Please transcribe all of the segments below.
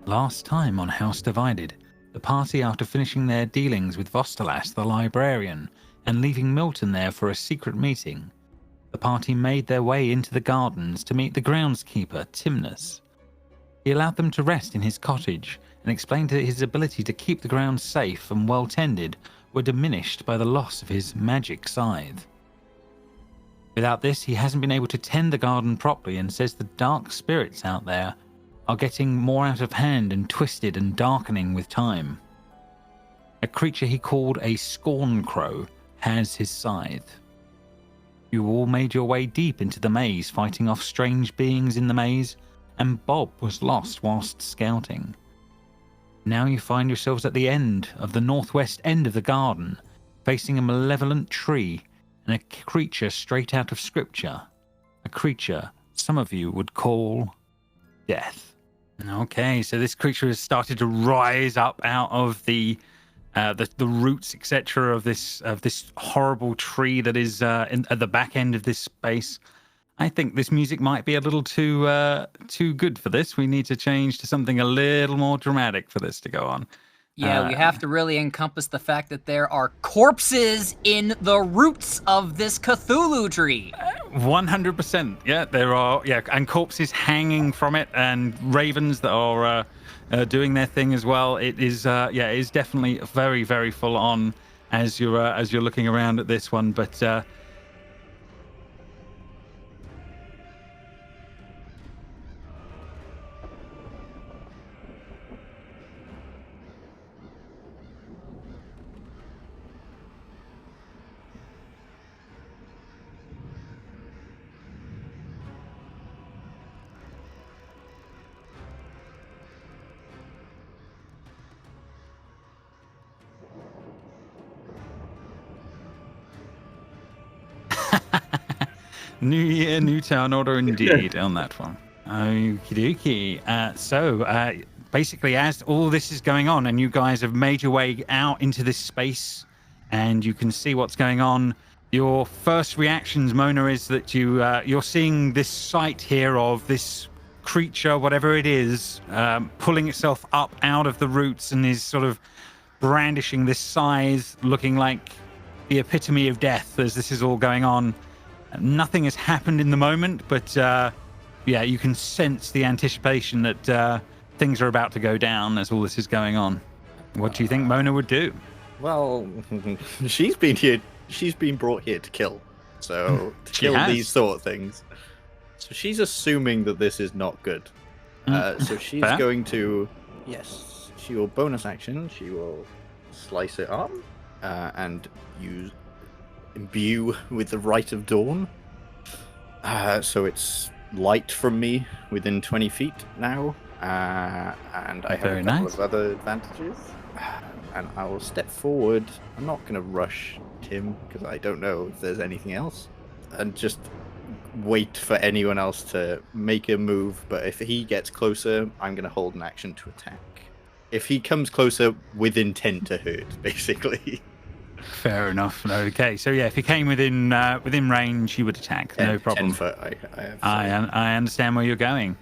Last time on House Divided, the party, after finishing their dealings with Vostalas the librarian and leaving Milton there for a secret meeting, the party made their way into the gardens to meet the groundskeeper, Timnus. He allowed them to rest in his cottage and explained that his ability to keep the grounds safe and well tended were diminished by the loss of his magic scythe. Without this, he hasn't been able to tend the garden properly and says the dark spirits out there are getting more out of hand and twisted and darkening with time. A creature he called a scorn crow has his scythe. You all made your way deep into the maze, fighting off strange beings in the maze, and Bob was lost whilst scouting. Now you find yourselves at the end of the northwest end of the garden, facing a malevolent tree and a creature straight out of scripture. A creature some of you would call death. Okay, so this creature has started to rise up out of the roots, etc., of this horrible tree that is at the back end of this space. I think this music might be a little too good for this. We need to change to something a little more dramatic for this to go on. Yeah, we have to really encompass the fact that there are corpses in the roots of this Cthulhu tree. 100%. Yeah, there are. Yeah, and corpses hanging from it, and ravens that are doing their thing as well. It is. It is definitely very, very full on as you're looking around at this one. But New year, new town order indeed on that one. Okie dokie. So basically, as all this is going on and you guys have made your way out into this space and you can see what's going on, your first reactions, Mona, is that you're seeing this sight here of this creature, whatever it is, pulling itself up out of the roots and is sort of brandishing this scythe, looking like the epitome of death as this is all going on. Nothing has happened in the moment, but you can sense the anticipation that things are about to go down as all this is going on. What do you think Mona would do? Well, she's been here. She's been brought here to kill. So to kill these sort of things. So she's assuming that this is not good. So she's going to, yes, she will bonus action. She will slice it up and imbue with the Rite of Dawn. So it's light from me within 20 feet now. And I have a couple of other advantages. And I will step forward. I'm not going to rush Tim because I don't know if there's anything else. And just wait for anyone else to make a move. But if he gets closer, I'm going to hold an action to attack. If he comes closer with intent to hurt, basically. Fair enough. Okay, so yeah, if he came within range, you would attack. No problem. 10 foot. I understand where you're going.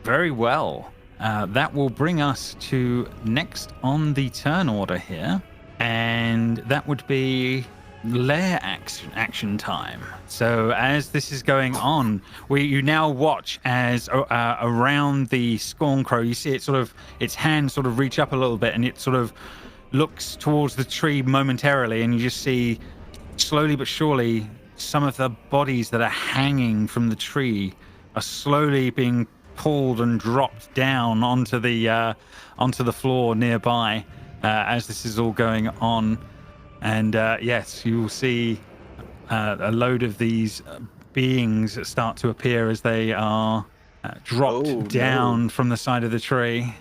Very well. That will bring us to next on the turn order here, and that would be lair action time. So as this is going on, you now watch as around the Scorncrow, you see it its hands sort of reach up a little bit, and it sort of looks towards the tree momentarily, and you just see slowly but surely some of the bodies that are hanging from the tree are slowly being pulled and dropped down onto the floor nearby as this is all going on. And yes, you will see a load of these beings start to appear as they are dropped down from the side of the tree.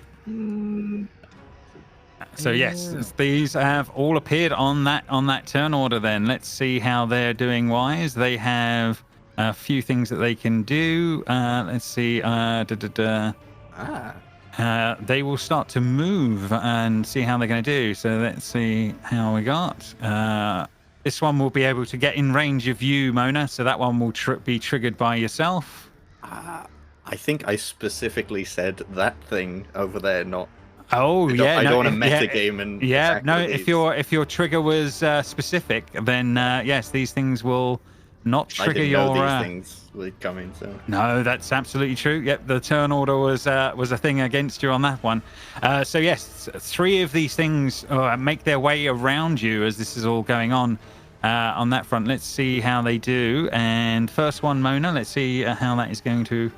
So yes, these have all appeared on that turn order. Then let's see how they're doing wise. They have a few things that they can do. Let's see. They will start to move and see how they're going to do. So let's see how we got. This one will be able to get in range of you, Mona. So that one will be triggered by yourself. I I think I specifically said that thing over there, not. Oh, I don't want to metagame and. Yeah, no. If your trigger was specific, then yes, these things will not trigger I didn't know these things were coming. So. No, that's absolutely true. Yep, the turn order was a thing against you on that one. So yes, 3 of these things make their way around you as this is all going on that front. Let's see how they do. And first one, Mona. Let's see how that is going to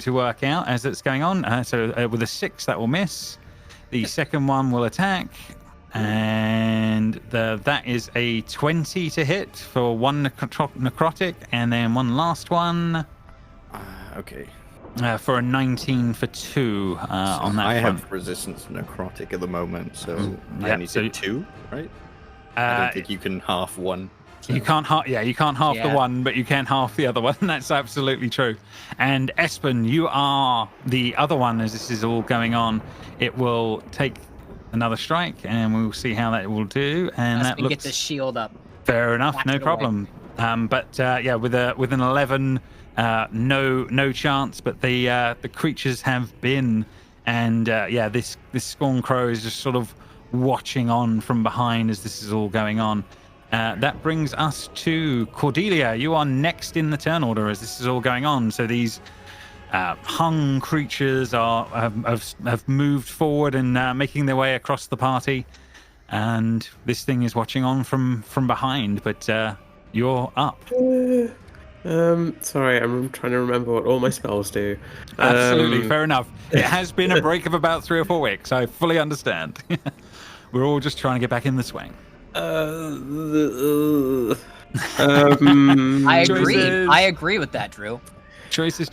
work out as it's going on. So with a 6, that will miss. The second one will attack, and that is a 20 to hit for 1 necrotic, and then one last one. Okay. For a 19 for 2 on that. I front. have resistance to necrotic at the moment, so I yeah, only did 2, right? I don't think you can half 1. So. You can't half the one, but you can half the other one. That's absolutely true. And Espen, you are the other one as this is all going on. It will take another strike, and we'll see how that will do. And that looks get the shield up. Fair enough, no problem. But with an 11, no chance. But the creatures have been, and this Scorncrow is just sort of watching on from behind as this is all going on. That brings us to Cordelia. You are next in the turn order as this is all going on. So these hung creatures have moved forward and making their way across the party, and this thing is watching on from behind. But you're up. Sorry, I'm trying to remember what all my spells do. Absolutely, fair enough. It has been a break of about 3 or 4 weeks. I fully understand. We're all just trying to get back in the swing. I agree with that, Drew. Choices.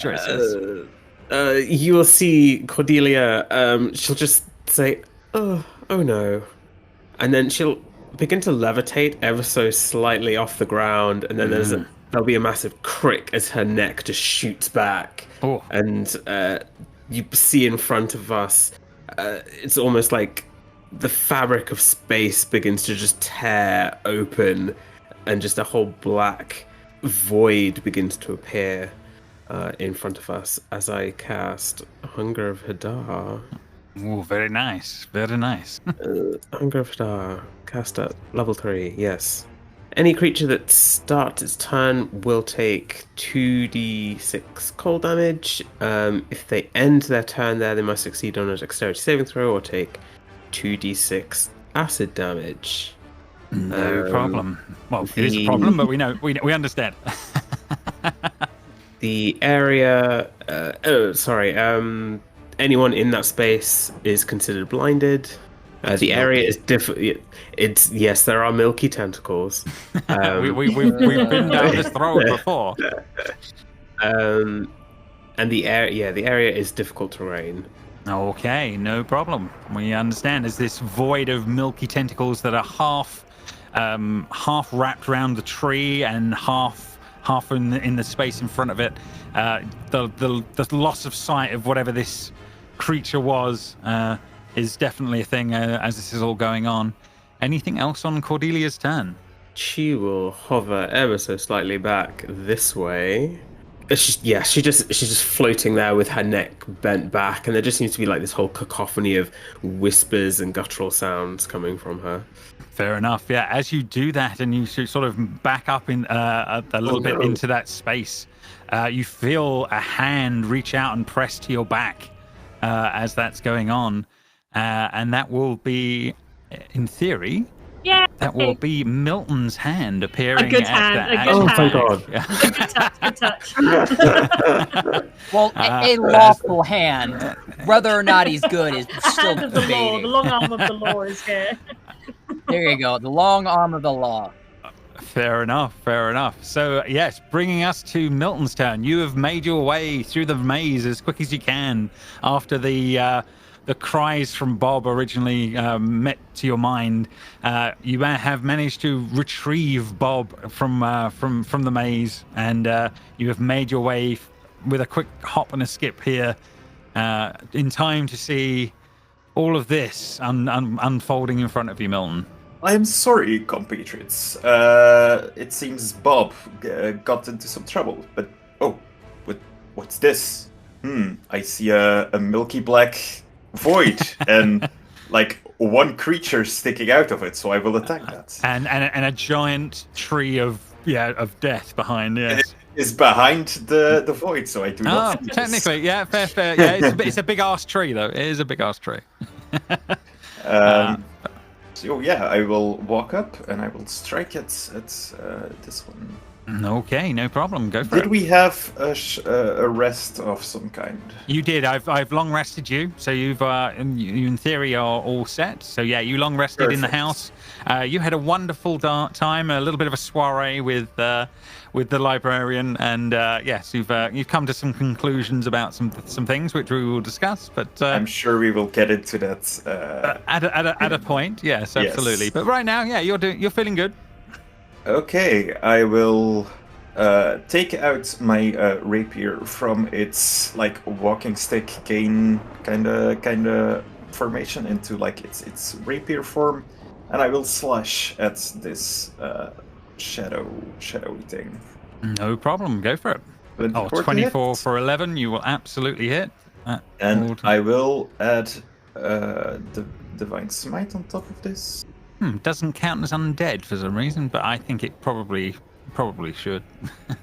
You will see Cordelia. She'll just say, "Oh no," and then she'll begin to levitate ever so slightly off the ground, and then there'll be a massive crick as her neck just shoots back, and you see in front of us. It's almost like the fabric of space begins to just tear open, and just a whole black void begins to appear in front of us as I cast Hunger of Hadar. Oh, very nice. Very nice. Hunger of Hadar. Cast at level 3, yes. Any creature that starts its turn will take 2d6 cold damage. If they end their turn there, they must succeed on a dexterity saving throw or take 2d6 acid damage. No problem. Well, it is a problem, but we understand. The area. Anyone in that space is considered blinded. The area is different. It's yes, there are milky tentacles. We've been down this road before. And the area is difficult terrain. Okay, no problem. We understand. There's this void of milky tentacles that are half wrapped around the tree and half in the space in front of it. The loss of sight of whatever this creature was is definitely a thing as this is all going on. Anything else on Cordelia's turn? She will hover ever so slightly back this way. She's just floating there with her neck bent back, and there just seems to be like this whole cacophony of whispers and guttural sounds coming from her. Fair enough. Yeah, as you do that and you sort of back up in a little bit into that space, you feel a hand reach out and press to your back as that's going on, and that will be, in theory. Yeah. That will be Milton's hand appearing. A good at hand. Oh my god. Good touch. Well, a lawful hand, whether or not he's good, is still hand of the law. debating. The long arm of the law is here. There you go. The long arm of the law. Fair enough. So, yes, bringing us to Milton's turn. You have made your way through the maze as quick as you can after the cries from Bob originally met to your mind. You have managed to retrieve Bob from the maze, and you have made your way with a quick hop and a skip here in time to see all of this unfolding in front of you, Milton. I'm sorry, compatriots. It seems Bob got into some trouble, but what's this? I see a milky black void and like one creature sticking out of it, so I will attack that. And a giant tree of death behind. Yes. It is behind the void, so I do not. Oh, technically, yeah, fair. Yeah, it's a big ass tree though. It is a big ass tree. So yeah, I will walk up and I will strike at this one. Okay, no problem. Go for it. Did we have a rest of some kind? You did. I've long rested you, so you in theory are all set. So yeah, you long rested in the house. You had a wonderful time, a little bit of a soiree with the librarian, and yes, you've come to some conclusions about some things which we will discuss. But I'm sure we will get into that at a point. Yes, absolutely. Yes. But right now, yeah, you're feeling good. Okay, I will take out my rapier from its like walking stick cane kind of formation into like its rapier form, and I will slash at this shadowy thing. No problem, go for it. 24 for 11, you will absolutely hit. And I will add the Divine Smite on top of this. Doesn't count as undead for some reason, but I think it probably should.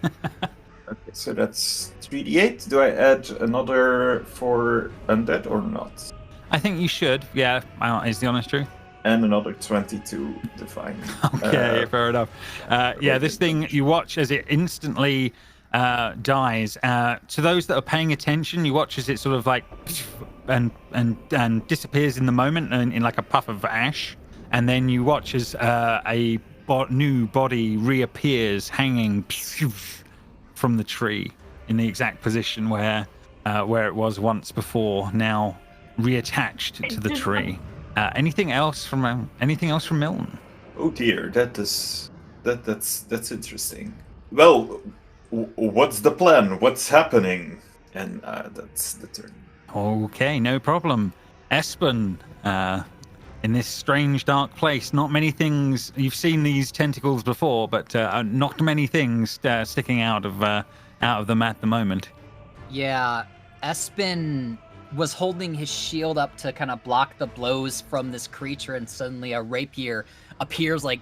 Okay, so that's 3d8. Do I add another for undead or not? I think you should, yeah, is the honest truth. And another 22 divine. Okay, fair enough. Yeah, this thing, you watch as it instantly dies. To those that are paying attention, you watch as it sort of like and disappears in the moment in like a puff of ash. And then you watch as a new body reappears hanging from the tree in the exact position where it was once before, now reattached to the tree. Anything else from Milton? Oh dear, that's interesting. Well, what's the plan? What's happening? And that's the turn. Okay, no problem. Espen, in this strange dark place, not many things. You've seen these tentacles before, but not many things sticking out of them at the moment. Yeah, Espen was holding his shield up to kind of block the blows from this creature, and suddenly a rapier appears like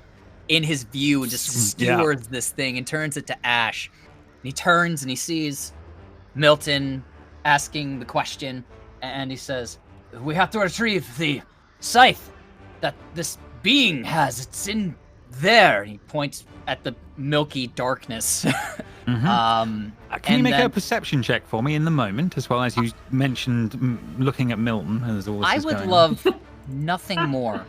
in his view and just skewers this thing and turns it to ash. And he turns and he sees Milton asking the question, and he says, "We have to retrieve the scythe that this being has. It's in there." And he points at the milky darkness. Mm-hmm. Can you make a perception check for me in the moment, as well as you mentioned looking at Milton as all this I is would going love nothing more.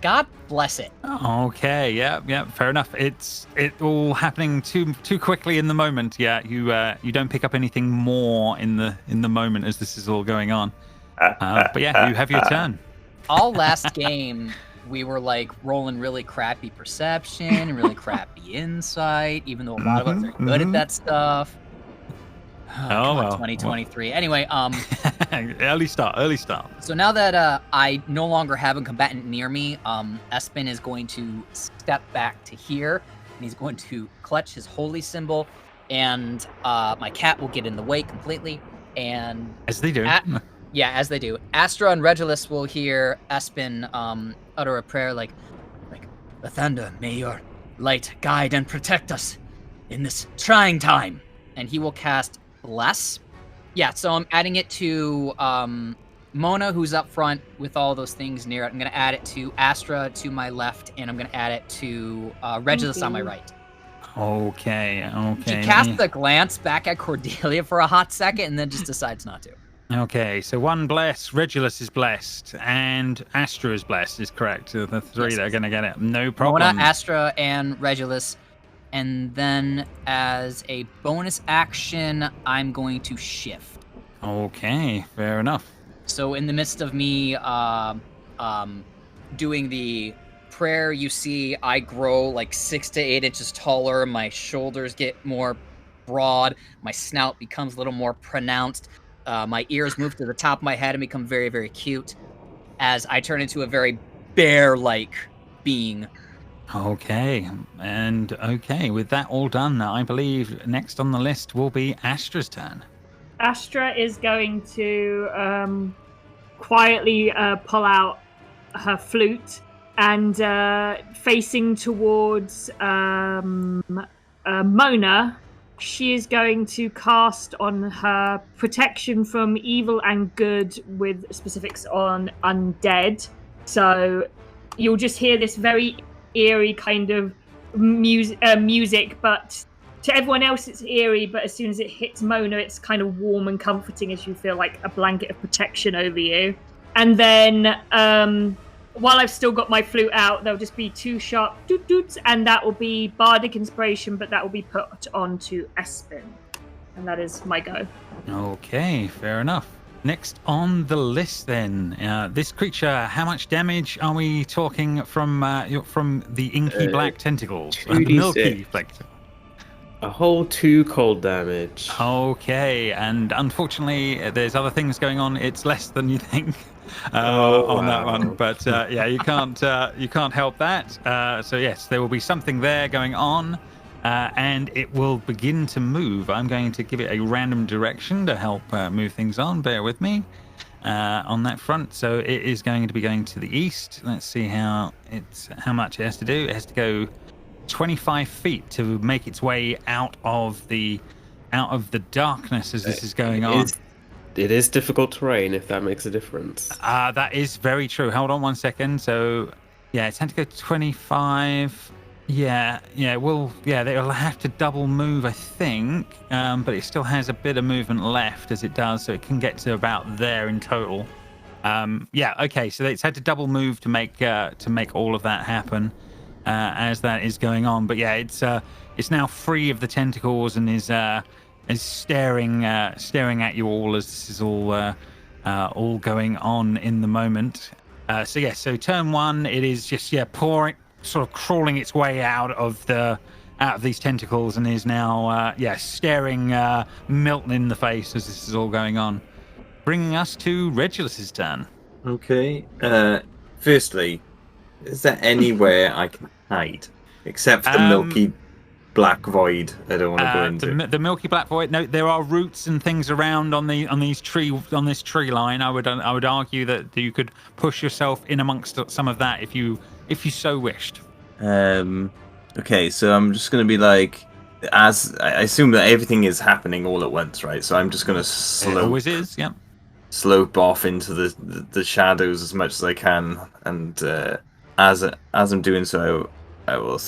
God bless it. Okay, yeah, fair enough. It's all happening too quickly in the moment. Yeah, you don't pick up anything more in the moment as this is all going on. But yeah, you have your turn. All last game, we were like rolling really crappy perception and really crappy insight, even though a lot of us are good at that stuff. Oh well, 2023. Anyway, early start. So now that I no longer have a combatant near me, Espen is going to step back to here, and he's going to clutch his holy symbol, and my cat will get in the way completely. And as they do. As they do. Astra and Regulus will hear Espen utter a prayer like, "Lathander, may your light guide and protect us in this trying time." And he will cast Bless. Yeah, so I'm adding it to Mona, who's up front with all those things near it. I'm going to add it to Astra to my left, and I'm going to add it to Regulus on my right. Okay. She casts a glance back at Cordelia for a hot second, and then just decides not to. Okay, so one bless, Regulus is blessed, and Astra is blessed, is correct. So the three that are going to get it. No problem. Mona, Astra, and Regulus. And then as a bonus action, I'm going to shift. Okay, fair enough. So in the midst of me doing the prayer, you see I grow like 6 to 8 inches taller. My shoulders get more broad. My snout becomes a little more pronounced. My ears move to the top of my head and become very, very cute as I turn into a very bear-like being. Okay, and okay, with that all done, I believe next on the list will be Astra's turn. Astra is going to quietly pull out her flute and facing towards Mona, she is going to cast on her protection from evil and good with specifics on undead. So you'll just hear this very eerie kind of music, but to everyone else it's eerie, but as soon as it hits Mona, it's kind of warm and comforting as you feel like a blanket of protection over you. And then while I've still got my flute out, there'll just be 2 sharp doot-doots, and that will be bardic inspiration, but that will be put onto Espen. And that is my go. Okay, fair enough. Next on the list then, this creature, how much damage are we talking from the inky black tentacles? The milky black. A whole 2 cold damage. Okay, and unfortunately, there's other things going on. It's less than you think on that one, but yeah, you can't help that. So yes, there will be something there going on, and it will begin to move. I'm going to give it a random direction to help move things on. Bear with me on that front. So it is going to be going to the east. Let's see how much it has to do. It has to go 25 feet to make its way out of the darkness as this is going on. It is difficult terrain, if that makes a difference. That is very true. Hold on 1 second. So yeah, it's had to go 25. Yeah, they'll have to double move, I think, but it still has a bit of movement left as it does, so it can get to about there in total. Okay, so it's had to double move to make all of that happen. As that is going on, but yeah, it's now free of the tentacles and is staring at you all as this is all going on in the moment. So turn 1, it is just pouring, sort of crawling its way out of these tentacles and is now staring Milton in the face as this is all going on, bringing us to Regulus's turn. Okay. Firstly, is there anywhere I can hide except for the milky black void? I don't want to go into the milky black void. No, there are roots and things around on this tree line. I would argue that you could push yourself in amongst some of that if you so wished. Okay, so I'm just going to be like, as I assume that everything is happening all at once, right? So I'm just going to It always is, yeah. Slope off into the shadows as much as I can, and as I'm doing so, I will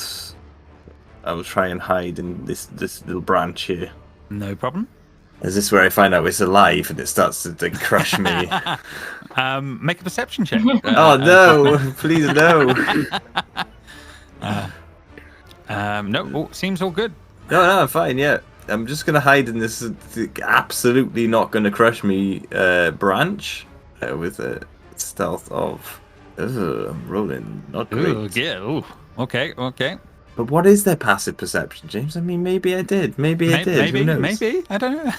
try and hide in this little branch here. No problem. Is this where I find out it's alive and it starts to crush me? Make a perception check. Oh no! Please no. No, seems all good. No, I'm fine. Yeah, I'm just gonna hide in this absolutely not gonna crush me branch with a stealth of. I'm rolling not great. Ooh, yeah. Ooh. Okay. But what is their passive perception, James? I mean, maybe I did. Maybe I did. Who knows? Maybe. I don't know.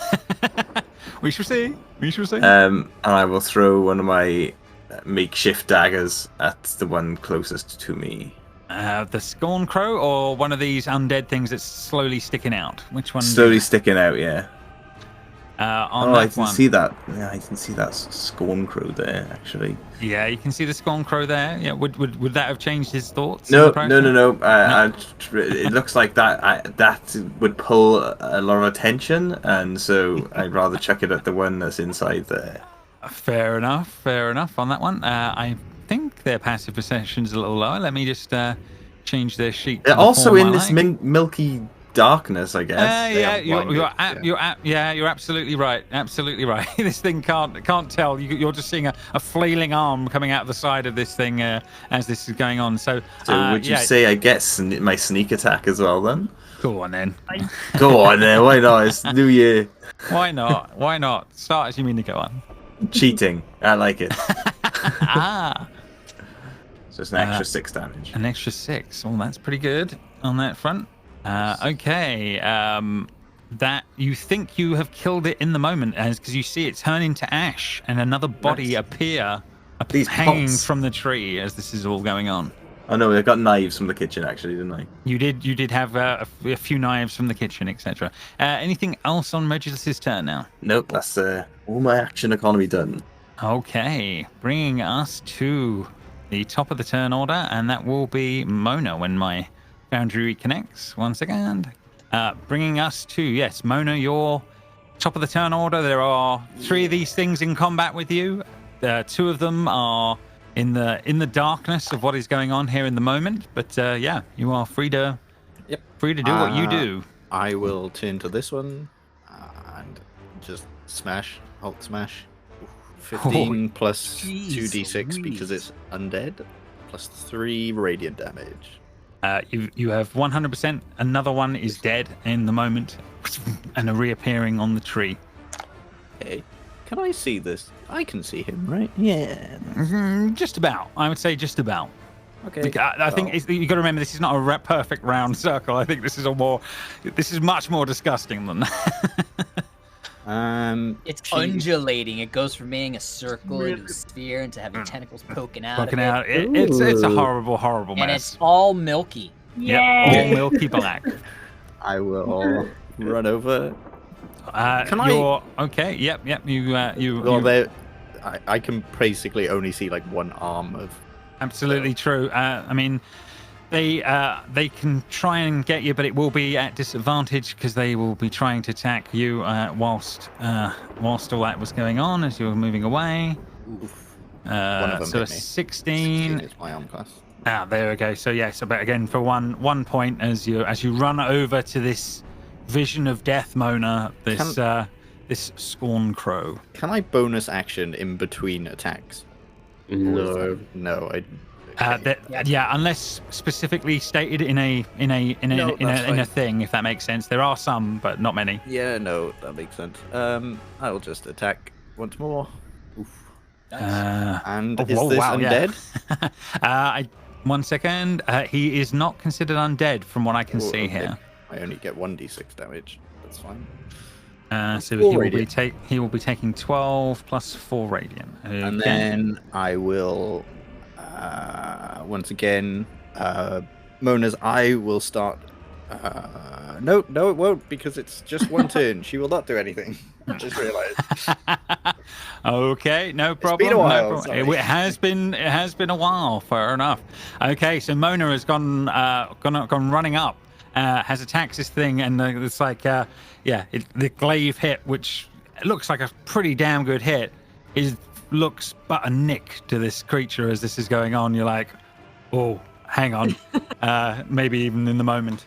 We shall see. And I will throw one of my makeshift daggers at the one closest to me. The Scorn Crow or one of these undead things that's slowly sticking out? Which one? Slowly sticking out, yeah. I can see that. Yeah, I can see that Scorn Crow there, actually. Yeah, you can see the Scorn Crow there. Yeah, would that have changed his thoughts? No. It looks like that would pull a lot of attention, and so I'd rather chuck it at the one that's inside there. Fair enough on that one. I think their passive perception is a little lower. Let me just change their sheet. They're also in this milky darkness, I guess. You're absolutely right. This thing can't tell. You're just seeing a flailing arm coming out of the side of this thing as this is going on. So would you say I get my sneak attack as well then? Go on then. Why not? It's New Year. Why not? Start as you mean to go on. Cheating. I like it. So it's an extra 6 damage. An extra 6. Oh, that's pretty good on that front. Okay. That you think you have killed it in the moment, because you see it turn into ash and another body appear hanging from the tree as this is all going on. Oh no, I got knives from the kitchen actually, didn't I? You did have a few knives from the kitchen, etc. Anything else on Modulus's turn now? Nope, that's all my action economy done. Okay, bringing us to the top of the turn order, and that will be Mona when my Foundry reconnects. 1 second. Bringing us to, yes, Mona, your top of the turn order. There are 3 of these things in combat with you. 2 of them are in the darkness of what is going on here in the moment. But yeah, you are free to do what you do. I will turn to this one and just Hulk smash. 15 plus 2d6 because it's undead, plus 3 radiant damage. You have 100%. Another one is dead in the moment and are reappearing on the tree. Hey, can I see this? I can see him, right? Yeah. Just about. I would say just about. Okay. I think you got to remember this is not a perfect round circle. I think this is much more disgusting than that. It's undulating. It goes from being a circle into a sphere into having tentacles poking out. It's a horrible mess. And it's all milky. Yeah, all milky black. I will run over. Okay. Yep. You. Well, I can basically only see like one arm of. Absolutely true. I mean, they can try and get you, but it will be at disadvantage because they will be trying to attack you whilst all that was going on as you were moving away. One of them so a hit me. 16 is my arm class. There we go. So yes, but again for one point as you run over to this vision of death, Mona. This Scorn Crow. Can I bonus action in between attacks? No. No. Unless specifically stated in a thing, if that makes sense. There are some, but not many. Yeah, no, that makes sense. I'll just attack once more. Oof. And is this undead? 1 second. He is not considered undead from what I can see here. I only get 1d6 damage. That's fine. So he will be taking 12 plus 4 radiant. Okay. And then I will once again Mona's eye will start no it won't because it's just one turn. She will not do anything. I just realized. Okay, no problem. It's been a while. It has been a while. Fair enough. Okay, so Mona has gone running up. Has attacked this thing, and it's like, the glaive hit, which looks like a pretty damn good hit, looks but a nick to this creature as this is going on. You're like, oh, hang on, maybe even in the moment.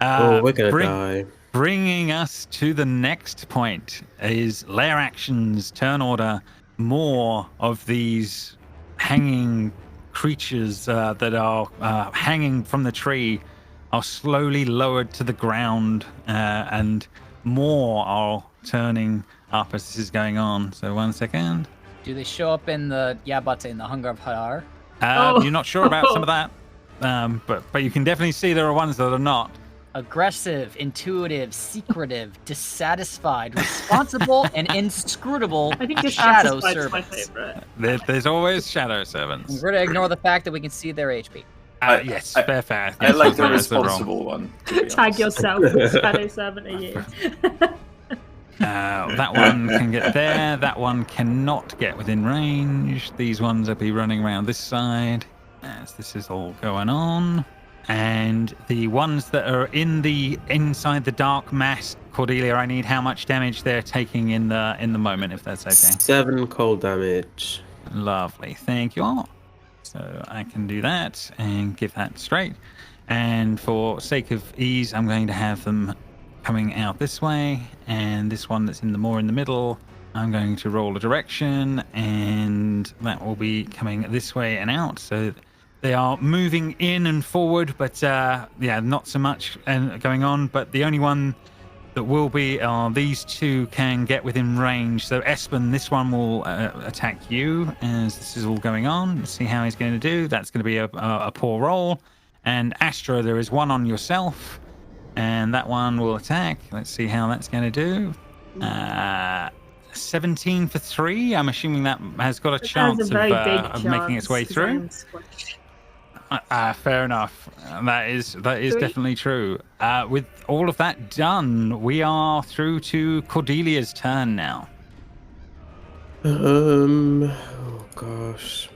We're gonna die. Bringing us to the next point is lair actions, turn order. More of these hanging creatures that are hanging from the tree are slowly lowered to the ground, and more are turning up as this is going on. So 1 second. Do they show up in the in the Hunger of Hadar? You're not sure about some of that, but you can definitely see there are ones that are not. Aggressive, intuitive, secretive, dissatisfied, responsible, and inscrutable. I think shadow dissatisfied is my servants. favorite. There's always shadow servants. We're going to ignore the fact that we can see their HP. Yes, fair. I like the Yes, responsible one. Tag yourself as Shadow Servant a year. That one can get there. That one cannot get within range. These ones will be running around this side as this is all going on. And the ones that are inside the dark mass, Cordelia, I need how much damage they're taking in the moment, if that's okay. 7 cold damage. Lovely, thank you all. So I can do that and give that straight. And for sake of ease, I'm going to have them coming out this way, and this one that's more in the middle, I'm going to roll a direction, and that will be coming this way and out. So they are moving in and forward, but not so much going on. But the only one that will be these two can get within range. So Espen, this one will attack you as this is all going on. Let's see how he's going to do. That's going to be a poor roll. And Astra, there is one on yourself, and that one will attack. Let's see how that's going to do. 17 for 3. I'm assuming that has got a chance of making its way through. Fair enough. That is definitely true. With all of that done, we are through to Cordelia's turn now. Oh gosh.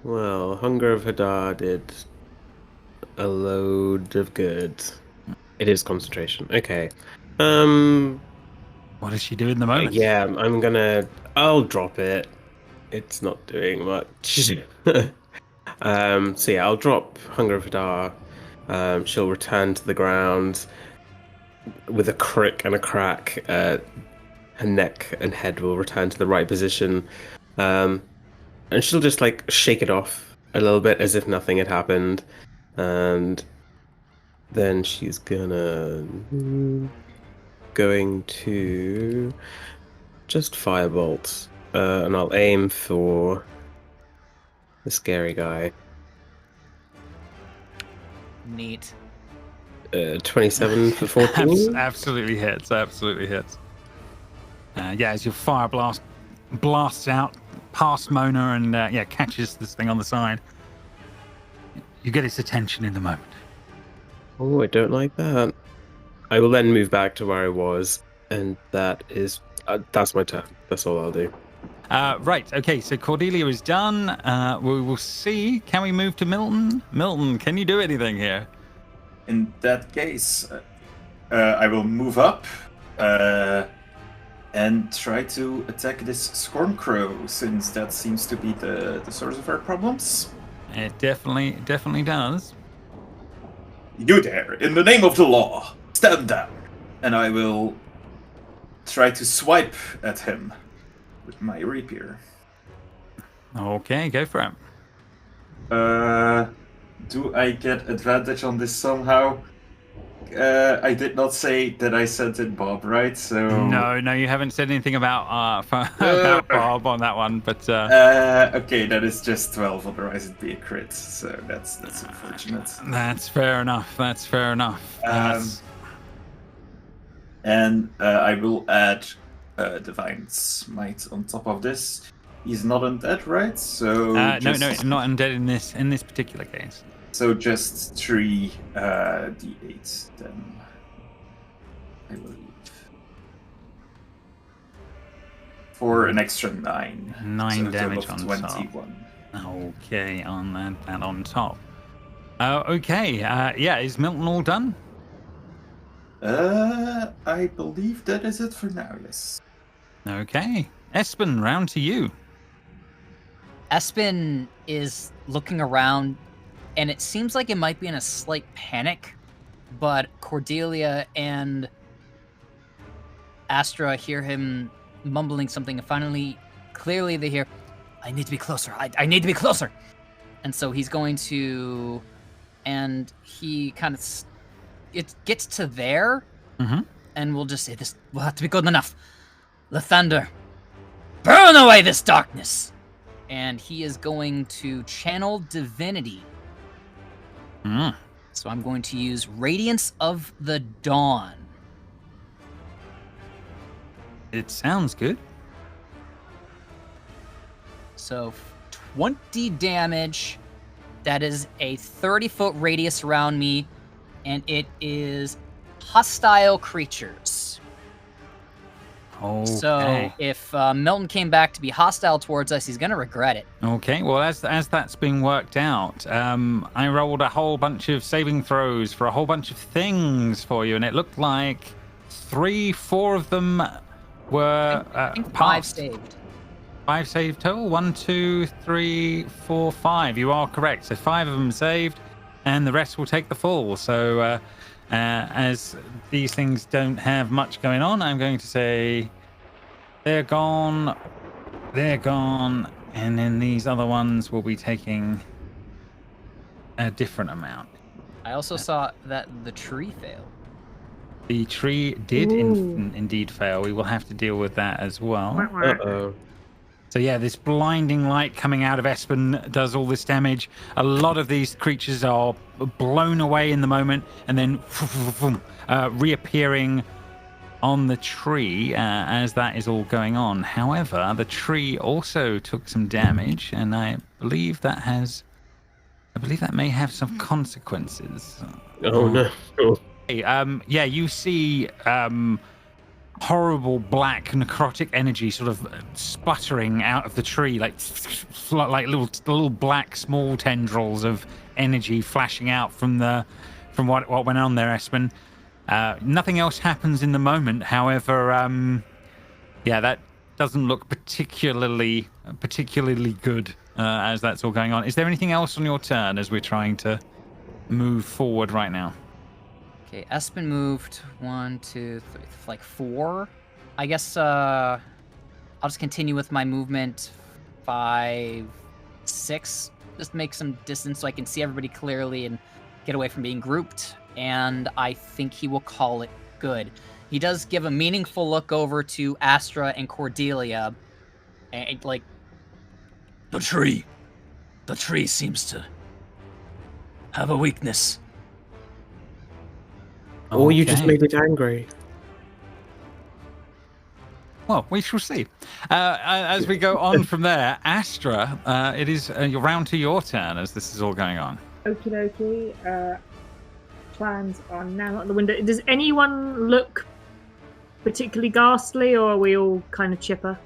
Well, Hunger of Hadar did a load of good. It is concentration. Okay. What does she do in the moment? Yeah, I'll drop it. It's not doing much. So yeah, I'll drop Hunger of Hadar. She'll return to the ground with a crick and a crack. Her neck and head will return to the right position. And she'll just like shake it off a little bit as if nothing had happened. And then she's going to just firebolt. And I'll aim for the scary guy. Neat. 27 for 14. Absolutely hits. As your fire blasts out past Mona and catches this thing on the side. You get its attention in the moment. Oh, I don't like that. I will then move back to where I was, and that's my turn. That's all I'll do. Right, okay, so Cordelia is done. We will see. Can we move to Milton? Milton, can you do anything here? In that case, I will move up and try to attack this Scorncrow, since that seems to be the source of our problems. It definitely does. You there, in the name of the law, stand down. And I will try to swipe at him with my rapier. Okay, go for it. Do I get advantage on this somehow? I did not say that I sent in Bob, right? So no, you haven't said anything about about Bob on that one, but okay, that is just 12. Otherwise, it'd be a crit. So that's unfortunate. That's fair enough. And I will add Divine Smite on top of this. He's not undead, right? So no, not undead in this particular case. So just 3 d8 then, I believe. For an extra 9. 9 so damage on 21. Top. Okay, on that on top. Okay, is Milton all done? I believe that is it for now, yes. Okay. Espen, round to you. Espen is looking around, and it seems like it might be in a slight panic, but Cordelia and Astra hear him mumbling something, and finally, clearly they hear, I need to be closer, I need to be closer! And so he's going to, and he kind of, it gets to there, and we'll just say this will have to be good enough. Lathander, burn away this darkness! And he is going to channel divinity. So I'm going to use Radiance of the Dawn. It sounds good. So 20 damage. That is a 30-foot radius around me, and it is hostile creatures. Okay. So if Milton came back to be hostile towards us, he's going to regret it. Okay, well, as that's being worked out, I rolled a whole bunch of saving throws for a whole bunch of things for you, and it looked like 3-4 of them were I think 5 passed. saved. 5 saved total? 1, 2, 3, 4, 5. You are correct. So 5 of them saved, and the rest will take the fall. So as these things don't have much going on, I'm going to say they're gone, and then these other ones will be taking a different amount. I also saw that the tree failed. The tree did indeed fail. We will have to deal with that as well. Uh-oh. So yeah, this blinding light coming out of Espen does all this damage. A lot of these creatures are blown away in the moment and then reappearing on the tree as that is all going on. However, the tree also took some damage, and I believe that has I believe that may have some consequences. Oh no. Yeah, you see horrible black necrotic energy sort of sputtering out of the tree, like little black small tendrils of energy flashing out from what went on there, Espen. Nothing else happens in the moment. However, yeah, that doesn't look particularly good as that's all going on. Is there anything else on your turn as we're trying to move forward right now? Okay, Espen moved 1, 2, 3, like 4. I guess I'll just continue with my movement 5, 6. Just make some distance so I can see everybody clearly and get away from being grouped. And I think he will call it good. He does give a meaningful look over to Astra and Cordelia. And like, the tree seems to have a weakness. Or you just made it angry. Well, we shall see. As we go on from there, Astra, it is round to your turn as this is all going on. Okie dokie. Plans are now out the window. Does anyone look particularly ghastly, or are we all kind of chipper?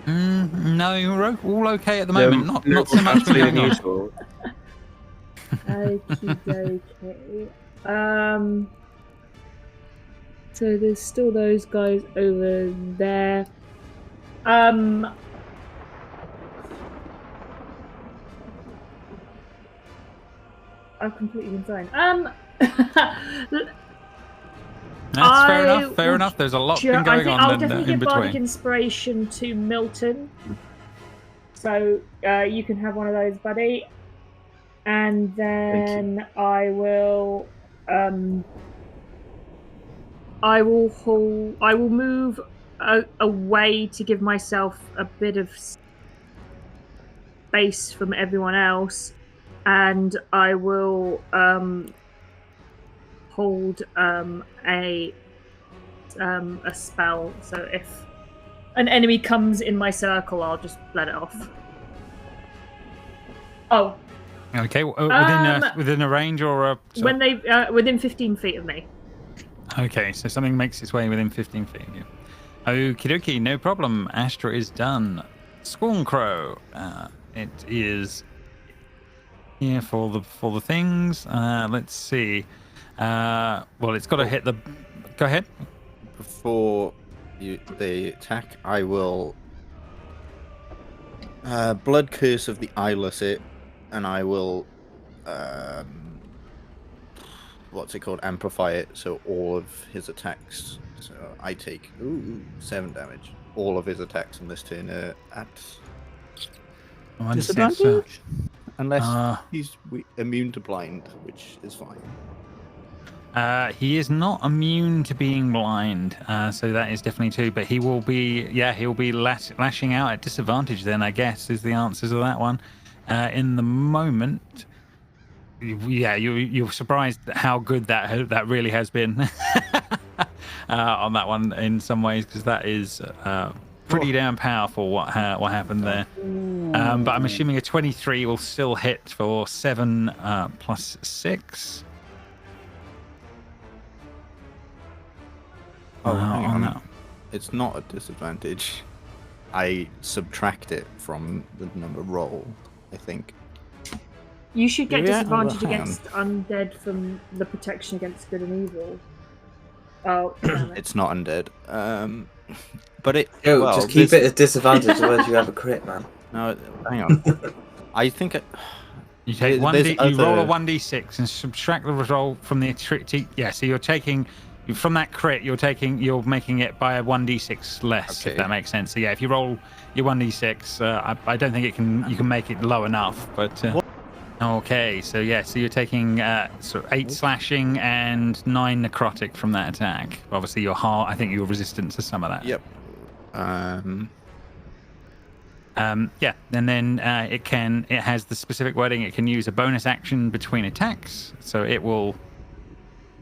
No, you're all okay at the moment. Not so much than going on. usual. Okie dokie. So there's still those guys over there. I've completely been thrown. That's fair enough. There's a lot been going on I'll in definitely give between. bardic inspiration to Milton. So you can have one of those, buddy. And then I will move away to give myself a bit of space from everyone else, and I will hold a spell. So if an enemy comes in my circle, I'll just let it off. Oh. Okay, within a range or when they within 15 feet of me. Okay, so something makes its way within 15 feet of you. Okie dokie, no problem. Astra is done. Scorncrow, it is here for the things. Let's see. Well, it's got to hit the. Go ahead. Before they attack, I will Blood Curse of the Eyeless it, and I will what's it called? Amplify it, so all of his attacks. So I take 7 damage. All of his attacks on this turn are at disadvantage, unless he's immune to blind, which is fine. He is not immune to being blind, so that is definitely 2. But he will be, he'll be lashing out at disadvantage. Then I guess is the answers of that one. In the moment, you're surprised at how good that really has been on that one in some ways, because that is pretty damn powerful what happened there. But I'm assuming a 23 will still hit for 7 plus 6. Oh, hang on. It's not a disadvantage. I subtract it from the number roll, I think. You should get disadvantage against undead from the protection against good and evil. Oh, it's not undead. But it. Just keep it as disadvantage, otherwise you have a crit, man. No, hang on. I think you take 1d. You roll a 1d6 and subtract the result from the so you're taking. From that crit, you're making it by a 1d6 less, if that makes sense. So yeah, if you roll your 1d6, I don't think you can make it low enough. But okay, so you're taking 8 slashing and 9 necrotic from that attack. Obviously, I think you're resistant to some of that. Yep. And then it has the specific wording. It can use a bonus action between attacks, so it will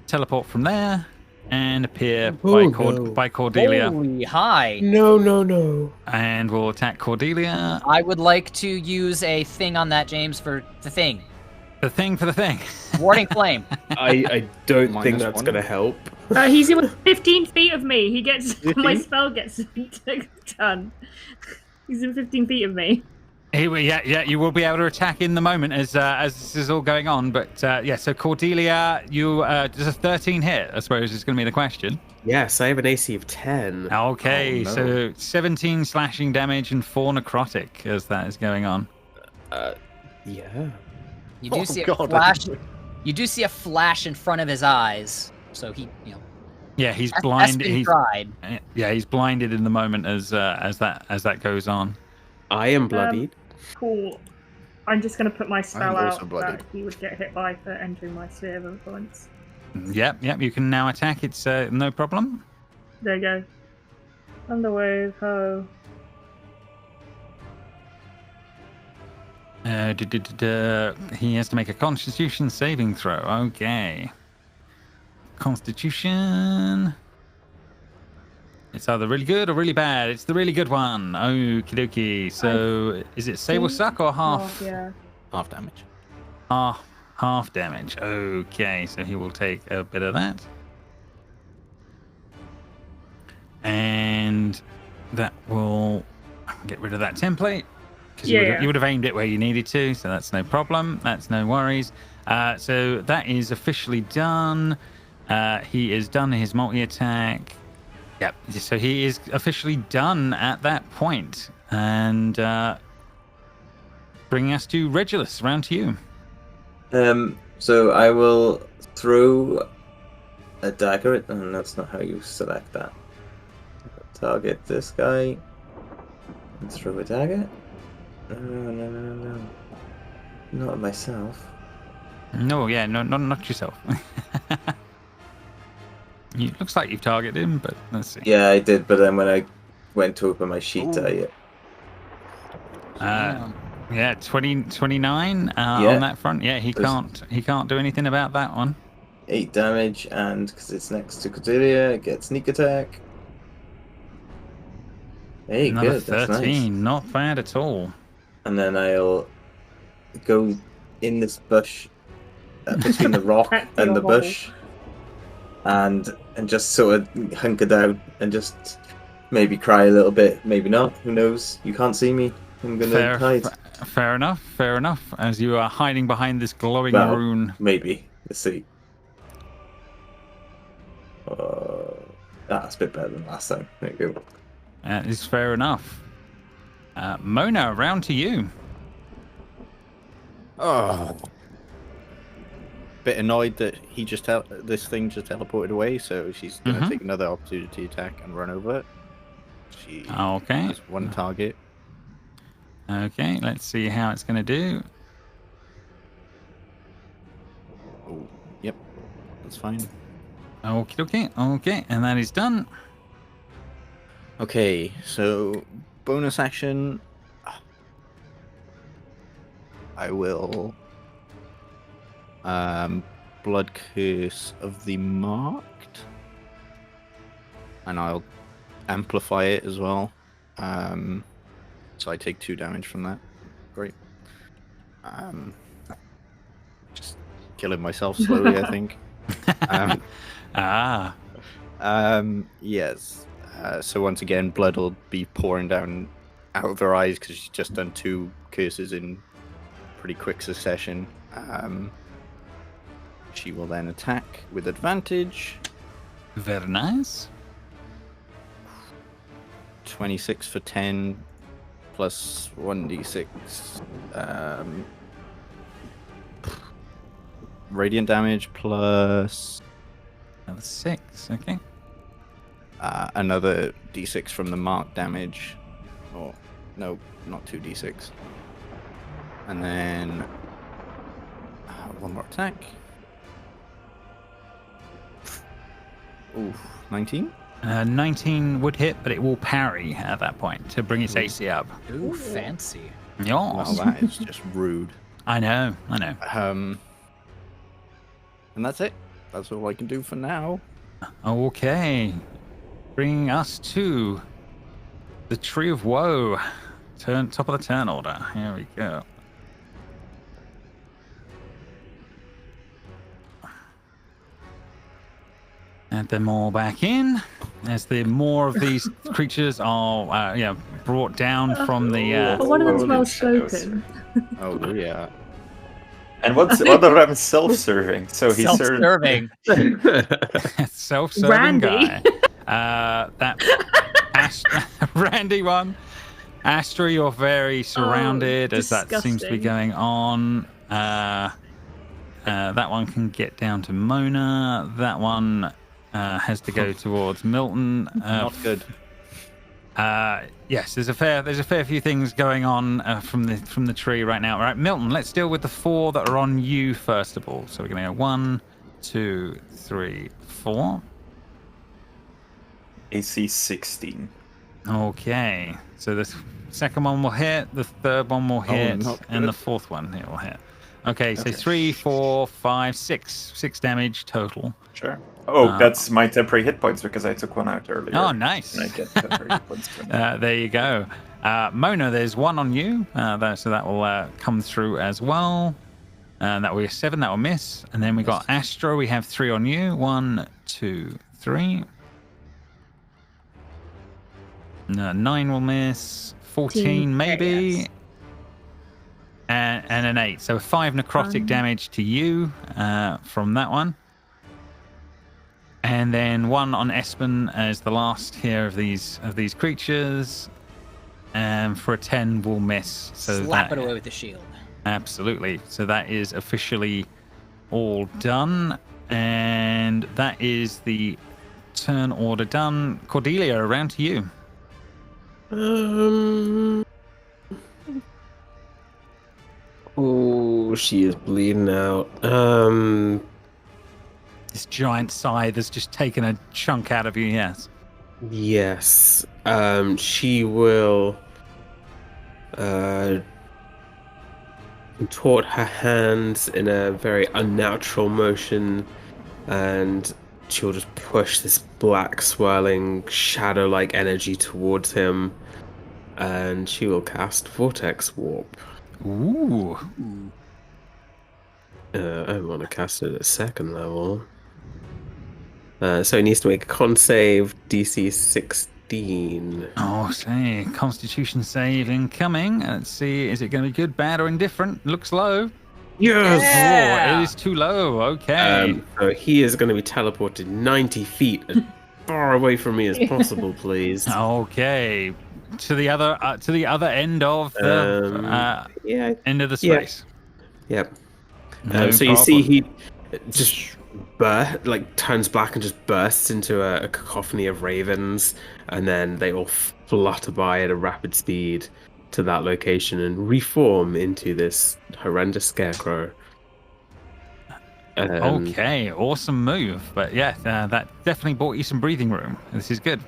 teleport from there. and appear no. by Cordelia. Holy hi. No. And we'll attack Cordelia. I would like to use a thing on that, James, for the thing. The thing for the thing. Warding flame. I don't think Minus that's one. going to help. He's in 15 feet of me. He gets my spell gets done. He's in 15 feet of me. Yeah, you will be able to attack in the moment as this is all going on. But so Cordelia, you does a 13 hit? I suppose is going to be the question. Yes, I have an AC of 10. Okay, Oh, no. so 17 slashing damage and 4 necrotic as that is going on. Yeah. You do Oh, see a God, flash. You do see a flash in front of his eyes. So he, Yeah, he's blind. Espen tried. He's blinded in the moment as that goes on. I am bloodied. Cool. I'm just going to put my spell I'm also out bloodied. that he would get hit by for entering my sphere of influence. Yep. You can now attack. It's no problem. There you go. Thunderwave, ho. He has to make a Constitution saving throw. Okay. Constitution. It's either really good or really bad. It's the really good one. Okie dokie. So, is it save or suck or half? Oh, yeah. Half damage. Half damage. Okay, so he will take a bit of that. And that will get rid of that template. Because you would have aimed it where you needed to, so that's no problem. That's no worries. So that is officially done. He is done his multi-attack. Yep. So he is officially done at that point. And bringing us to Regulus, round to you. So I will throw a dagger at, and that's not how you select that. Target this guy and throw a dagger. No. Not at myself. No, not yourself. It looks like you've targeted him, but let's see. Yeah, I did, but then when I went to open my sheet, Yeah, 29 on that front. Yeah, he can't do anything about that one. 8 damage, and because it's next to Cordelia, it gets sneak attack. Hey, Another good. 13, That's nice. not bad at all. And then I'll go in this bush between the rock and the bush, and just sort of hunker down and just maybe cry a little bit, maybe not. Who knows? You can't see me. I'm gonna hide. Fair enough. As you are hiding behind this glowing rune. Maybe. Let's see. That's a bit better than last time. There you go. That is fair enough. Mona, round to you. Oh. Bit annoyed that this thing just teleported away, so she's gonna take another opportunity attack and run over it. She has one target. Okay, let's see how it's going to do. Oh, yep, that's fine. Okay, and that is done. Okay, so bonus action. I will Blood Curse of the Marked, and I'll amplify it as well. So I take 2 damage from that. Great. Just killing myself slowly, I think. Yes. So once again, blood will be pouring down out of her eyes because she's just done 2 curses in pretty quick succession. She will then attack with advantage. Very nice. 26 for 10 plus 1d6. Radiant damage plus another 6. Okay. Another d6 from the mark damage. Oh, no, not 2d6. And then one more attack. Ooh, 19? 19 would hit, but it will parry at that point to bring its AC up. Ooh, fancy. Yes. Well, that is just rude. I know. And that's it. That's all I can do for now. Okay. Bringing us to the Tree of Woe. Top of the turn order. Here we go. Add them all back in as the more of these creatures are brought down from the. But one of them's Holy well shadows. spoken. Oh yeah. And one of them is self-serving, so he's Self-serving. Self-serving Randy. guy. That Randy one. Astra, you're very surrounded as that seems to be disgusting. going on. That one can get down to Mona. That one has to go towards Milton. Not good. Yes, there's a fair few things going on from the tree right now. All right, Milton, let's deal with the 4 that are on you first of all. So we're gonna go 1, 2, 3, 4. AC 16. Okay, so the second one will hit, the third one will hit, not and good. the fourth one it will hit. Okay, so Okay. 3, 4, 5, 6. 6 damage total. Sure. Oh, that's my temporary hit points because I took one out earlier. Oh, nice. And I get temporary hit points from it. There you go. Mona, there's 1 on you, so that will come through as well. That will be a 7, that will miss. And then we got Astra, we have 3 on you. 1, 2, 3. 9 will miss. 14 maybe. Yes. And an 8. So 5 necrotic damage to you from that one. And then 1 on Espen as the last here of these creatures. And for a 10 will miss. So Slap that, it away with the shield. Absolutely. So that is officially all done. And that is the turn order done. Cordelia, around to you. Oh, she is bleeding out. This giant scythe has just taken a chunk out of you, yes. Yes. She will contort her hands in a very unnatural motion, and she'll just push this black, swirling, shadow-like energy towards him, and she will cast Vortex Warp. Ooh. I want to cast it at 2nd level. So he needs to make a con save, DC 16. Oh, say, Constitution save incoming. Let's see, is it going to be good, bad, or indifferent? Looks low. Yes! Oh, it is too low. Okay. So he is going to be teleported 90 feet as far away from me as possible, please. Okay. To the other end of the end of the space. Yep. No so you see problem. he just turns black and just bursts into a cacophony of ravens, and then they all flutter by at a rapid speed to that location and reform into this horrendous scarecrow. Okay, awesome move. But yeah, that definitely bought you some breathing room. This is good.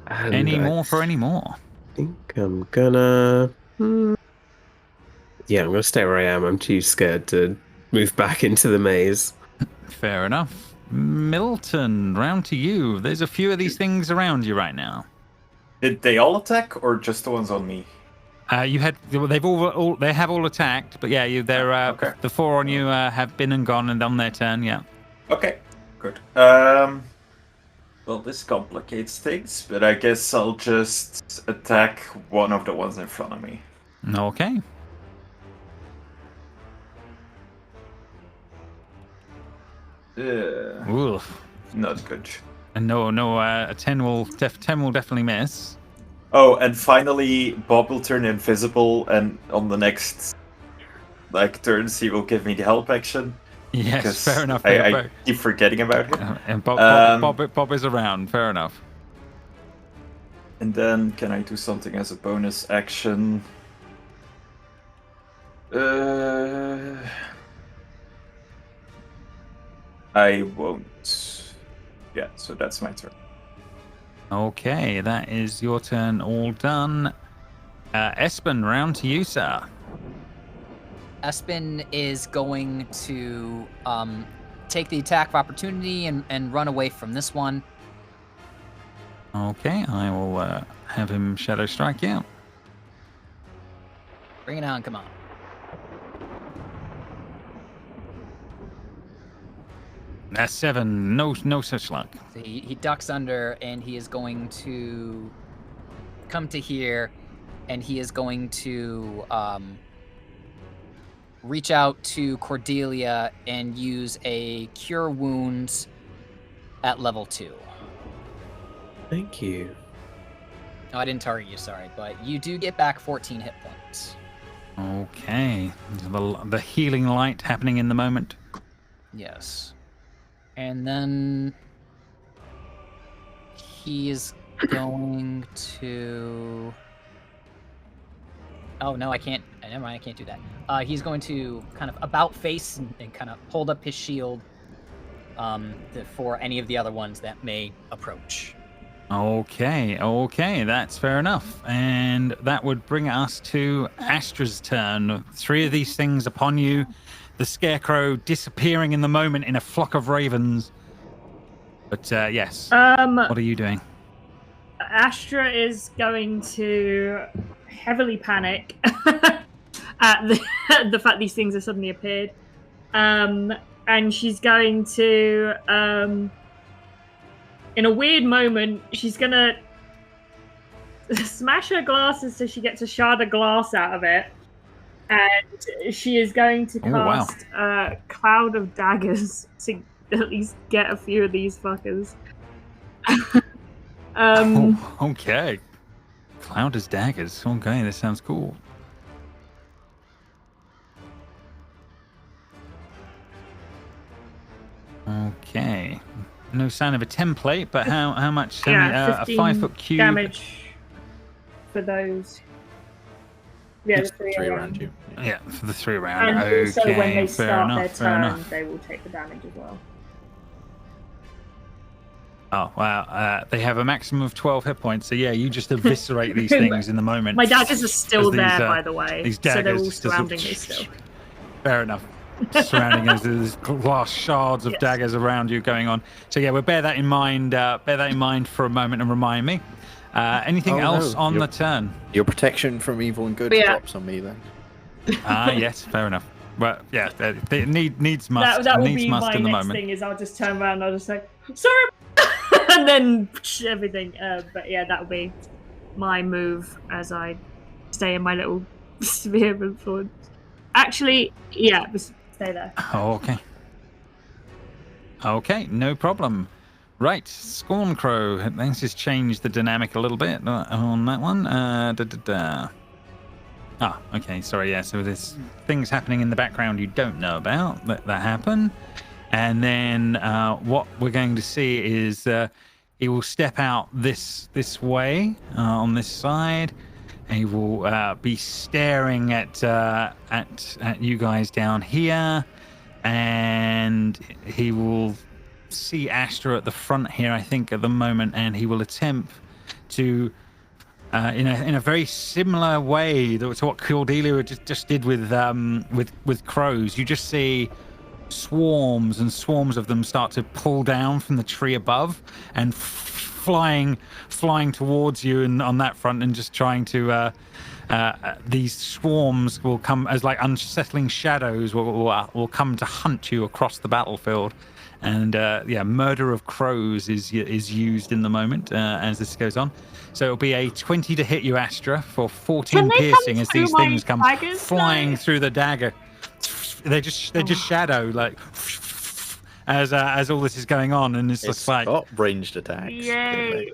Any more for any more? I think I'm gonna... Yeah, I'm gonna stay where I am. I'm too scared to move back into the maze. Fair enough. Milton, round to you. There's a few of these things around you right now. Did they all attack or just the ones on me? They have all attacked, but yeah, they're okay. The 4 on you have been and gone and on their turn. Yeah. Okay, good. Well, this complicates things, but I guess I'll just attack one of the ones in front of me. Okay. Oof. Not good. And no, a 10 will definitely miss. Oh, and finally, Bob will turn invisible, and on the next turns, he will give me the help action. Yes, fair enough. I keep forgetting about him. And Bob is around. Fair enough. And then, can I do something as a bonus action? I won't. Yeah, so that's my turn. Okay, that is your turn all done. Espen, round to you, sir. Espen is going to take the attack of opportunity and run away from this one. Okay, I will have him Shadow Strike, yeah. Bring it on, come on. That's 7. No such luck. So he ducks under, and he is going to come to here, and he is going to reach out to Cordelia and use a Cure Wounds at level 2. Thank you. No, I didn't target you, sorry, but you do get back 14 hit points. Okay. The healing light happening in the moment. Yes. And then he is going to... Oh, no, I can't. Never mind, I can't do that. He's going to kind of about face and kind of hold up his shield for any of the other ones that may approach. Okay, that's fair enough. And that would bring us to Astra's turn. 3 of these things upon you. The scarecrow disappearing in the moment in a flock of ravens. But yes, what are you doing? Astra is going to heavily panic at the fact these things have suddenly appeared. And she's going to, in a weird moment, she's going to smash her glasses so she gets a shard of glass out of it. And she is going to cast a Cloud of Daggers to at least get a few of these fuckers. Okay. Cloud as daggers. Okay, that sounds cool. Okay. No sign of a template, but how much? Yeah, a 5-foot cube. Damage for those. Yeah, It's the 3 around you. Yeah, for the 3 around. And Okay, also when they fair start enough, their turn, enough. they will take the damage as well. Oh, wow. They have a maximum of 12 hit points, so yeah, you just eviscerate these things in the moment. My daggers are still These, there, by the way. These So they're daggers all just surrounding me still. Fair enough. Surrounding us, there's glass shards of daggers around you going on. So yeah, we'll bear that in mind. Bear that in mind for a moment and remind me. Anything else on the turn? Your protection from evil and good drops on me then. Yes, fair enough. Well, yeah, needs must. That will needs be must my in the next moment. thing. Is I'll just turn around and I'll just say sorry, and then everything. But yeah, that'll be my move as I stay in my little sphere of influence. Actually, yeah, just stay there. Okay, no problem. Right, Scorncrow. Let's just change the dynamic a little bit on that one. Okay, sorry, yeah, so there's things happening in the background you don't know about that happen. And then what we're going to see is he will step out this way on this side. He will be staring at you guys down here, and he will see Astra at the front here, I think, at the moment, and he will attempt to, in a very similar way to what Cordelia just did with crows. You just see swarms and swarms of them start to pull down from the tree above and flying towards you and on that front, and just trying to these swarms will come as like unsettling shadows will come to hunt you across the battlefield. And murder of crows is used in the moment as this goes on. So it'll be a 20 to hit you, Astra, for 14 piercing as these things come flying through the dagger. They just shadow like as all this is going on, and it's just like ranged attacks. Yay!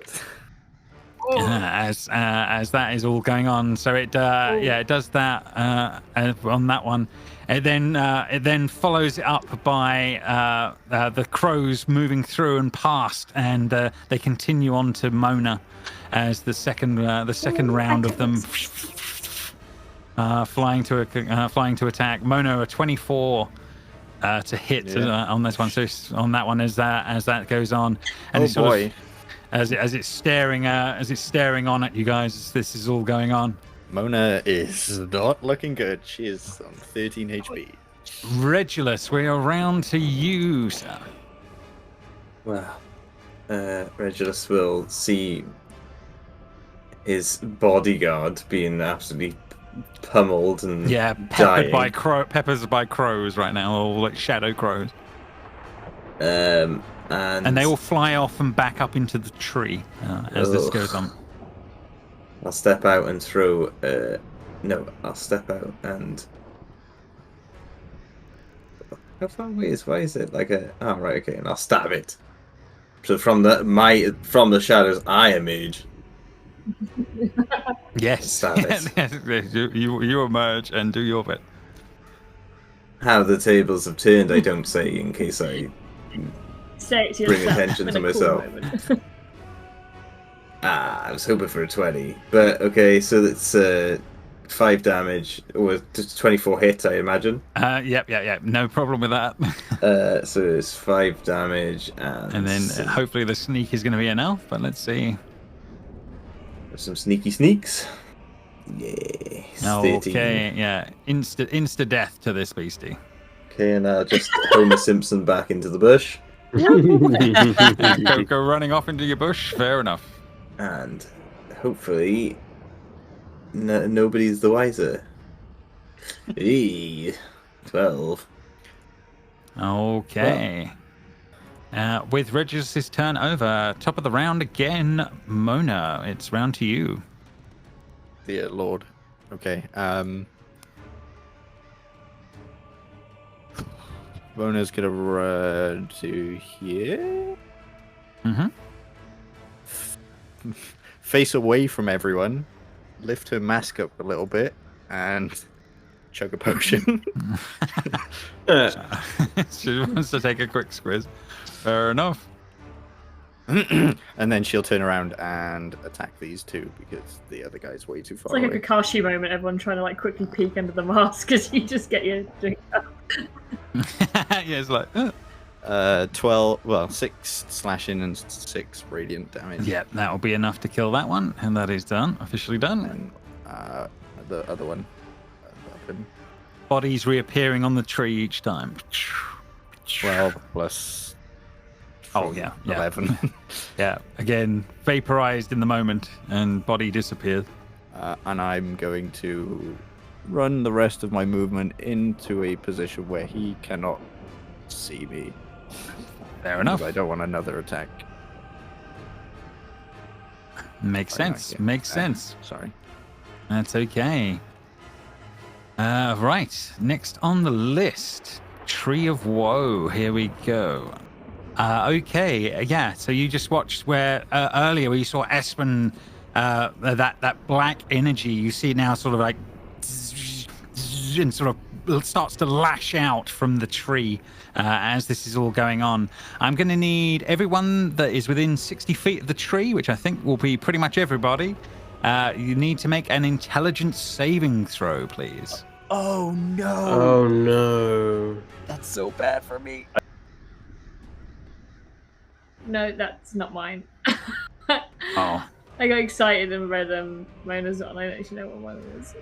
As that is all going on, so it does that on that one. It then follows it up by the crows moving through and past, and they continue on to Mona as the second round of them flying to attack. Mona a 24 to hit on this one. So on that one as that goes on, and it's sort of, as it's staring on at you guys as this is all going on. Mona is not looking good. She is on 13 HP. Regulus, we are round to you, sir. Well, Regulus will see his bodyguard being absolutely pummeled and peppered dying. peppers by crows right now, all like shadow crows. And they all fly off and back up into the tree as this goes on. I'll step out and throw. I'll step out and. How far away is? Why is it like a? Oh right, okay, and I'll stab it. So from the shadows, I emerge. Yes. Stab it. You emerge and do your bit. How the tables have turned, I don't say, in case I bring attention to myself. I was hoping for a 20, but okay, so that's 5 damage, or 24 hit, I imagine. Yep. No problem with that. So it's 5 damage, and then hopefully the sneak is going to be enough. But let's see. Some sneaky sneaks. Yeah. 13. Okay. Yeah. Insta death to this beastie. Okay, and I'll just Homer Simpson back into the bush. Go running off into your bush. Fair enough. And hopefully. Nobody's the wiser. 12. Okay. With Regulus' turn over, top of the round again, Mona. It's round to you. Dear Lord. Okay. Mona's gonna run to here. Mm-hmm. Face away from everyone. Lift her mask up a little bit and chug a potion. She wants to take a quick squiz. Fair enough. And then she'll turn around and attack these two because the other guy's way too far It's like away. a Kakashi moment, everyone trying to like quickly peek under the mask as you just get your drink up. Yeah, it's like 6 slashing and 6 radiant damage. Yeah, that'll be enough to kill that one, and that is done, officially done. And the other one, bodies reappearing on the tree each time. 12 plus. Oh yeah, 11. Yeah, again vaporized in the moment, and body disappeared. And I'm going to run the rest of my movement into a position where he cannot see me. Fair enough. I don't want another attack. Makes sense. Makes sense. Sorry. That's okay. Right. Next on the list, Tree of Woe. Here we go. Okay. Yeah. So you just watched where earlier where you saw Espen, that black energy. You see now sort of like and sort of starts to lash out from the tree as this is all going on. I'm going to need everyone that is within 60 feet of the tree, which I think will be pretty much everybody. You need to make an intelligence saving throw, please. Oh no! Oh no! That's so bad for me. No, that's not mine. Oh. I got excited and read Mona's and I don't actually know what mine was.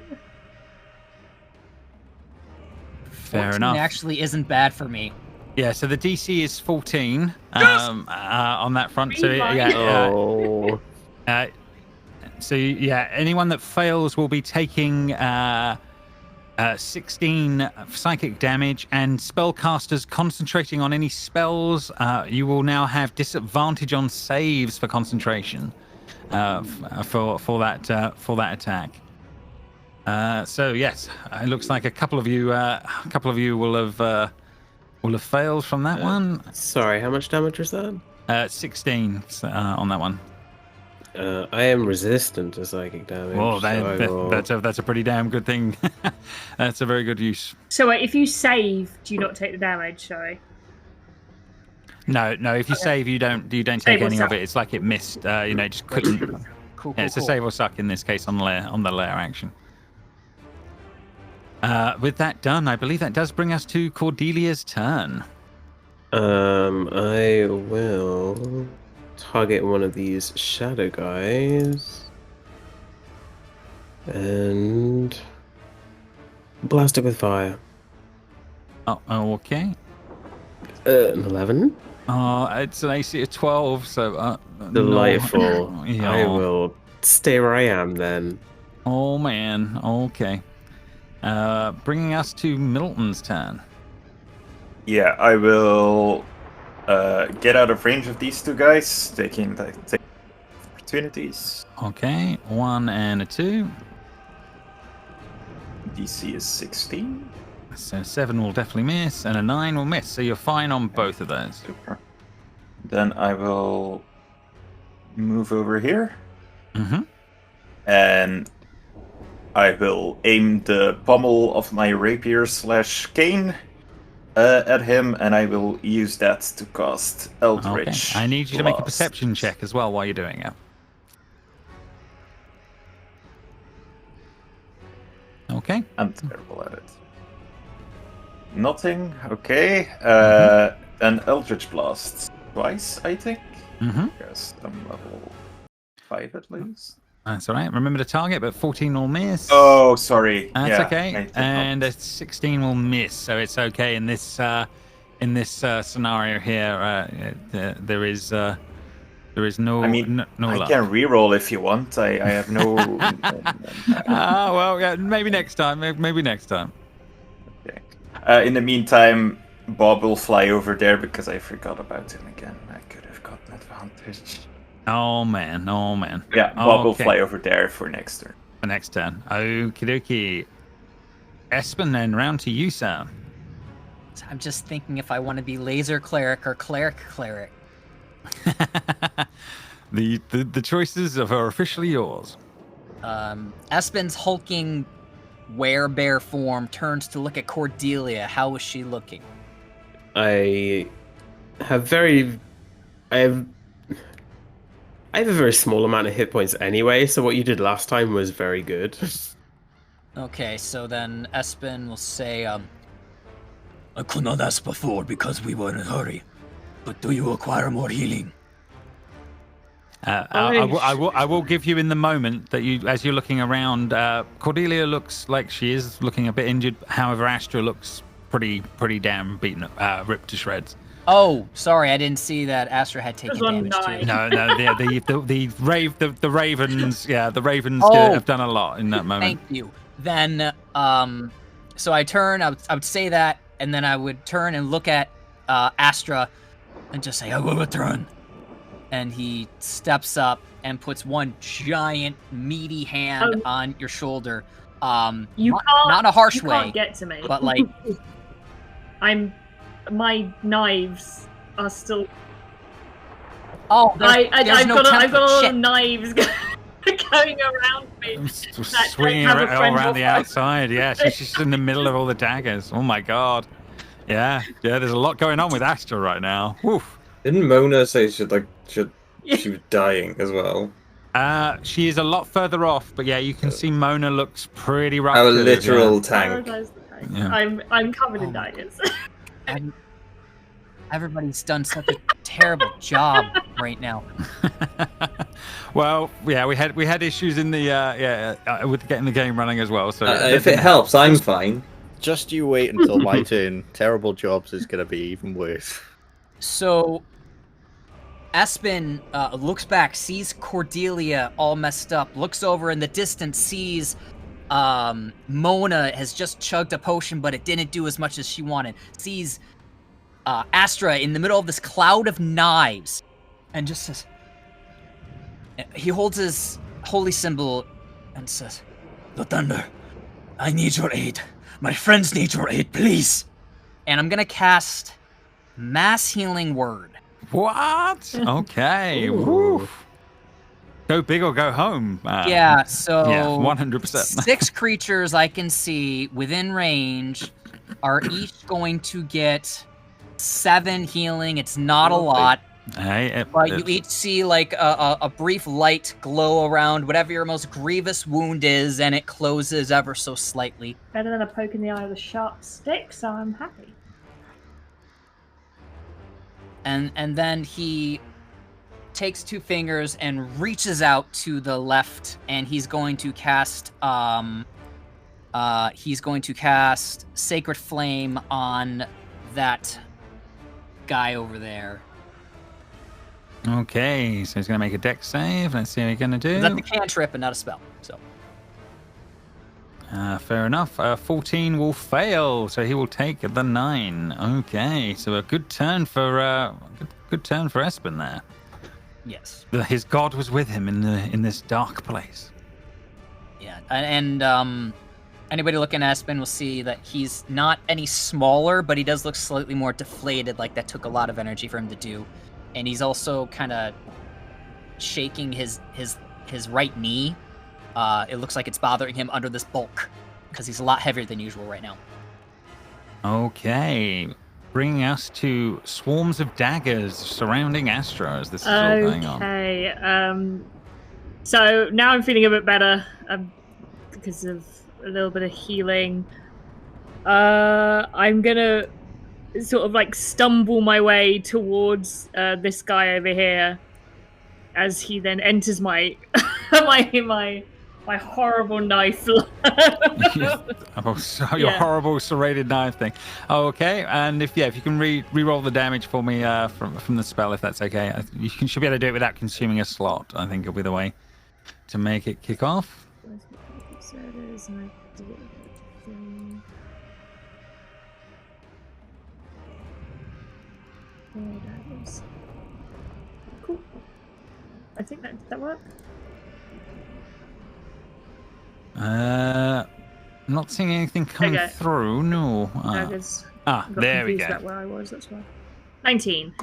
Fair enough. It actually isn't bad for me. Yeah, so the DC is 14 on that front. So anyone that fails will be taking 16 psychic damage, and spellcasters concentrating on any spells, you will now have disadvantage on saves for concentration for that attack. So yes, it looks like a couple of you will have failed from that one. Sorry, how much damage was that? 16 on that one. I am resistant to psychic damage. Well, that's a pretty damn good thing. That's a very good use. So if you save, do you not take the damage? Sorry. No. If you save, you don't take any of it. It's like it missed. It just couldn't. Cool. It's a save or suck in this case on the lair action. With that done, I believe that does bring us to Cordelia's turn. I will target one of these shadow guys and blast it with fire. Oh, okay. An 11. It's an AC of 12, so Delightful. No. Yeah. I will stay where I am then. Oh man. Okay. Bringing us to Milton's turn. Yeah, I will get out of range of these two guys, taking opportunities. Okay, 1 and a 2. DC is 16. So 7 will definitely miss, and a 9 will miss. So you're fine on both of those. Super. Then I will move over here. Mm-hmm. And I will aim the pommel of my rapier / cane at him, and I will use that to cast Eldritch. Okay. I need you to make a Blast. perception check as well while you're doing it. Okay. I'm terrible at it. Nothing. Okay. Then Eldritch Blast twice, I think. Mm-hmm. Yes, I'm level 5 at least. That's all right. Remember to target, but 14 will miss. Oh, sorry. That's yeah, okay. And a 16 will miss, so it's okay in this scenario here. There is no. I mean, no I luck. can reroll if you want. I have no. Well, yeah, maybe next time. Maybe next time. Okay. In the meantime, Bob will fly over there because I forgot about him again. I could have gotten advantage. Oh man. Yeah, Bob will Okay. fly over there for next turn. For next turn. Okie dokie. Espen, then round to you, Sam. I'm just thinking if I want to be laser cleric or cleric. The choices are officially yours. Espen's hulking werebear form turns to look at Cordelia. How is she looking? I have a very small amount of hit points anyway, so what you did last time was very good. Okay, so then Espen will say, I could not ask before because we were in a hurry. But do you require more healing? I will give you in the moment that you, as you're looking around, Cordelia looks like she is looking a bit injured. However, Astra looks pretty damn beaten, ripped to shreds. Oh, sorry, I didn't see that Astra had taken damage too. No, the Ravens, yeah, the Ravens have done a lot in that moment. Thank you. Then, so I turn, I would say that, and then I would turn and look at Astra and just say, I will return. And he steps up and puts one giant meaty hand on your shoulder. You not, can't, not in a harsh you way, can't get to me. but like, my knives are still. oh, I've no got a lot shit. of knives going around me. Swinging all around the outside. Yeah, she's just in the middle of all the daggers. Oh my god. Yeah. There's a lot going on with Astra right now. Woof. Didn't Mona say she was dying as well? She is a lot further off, but yeah, you can see Mona looks pretty rough. Our literal tank. Yeah. I'm covered in daggers. Everybody's done such a terrible job right now. Well, yeah, we had issues in the with getting the game running as well. So if it helps, I'm fine. Just you wait until my turn. Terrible jobs is going to be even worse. So, Espen looks back, sees Cordelia all messed up, looks over in the distance, sees Mona has just chugged a potion, but it didn't do as much as she wanted. Sees Astra in the middle of this cloud of knives, and just says, he holds his holy symbol and says, The Thunder, I need your aid. My friends need your aid, please. And I'm gonna cast Mass Healing Word. What? Okay. Woo. Go big or go home. Yeah, so 100%. 6 creatures I can see within range are each going to get 7 healing. It's not a lot. But you each see like a brief light glow around whatever your most grievous wound is, and it closes ever so slightly. Better than a poke in the eye with a sharp stick, so I'm happy. And then he takes 2 fingers and reaches out to the left, and he's going to cast he's going to cast Sacred Flame on that guy over there. Okay, so he's going to make a dex save. Let's see what he's going to do. That's a cantrip and not a spell. So. Fair enough. 14 will fail, so he will take the 9. Okay, so a good turn for Espen there. Yes. His god was with him in this dark place. Yeah, and anybody looking at Espen will see that he's not any smaller, but he does look slightly more deflated. Like that took a lot of energy for him to do. And he's also kind of shaking his right knee. It looks like it's bothering him under this bulk because he's a lot heavier than usual right now. Okay, bringing us to swarms of daggers surrounding Astra as this is all going on. Okay, so now I'm feeling a bit better because of a little bit of healing. I'm gonna sort of like stumble my way towards this guy over here as he then enters my my horrible knife. Your horrible serrated knife thing. Okay, and if you can re-roll the damage for me from the spell, if that's okay. You should be able to do it without consuming a slot. I think it'll be the way to make it kick off. Cool. I think did that work? I'm not seeing anything coming through. No. There we go. About where I was. That's why. 19.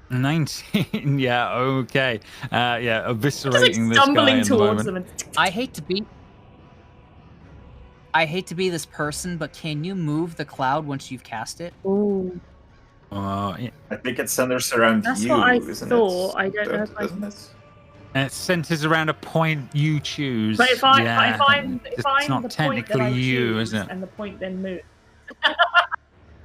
19. Yeah. Okay. Eviscerating just, like, this stumbling guy towards the them. I hate to be this person, but can you move the cloud once you've cast it? Ooh. Yeah. I think it centers around That's you, what I isn't thought. it? I don't know if Doesn't it? It centers around a point you choose. But if I'm it's the not point technically that I you, choose, isn't it? and the point then moves.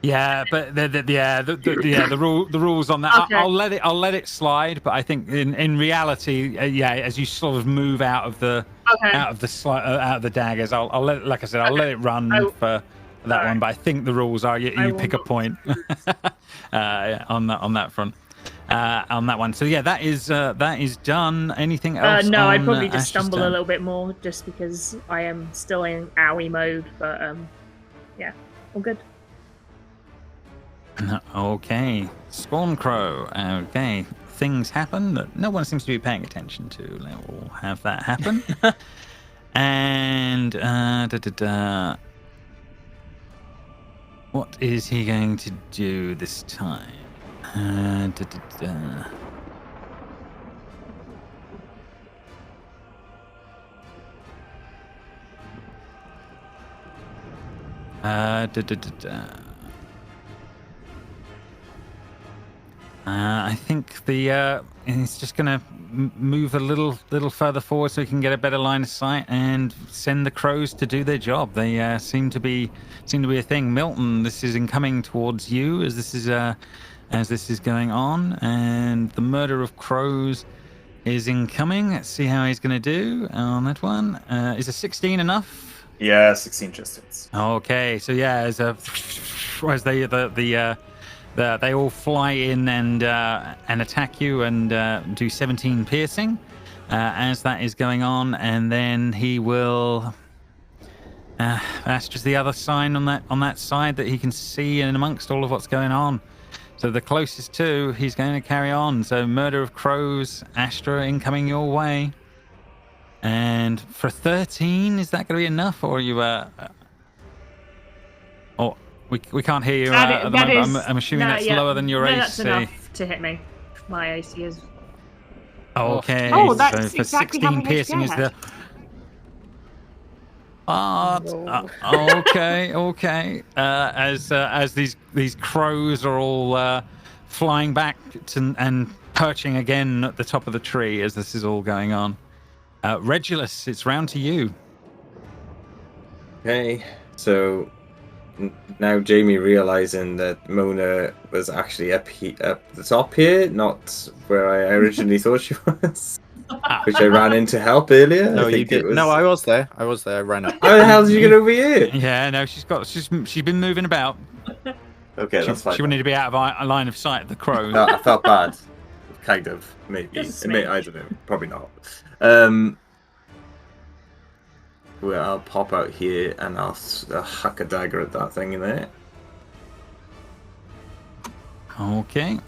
Yeah, but the rules on that. Okay. I'll let it slide. But I think in reality, as you sort of move out of the daggers, I'll let it, like I said, I'll let it run for that one. But I think the rules are you pick a point on that front. On that one. So yeah, that is done. Anything else? No, I'd probably just Astra's stumble turn? a little bit more just because I am still in owie mode. But yeah, all good. Okay, Spawn Crow. Okay, things happen that no one seems to be paying attention to. We'll have that happen. And what is he going to do this time? I think he's just going to move a little further forward so he can get a better line of sight and send the crows to do their job. They seem to be a thing. Milton, this is incoming towards you as this is going on, and the murder of crows is incoming. Let's see how he's going to do on that one. Is a 16 enough? Yeah, 16 just hits. Okay, so yeah, as they all fly in and attack you and do 17 piercing as that is going on, and then he will. That's just the other sign on that side that he can see in amongst all of what's going on. So the closest to, he's going to carry on. So murder of crows, Astra incoming your way. And for 13, is that going to be enough, or are you? We can't hear you at the moment. I'm assuming that's lower than your AC. That's enough to hit me. My AC is. Okay. Oh, that's so for exactly 16 how many piercing HP I is had. the. Okay. As these crows are all flying back and perching again at the top of the tree as this is all going on. Regulus, it's round to you. Okay, so now Jamie realizing that Mona was actually up the top here, not where I originally thought she was. Which I ran in to help earlier. No, I you think did. it was... No, I was there. I ran up. How the hell did you get over here? Yeah, no, she's been moving about. Okay, that's fine. She wanted to be out of line of sight of the crows. I felt bad. Kind of, maybe. I don't know. Probably not. Well, I'll pop out here and I'll huck a dagger at that thing in there. Okay.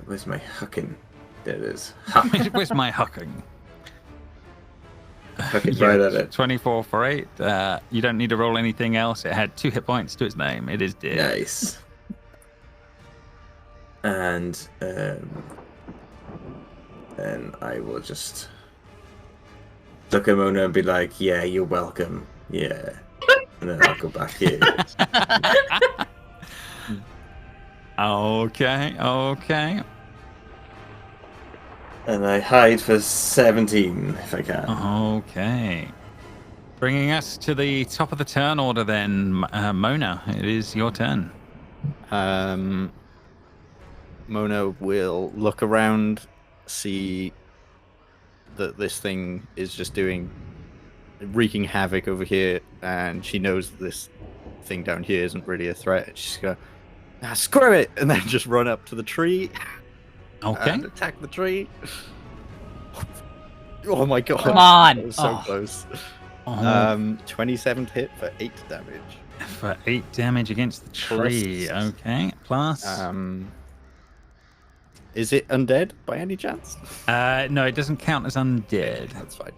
Where's my hucking? There it is. Where's my hucking? Huck it right at it. 24 for 8. You don't need to roll anything else. It had 2 hit points to its name. It is dead. Nice. And then I will just look at Mona and be like, yeah, you're welcome. Yeah. And then I'll go back here. Okay. And I hide for 17 if I can. Okay. Bringing us to the top of the turn order then, Mona. It is your turn. Mona will look around, see that this thing is just wreaking havoc over here, and she knows that this thing down here isn't really a threat. She's going, screw it, and then just run up to the tree. Okay. And attack the tree. Oh my god! Come on! That was so close. 27 hit for 8 damage. For 8 damage against the tree. Okay. Plus. Is it undead by any chance? No, it doesn't count as undead. That's fine.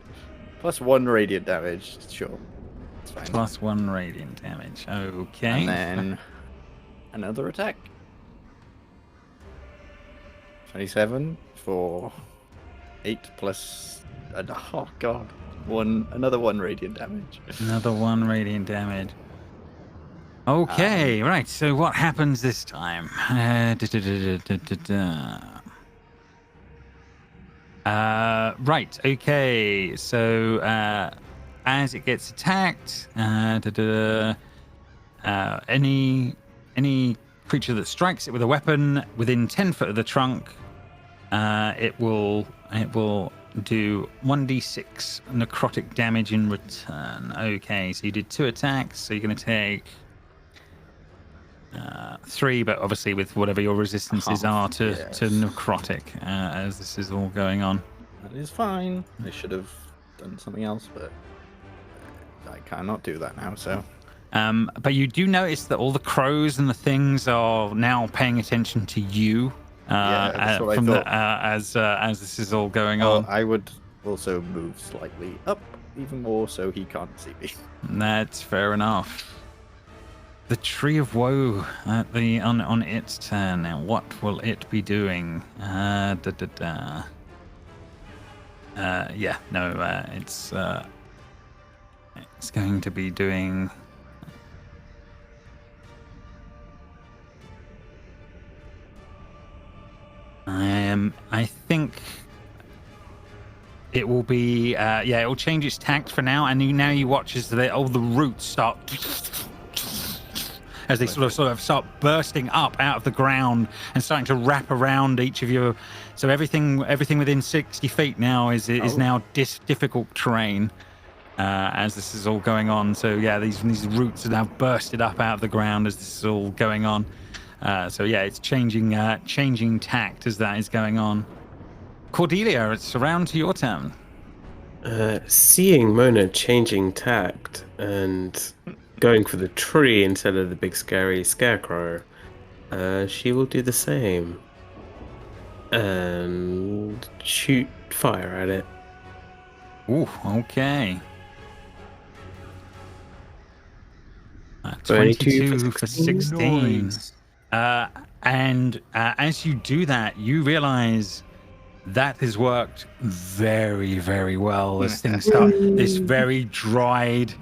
Plus 1 radiant damage. Sure. That's fine. Plus 1 radiant damage. Okay. And then another attack. 27 for 8 plus. Oh god. Another 1 radiant damage. Another 1 radiant damage. Okay, right. So what happens this time? Right. Okay. So as it gets attacked, any creature that strikes it with a weapon within 10 foot of the trunk, it will do 1d6 necrotic damage in return. Okay, so you did 2 attacks, so you're going to take 3, but obviously with whatever your resistances are to necrotic, as this is all going on. That is fine. I should have done something else, but I cannot do that now, so... But you do notice that all the crows and the things are now paying attention to you. That's what I thought. As this is all going on. I would also move slightly up even more so he can't see me. That's fair enough. The Tree of Woe on its turn. Now, what will it be doing? It's going to be doing. I think it will be. It will change its tact for now, and now you watch as all the roots start. As they sort of start bursting up out of the ground and starting to wrap around each of you. So everything within 60 feet now is now difficult terrain as this is all going on. So yeah, these roots are now bursted up out of the ground as this is all going on. It's changing tact as that is going on. Cordelia, it's around to your turn. Seeing Mona changing tact and going for the tree instead of the big scary scarecrow, she will do the same and shoot fire at it. Ooh, okay. 22 for 16. Nice. And as you do that, you realize that has worked very, very well as things start. This very dried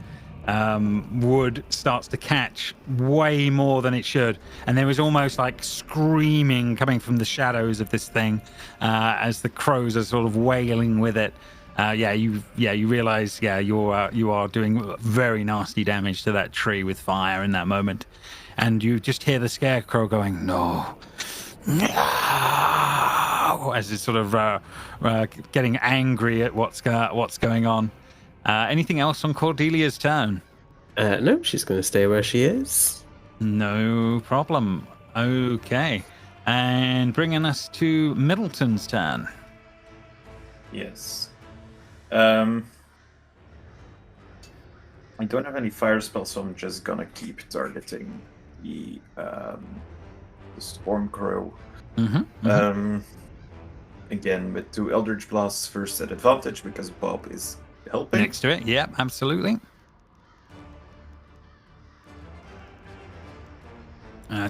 wood starts to catch way more than it should, and there is almost like screaming coming from the shadows of this thing as the crows are sort of wailing with it. You realize you are doing very nasty damage to that tree with fire in that moment, and you just hear the scarecrow going no, as it's sort of getting angry at what's going on. Anything else on Cordelia's turn? No, she's going to stay where she is. No problem. Okay. And bringing us to Middleton's turn. Yes. I don't have any fire spells, so I'm just gonna keep targeting the Storm Crow. Again, with 2 Eldritch Blasts first at advantage because Bob is helping. Next to it, yeah, absolutely.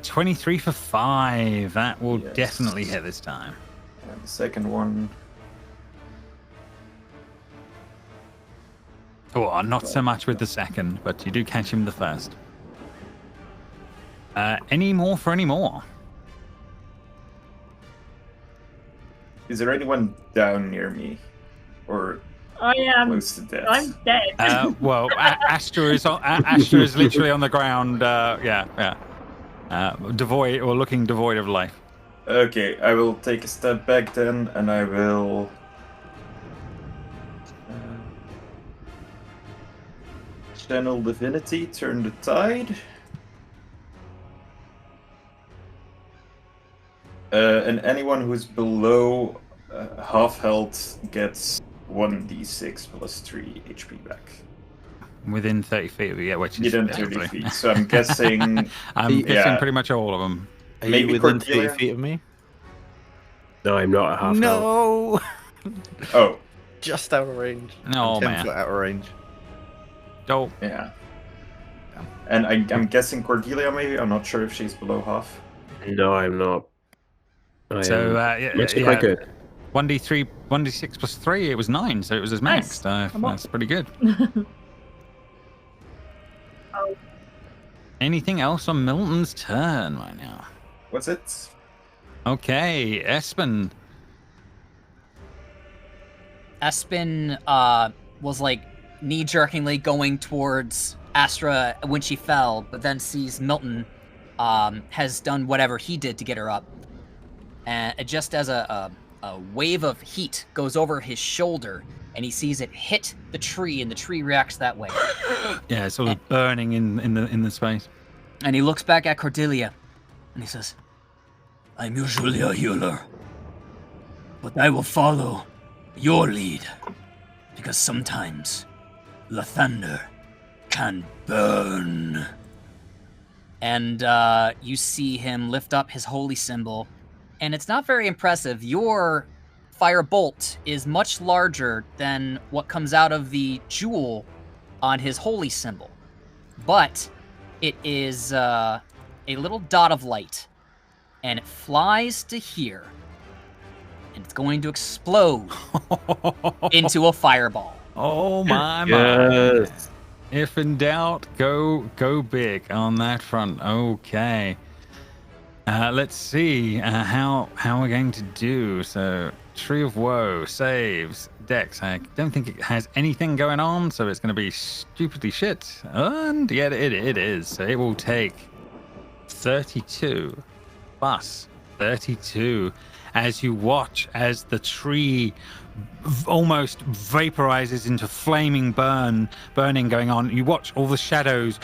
23 for 5. That will definitely hit this time. And the second one. Oh, not so much with the second, but you do catch him the first. Any more for any more? Is there anyone down near me? Or I am close to death? I'm dead. Well, Astra is literally on the ground. Devoid or looking devoid of life. Okay, I will take a step back then, and I will. Channel Divinity, turn the tide. And anyone who's below half health gets 1d6 plus 3 HP back. Within 30 feet of you, yeah, which is within 30 feet. So I'm guessing. I'm guessing pretty much all of them. Are Maybe you within Cordelia? 30 feet of me? No, I'm not at half health. No! Oh. Just out of range. No, 10 man. foot out of range. Oh. Yeah. And I'm guessing Cordelia maybe? I'm not sure if she's below half. No, I'm not. So, Actually quite good. 1d3, 1d6 plus 3, it was 9, so it was his max. Nice. That's pretty good. Oh. Anything else on Milton's turn right now? What's it? Okay, Espen. Espen was like knee-jerkingly going towards Astra when she fell, but then sees Milton has done whatever he did to get her up. And just as a wave of heat goes over his shoulder, and he sees it hit the tree, and the tree reacts that way. Yeah, it's sort of burning in the space. And he looks back at Cordelia, and he says, I'm usually a healer, but I will follow your lead, because sometimes the thunder can burn. And you see him lift up his holy symbol, and it's not very impressive. Your fire bolt is much larger than what comes out of the jewel on his holy symbol, but it is a little dot of light, and it flies to here, and it's going to explode into a fireball. Oh my Yes. If in doubt, go big on that front. Okay. Let's see how we're going to do. So, Tree of Woe saves Dex. I don't think it has anything going on, so it's going to be stupidly shit. And yet it is. So it will take 32 plus 32 as you watch as the tree almost vaporizes into flaming burning going on. You watch all the shadows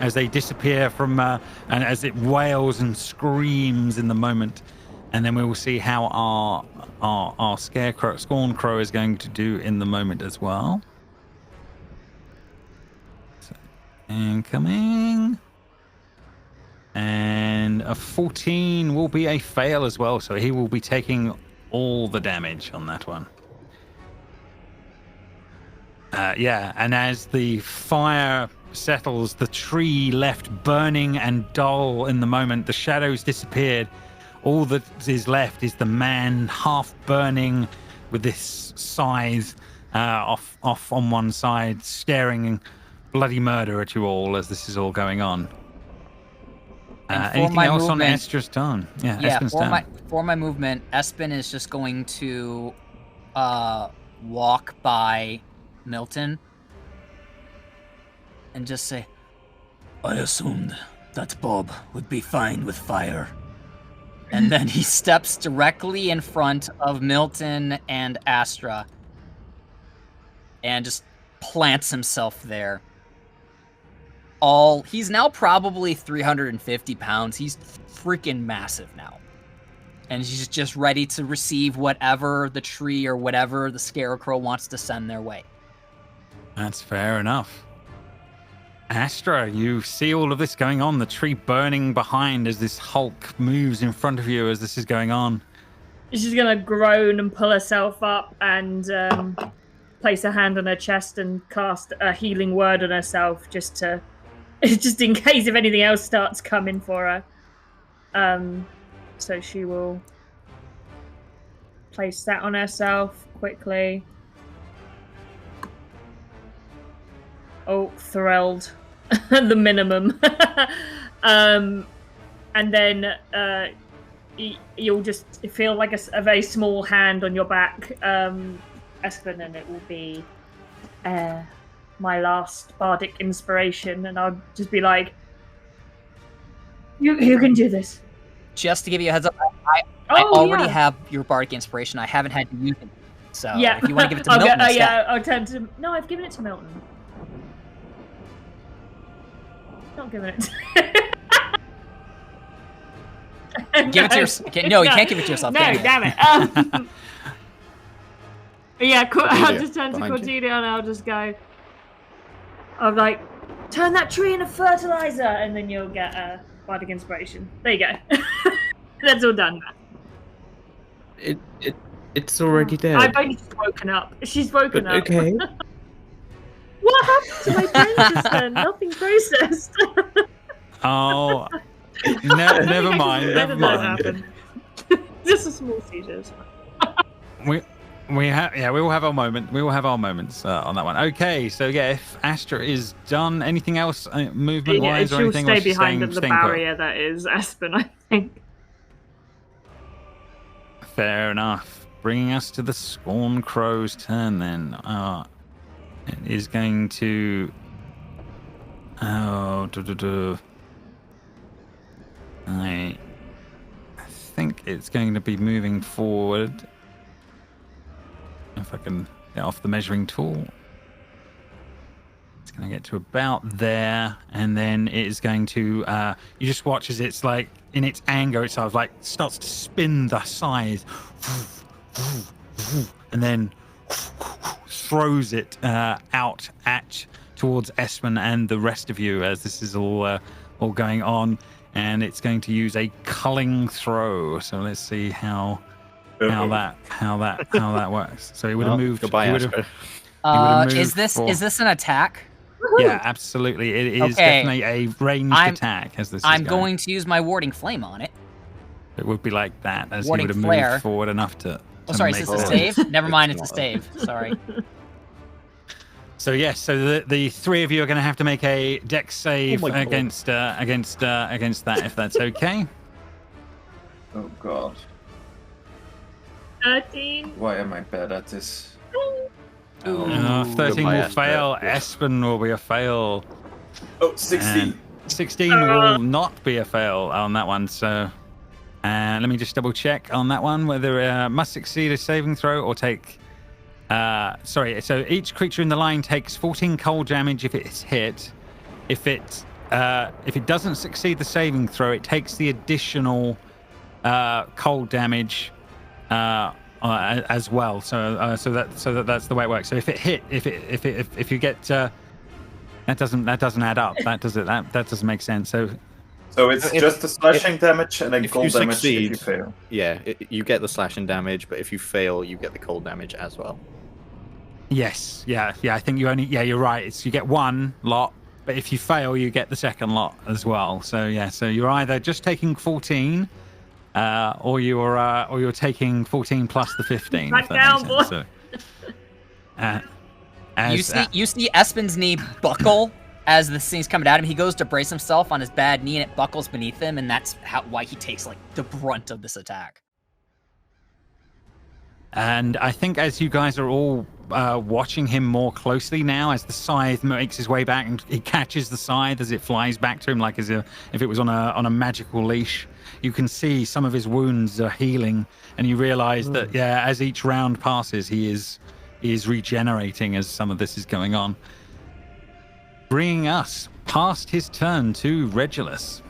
as they disappear from and as it wails and screams in the moment. And then we will see how our scarecrow Scorncrow is going to do in the moment as well. So, incoming. And a 14 will be a fail as well, so he will be taking all the damage on that one. And as the fire settles, the tree left burning and dull in the moment, the shadows disappeared. All that is left is the man half burning with this scythe off on one side, staring bloody murder at you all as this is all going on. Anything else on Astra's turn? Yeah, Espen's turn. For my movement, Espen is just going to walk by Milton and just say, I assumed that Bob would be fine with fire. And then he steps directly in front of Milton and Astra. And just plants himself there. He's now probably 350 pounds. He's freaking massive now. And he's just ready to receive whatever the tree or whatever the scarecrow wants to send their way. That's fair enough. Astra, you see all of this going on, the tree burning behind as this Hulk moves in front of you as this is going on. She's going to groan and pull herself up and place her hand on her chest and cast a healing word on herself just in case if anything else starts coming for her. So she will place that on herself quickly. Oh, thrilled. The minimum. And then you'll just feel like a very small hand on your back, Espen, and it will be my last bardic inspiration, and I'll just be like, you can do this. Just to give you a heads up, I already have your bardic inspiration. I haven't had to use it. So if you want to give it to Milton instead. I'll turn to... No, I've given it to Milton. Not giving it to... Give it to yourself. No, you can't give it to yourself. No, damn it. I'll just turn to Cordelia and I'll just go... I'm like, turn that tree into fertilizer, and then you'll get a bardic inspiration. There you go. That's all done. It's already there. I've only just woken up. She's woken up. Okay. What happened to my brain just then? Nothing processed. Oh, never mind. Never mind. Just a small seizure. We will have our moment. We will have our moments on that one. Okay, so if Astra is done, anything else movement wise or anything? She'll stay behind the barrier that is Espen, I think. Fair enough. Bringing us to the Scorncrow's turn then. It is going to... I think it's going to be moving forward. If I can get off the measuring tool. It's going to get to about there, and then it is going to... you just watch as it's like, in its anger, it sort of like starts to spin the scythe. And then throws it out towards Espen and the rest of you as this is all going on, and it's going to use a culling throw. So let's see how that works. So he would have moved. Goodbye, Astra. Is this an attack? Yeah, absolutely. It is definitely a ranged attack. As this, I'm going to use my warding flame on it. It would be like that as warding he would have flare. moved forward enough to. Oh, sorry, is this a save? Never mind, it's a save. Sorry. So yes, so the three of you are going to have to make a dex save against that, if that's okay. Oh God. 13. Why am I bad at this? 13 will fail. Espen will be a fail. Oh, 16. And 16 will not be a fail on that one. So, let me just double check on that one whether must succeed a saving throw or take. So each creature in the line takes 14 cold damage if it's hit. If it doesn't succeed the saving throw, it takes the additional cold damage as well. So that's the way it works. So if it hit, if you get that doesn't add up. That doesn't make sense. So it's just the slashing damage and then cold damage if you fail. Yeah, you get the slashing damage, but if you fail, you get the cold damage as well. Yes, yeah. I think you only. Yeah, you're right. You get one lot, but if you fail, you get the second lot as well. So yeah, so you're either just taking 14, or you're taking 14 plus the 15. Back down, boy. So, you see Espen's knee buckle as the thing's coming at him. He goes to brace himself on his bad knee, and it buckles beneath him, and that's why he takes like the brunt of this attack. And I think as you guys are all watching him more closely now, as the scythe makes his way back and he catches the scythe as it flies back to him, like if it was on a magical leash, you can see some of his wounds are healing, and you realize that as each round passes, he is regenerating as some of this is going on, bringing us past his turn to Regulus.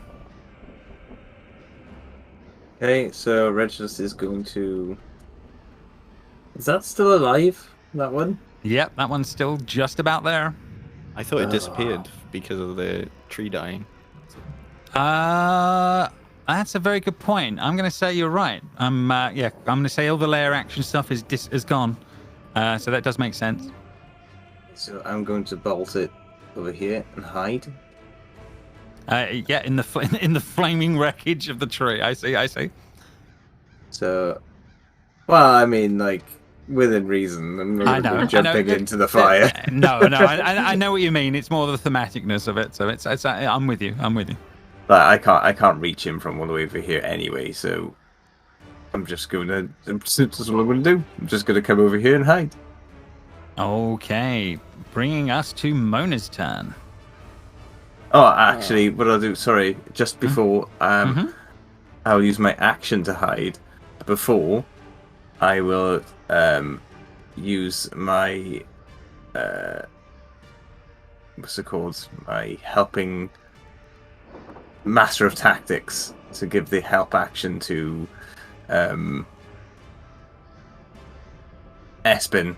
Okay, so Regulus is going to. Is that still alive? That one? Yep, that one's still just about there. I thought it disappeared because of the tree dying. That's a very good point. I'm going to say you're right. I'm going to say all the layer action stuff is gone. So that does make sense. So I'm going to bolt it over here and hide. In the flaming wreckage of the tree. I see. So, well, I mean, like, within reason. I'm not jumping into the fire. No. I know what you mean. It's more the thematicness of it. So it's I'm with you. But I can't reach him from all the way over here anyway. So that's what I'm gonna do. I'm just gonna come over here and hide. Okay, bringing us to Mona's turn. Oh, actually, what I'll do, sorry, just before, I'll use my action to hide. Before, I will use my, what's it called? My helping Master of Tactics to give the help action to Espen.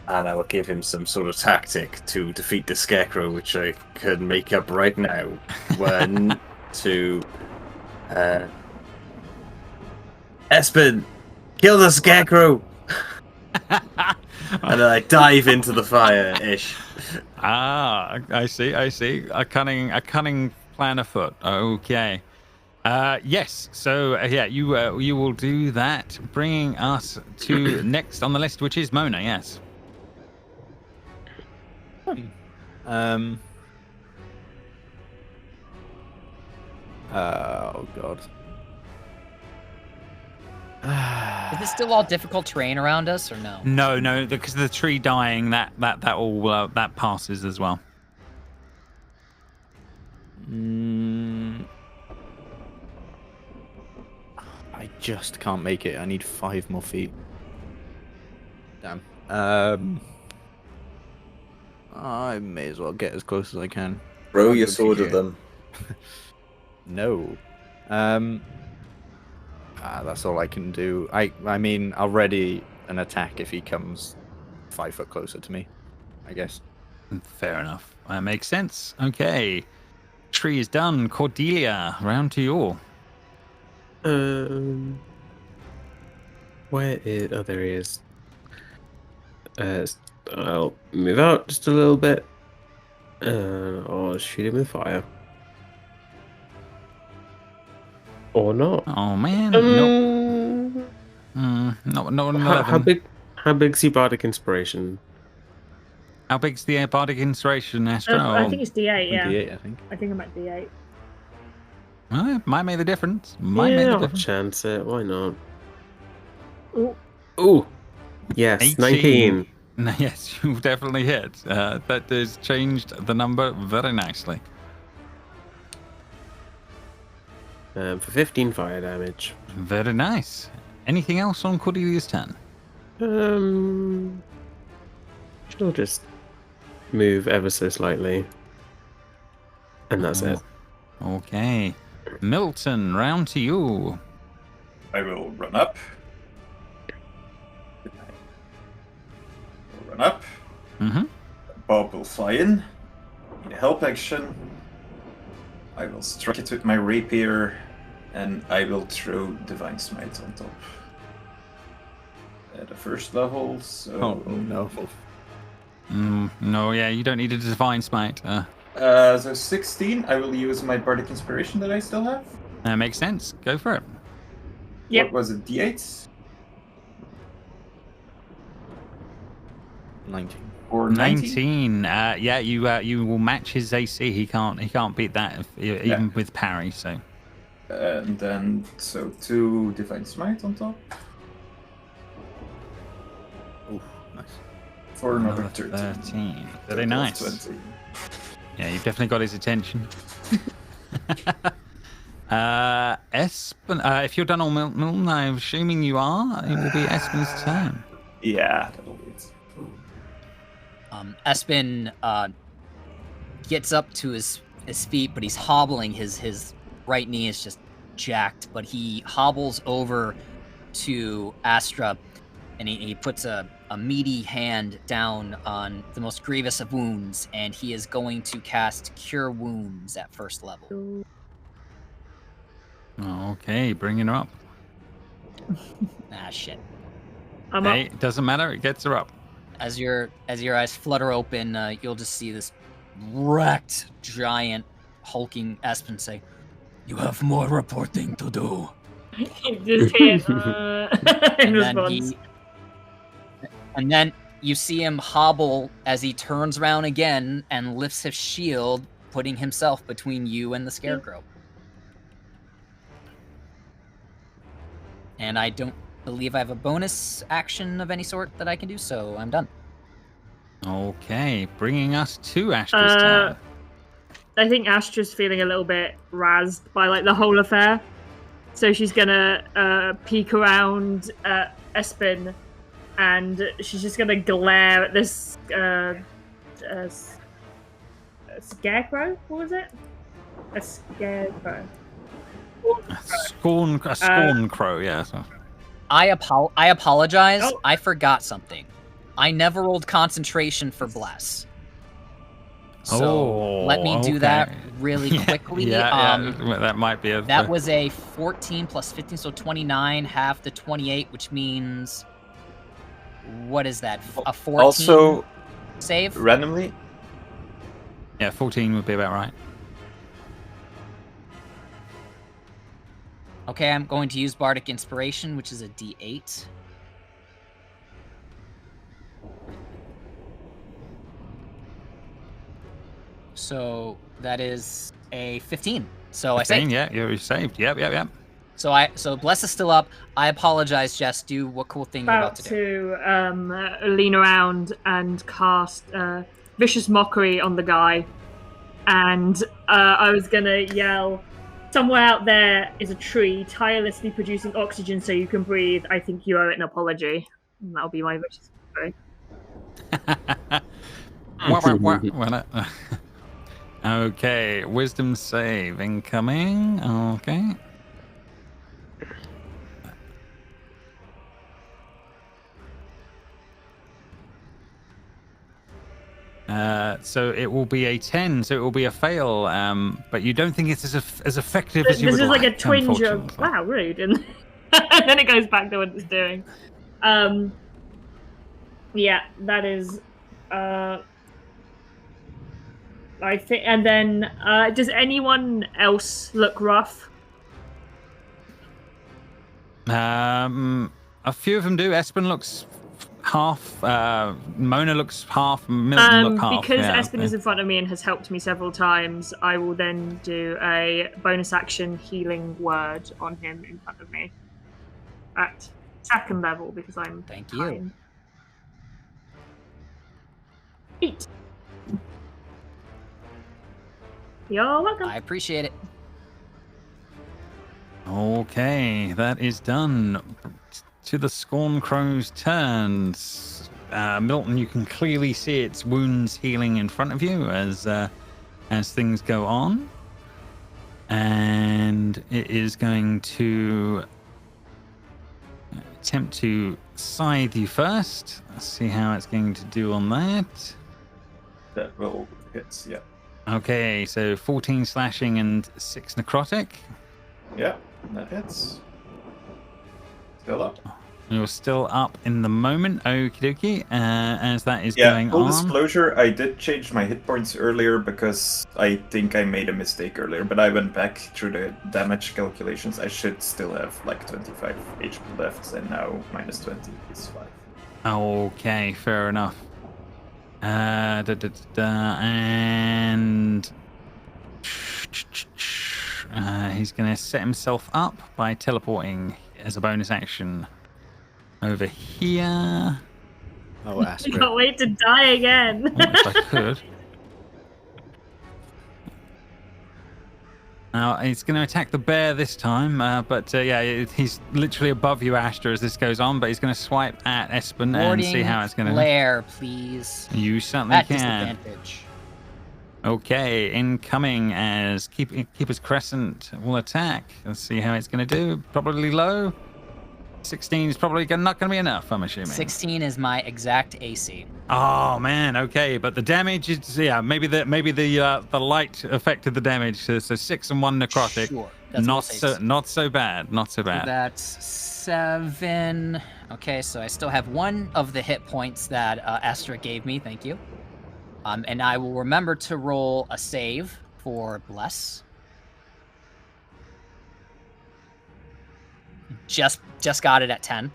And I will give him some sort of tactic to defeat the Scarecrow, which I can make up right now. 1, 2... Espen, kill the Scarecrow! And then I dive into the fire-ish. I see. A cunning plan afoot. Okay. Yes. So you will do that, bringing us to next on the list, which is Mona. Yes. Oh god. Is this still all difficult terrain around us, or no? No, because of the tree dying, that all that passes as well. I just can't make it. I need 5 more feet. Damn. I may as well get as close as I can. Throw your sword at them. No. That's all I can do. I mean, I'll ready an attack if he comes 5 foot closer to me, I guess. Fair enough. That makes sense. Okay. Tree is done. Cordelia, round to you. Where is... Oh, there he is. I'll move out just a little bit. And I'll shoot him with fire. Or not. Oh, man. Nope. Not an 11. How big's your Bardic Inspiration? How big's the Bardic Inspiration, Astra? I think it's D8, yeah. D8, I think I'm at D8. Well, it might make the difference. I'll chance it. Why not? Ooh. Yes, 18. 19. Yes, you've definitely hit. That has changed the number very nicely. For 15 fire damage. Very nice. Anything else on Cordelia's turn? She'll just move ever so slightly. And that's it. Okay. Milton, round to you. I will run up. Bob will fly in. Need a help action. I will strike it with my rapier, and I will throw Divine Smite on top. At the first level, so... Oh, no. No, yeah, you don't need a Divine Smite. So 16, I will use my Bardic Inspiration that I still have. That makes sense. Go for it. Yep. What was it, D8? 19. Or 19. Yeah, you will match his AC. He can't beat that even with parry. So. And then 2 Divine Smite on top. Nice. For another 13. 13. Very nice. 20. Yeah, you've definitely got his attention. Espen, if you're done on Milton, I'm assuming you are. It will be Espen's turn. Yeah, that'll be it. Espen gets up to his feet, but he's hobbling. His right knee is just jacked, but he hobbles over to Astra, and he puts a meaty hand down on the most grievous of wounds, and he is going to cast Cure Wounds at first level. Okay, bringing her up. Ah, shit. Hey, it doesn't matter. It gets her up. As your eyes flutter open, you'll just see this wrecked, giant, hulking Espen say, "You have more reporting to do." Just hear, in response. And then you see him hobble as he turns around again and lifts his shield, putting himself between you and the Scarecrow. And I don't believe I have a bonus action of any sort that I can do, so I'm done. Okay, bringing us to Astra's turn. I think Astra's feeling a little bit razzed by like the whole affair, so she's gonna peek around Espen, and she's just gonna glare at this scarecrow. What was it? A scarecrow. A scorn crow, yeah. So. I apologize. Oh. I forgot something. I never rolled concentration for Bless. So let me do that really quickly. Yeah, that might be that was a 14 plus 15, so 29, half the 28, which means... What is that? A 14 also, save? Randomly? Yeah, 14 would be about right. Okay, I'm going to use Bardic Inspiration, which is a D8. So that is a 15. So 15, I saved. Yeah, you're saved. Yep. So Bless is still up. I apologize, Jess. Do what cool thing you're about to do. Lean around and cast Vicious Mockery on the guy. And I was gonna yell, "Somewhere out there is a tree tirelessly producing oxygen so you can breathe. I think you owe it an apology." And that'll be my Vicious Mockery. Okay, wisdom save incoming. Okay. So it will be a 10, so it will be a fail, but you don't think it's as effective as you would like. This is like a twinge of, wow, rude, and then it goes back to what it's doing. Yeah, that is, I think, and then, does anyone else look rough? A few of them do. Espen looks half, Mona looks half, Milton looks half. Because Espen is in front of me and has helped me several times, I will then do a bonus action healing word on him in front of me. At second level, because I'm Thank you. 8. You're welcome. I appreciate it. Okay, that is done. To the Scorncrow's turns. Milton, you can clearly see its wounds healing in front of you as things go on. And it is going to attempt to scythe you first. Let's see how it's going to do on that. That will hit, yeah. Okay, so 14 slashing and 6 necrotic. Yeah, that hits. Still up. You're still up in the moment, okie dokie, as that is Yeah, going full on. disclosure, I did change my hit points earlier because I think I made a mistake earlier, but I went back through the damage calculations. I should still have like 25 HP left, and now minus 20 is 5. Okay, fair enough. And he's going to set himself up by teleporting as a bonus action over here. Oh, Astra. Can't wait to die again. If I could. Now, he's going to attack the bear this time, but he's literally above you, Astra, as this goes on, but he's going to swipe at Espen and see how it's going to... Flare, please. You certainly At can. disadvantage. Okay, incoming as Keeper's Crescent will attack. Let's see how it's going to do. Probably low. 16 is probably not going to be enough, I'm assuming. 16 is my exact AC. Oh man, okay, but the damage is maybe the light affected the damage. So 6 and 1 necrotic. Sure. Not so bad. So that's 7. Okay, so I still have 1 of the hit points that Astra gave me. Thank you. And I will remember to roll a save for Bless. Just got it at 10.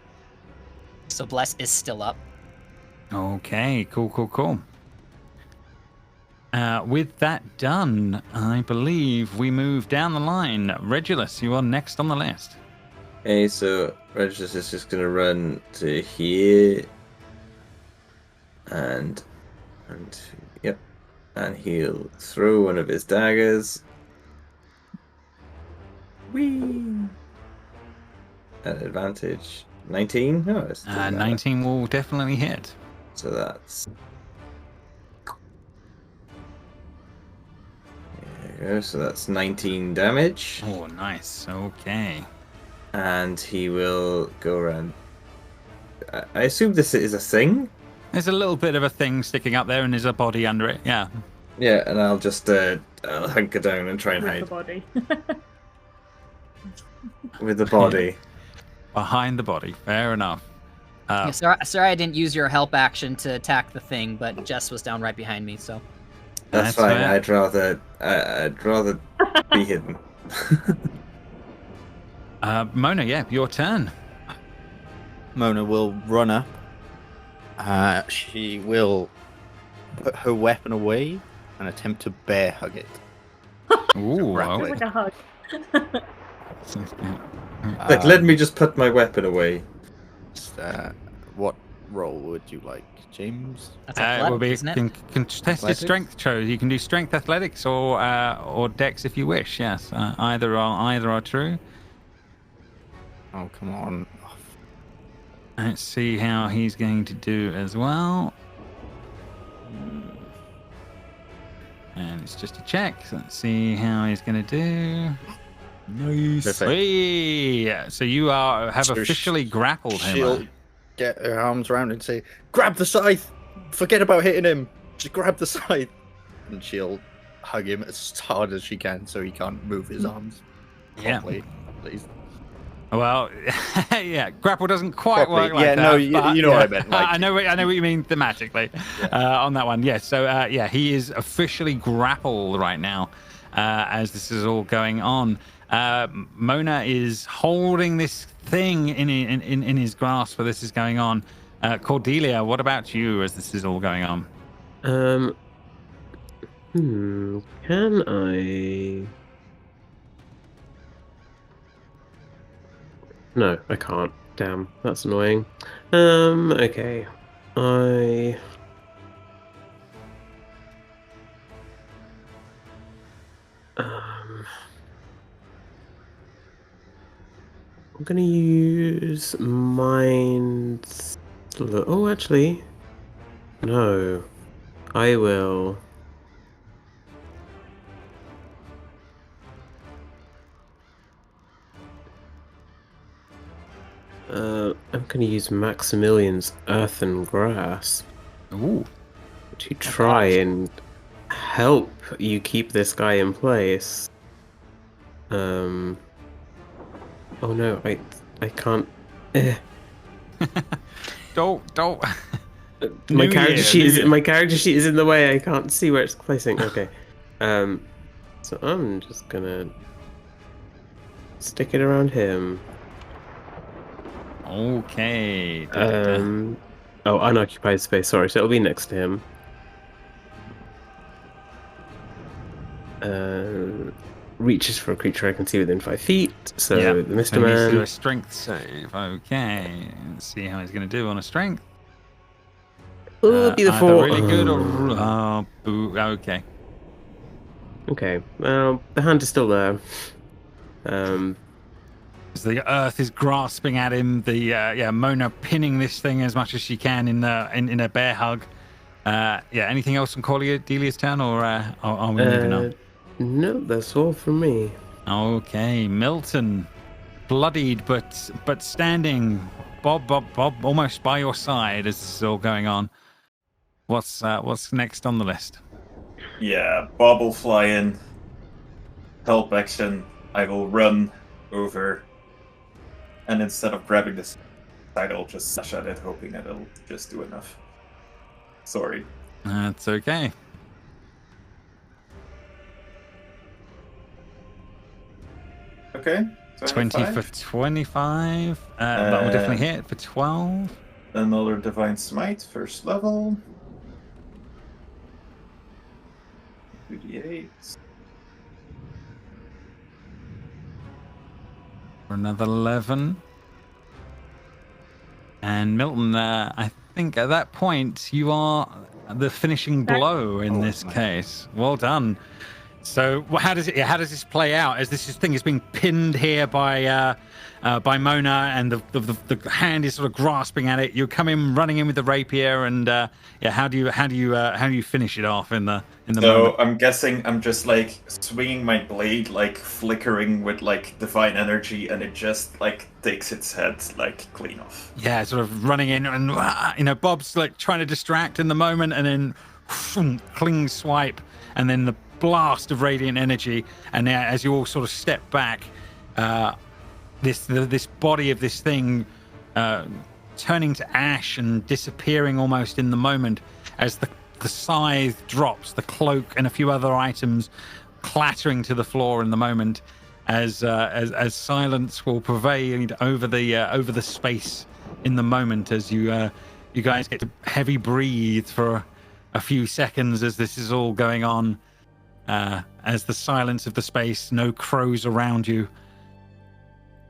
So Bless is still up. Okay, cool. With that done, I believe we move down the line. Regulus, you are next on the list. Okay, so Regulus is just gonna run to here, and he'll throw one of his daggers. Whee! At advantage. 19? No, it's 19 will definitely hit. So that's... There you go, so that's 19 damage. Oh, nice. Okay. And he will go around... I assume this is a thing? There's a little bit of a thing sticking up there and there's a body under it, yeah. Yeah, and I'll just I'll hunker down and try and hide. The body. With the body. Behind the body, fair enough. Sorry I didn't use your help action to attack the thing, but Jess was down right behind me, so... That's fine, fair. I'd rather be hidden. Mona, your turn. Mona will run up. She will put her weapon away and attempt to bear hug it. Ooh, Like a hug. Like, let me just put my weapon away. What role would you like, James? That's athletic, will be isn't it? contested strength chose. You can do strength athletics or dex if you wish. Yes, either are true. Oh, come on. Let's see how he's going to do as well. And it's just a check. So let's see how he's going to do. Nice. So you have officially grappled him. She'll get her arms around and say, "Grab the scythe! Forget about hitting him! Just grab the scythe!" And she'll hug him as hard as she can so he can't move his arms. Properly, please. Well, grapple doesn't quite work like that. No, you know what I meant. Like, I know what you mean thematically on that one. Yes, so he is officially grappled right now as this is all going on. Mona is holding this thing in his grasp where this is going on. Cordelia, what about you as this is all going on? Can I... No, I can't. Damn, that's annoying. Okay. I'm gonna use mind... Oh, actually... No. I will... I'm gonna use Maximilian's Earthen Grasp. Ooh. To try and help you keep this guy in place. Oh no, I can't. Don't. My character sheet is in the way. I can't see where it's placing. Okay. So I'm just gonna stick it around him. Okay. Unoccupied space. Sorry, so it'll be next to him. Reaches for a creature I can see within 5 feet. So Mr. So Man. do a strength save. Okay. Let's see how he's going to do on a strength. Be the either four. really good or boo. Okay. Okay. Well, the hand is still there. As the earth is grasping at him, Mona pinning this thing as much as she can in a bear hug. Anything else from Cordelia's turn, or are we moving on? No, that's all from me. Okay, Milton, bloodied but standing, Bob, almost by your side as this is all going on. What's next on the list? Yeah, Bob will fly in. Help action. I will run over. And instead of grabbing this side, I'll just slash at it, hoping that it'll just do enough. Sorry. That's okay. Okay. 20 for 25. That will definitely hit for 12. Another Divine Smite, first level. 2d8. For another 11. And Milton, I think at that point you are the finishing blow in this case. Well done. So how does this play out as this thing is being pinned here by Mona, and the hand is sort of grasping at it? You come in running in with the rapier, and how do you finish it off in the moment? So I'm guessing I'm just like swinging my blade, like flickering with like divine energy, and it just like takes its head like clean off. Yeah, sort of running in, and Bob's like trying to distract in the moment, and then cling swipe, and then the blast of radiant energy, and as you all sort of step back, this body of this thing turning to ash and disappearing almost in the moment as the scythe drops, the cloak and a few other items clattering to the floor in the moment, as silence will pervade over the space in the moment, as you guys get to heavy breathe for a few seconds as this is all going on. As the silence of the space, no crows around you,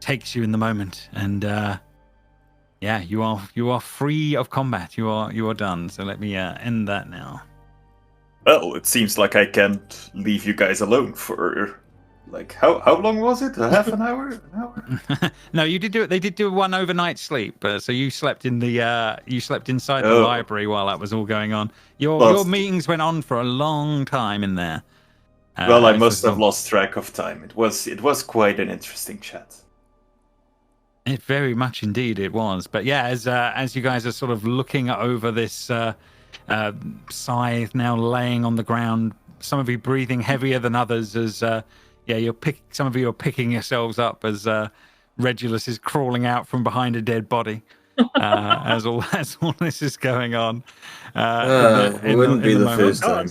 takes you in the moment, and you are free of combat. You are done. So let me end that now. Well, it seems like I can't leave you guys alone for like how long was it? Half an hour? An hour? No, you did do it. They did do one overnight sleep, so you slept in the you slept inside the library while that was all going on. Your meetings went on for a long time in there. Well, I must have lost track of time. It was quite an interesting chat. It very much indeed it was. But yeah, as you guys are sort of looking over this scythe now laying on the ground, some of you breathing heavier than others, as some of you are picking yourselves up as Regulus is crawling out from behind a dead body. As all this is going on, it wouldn't be the first time.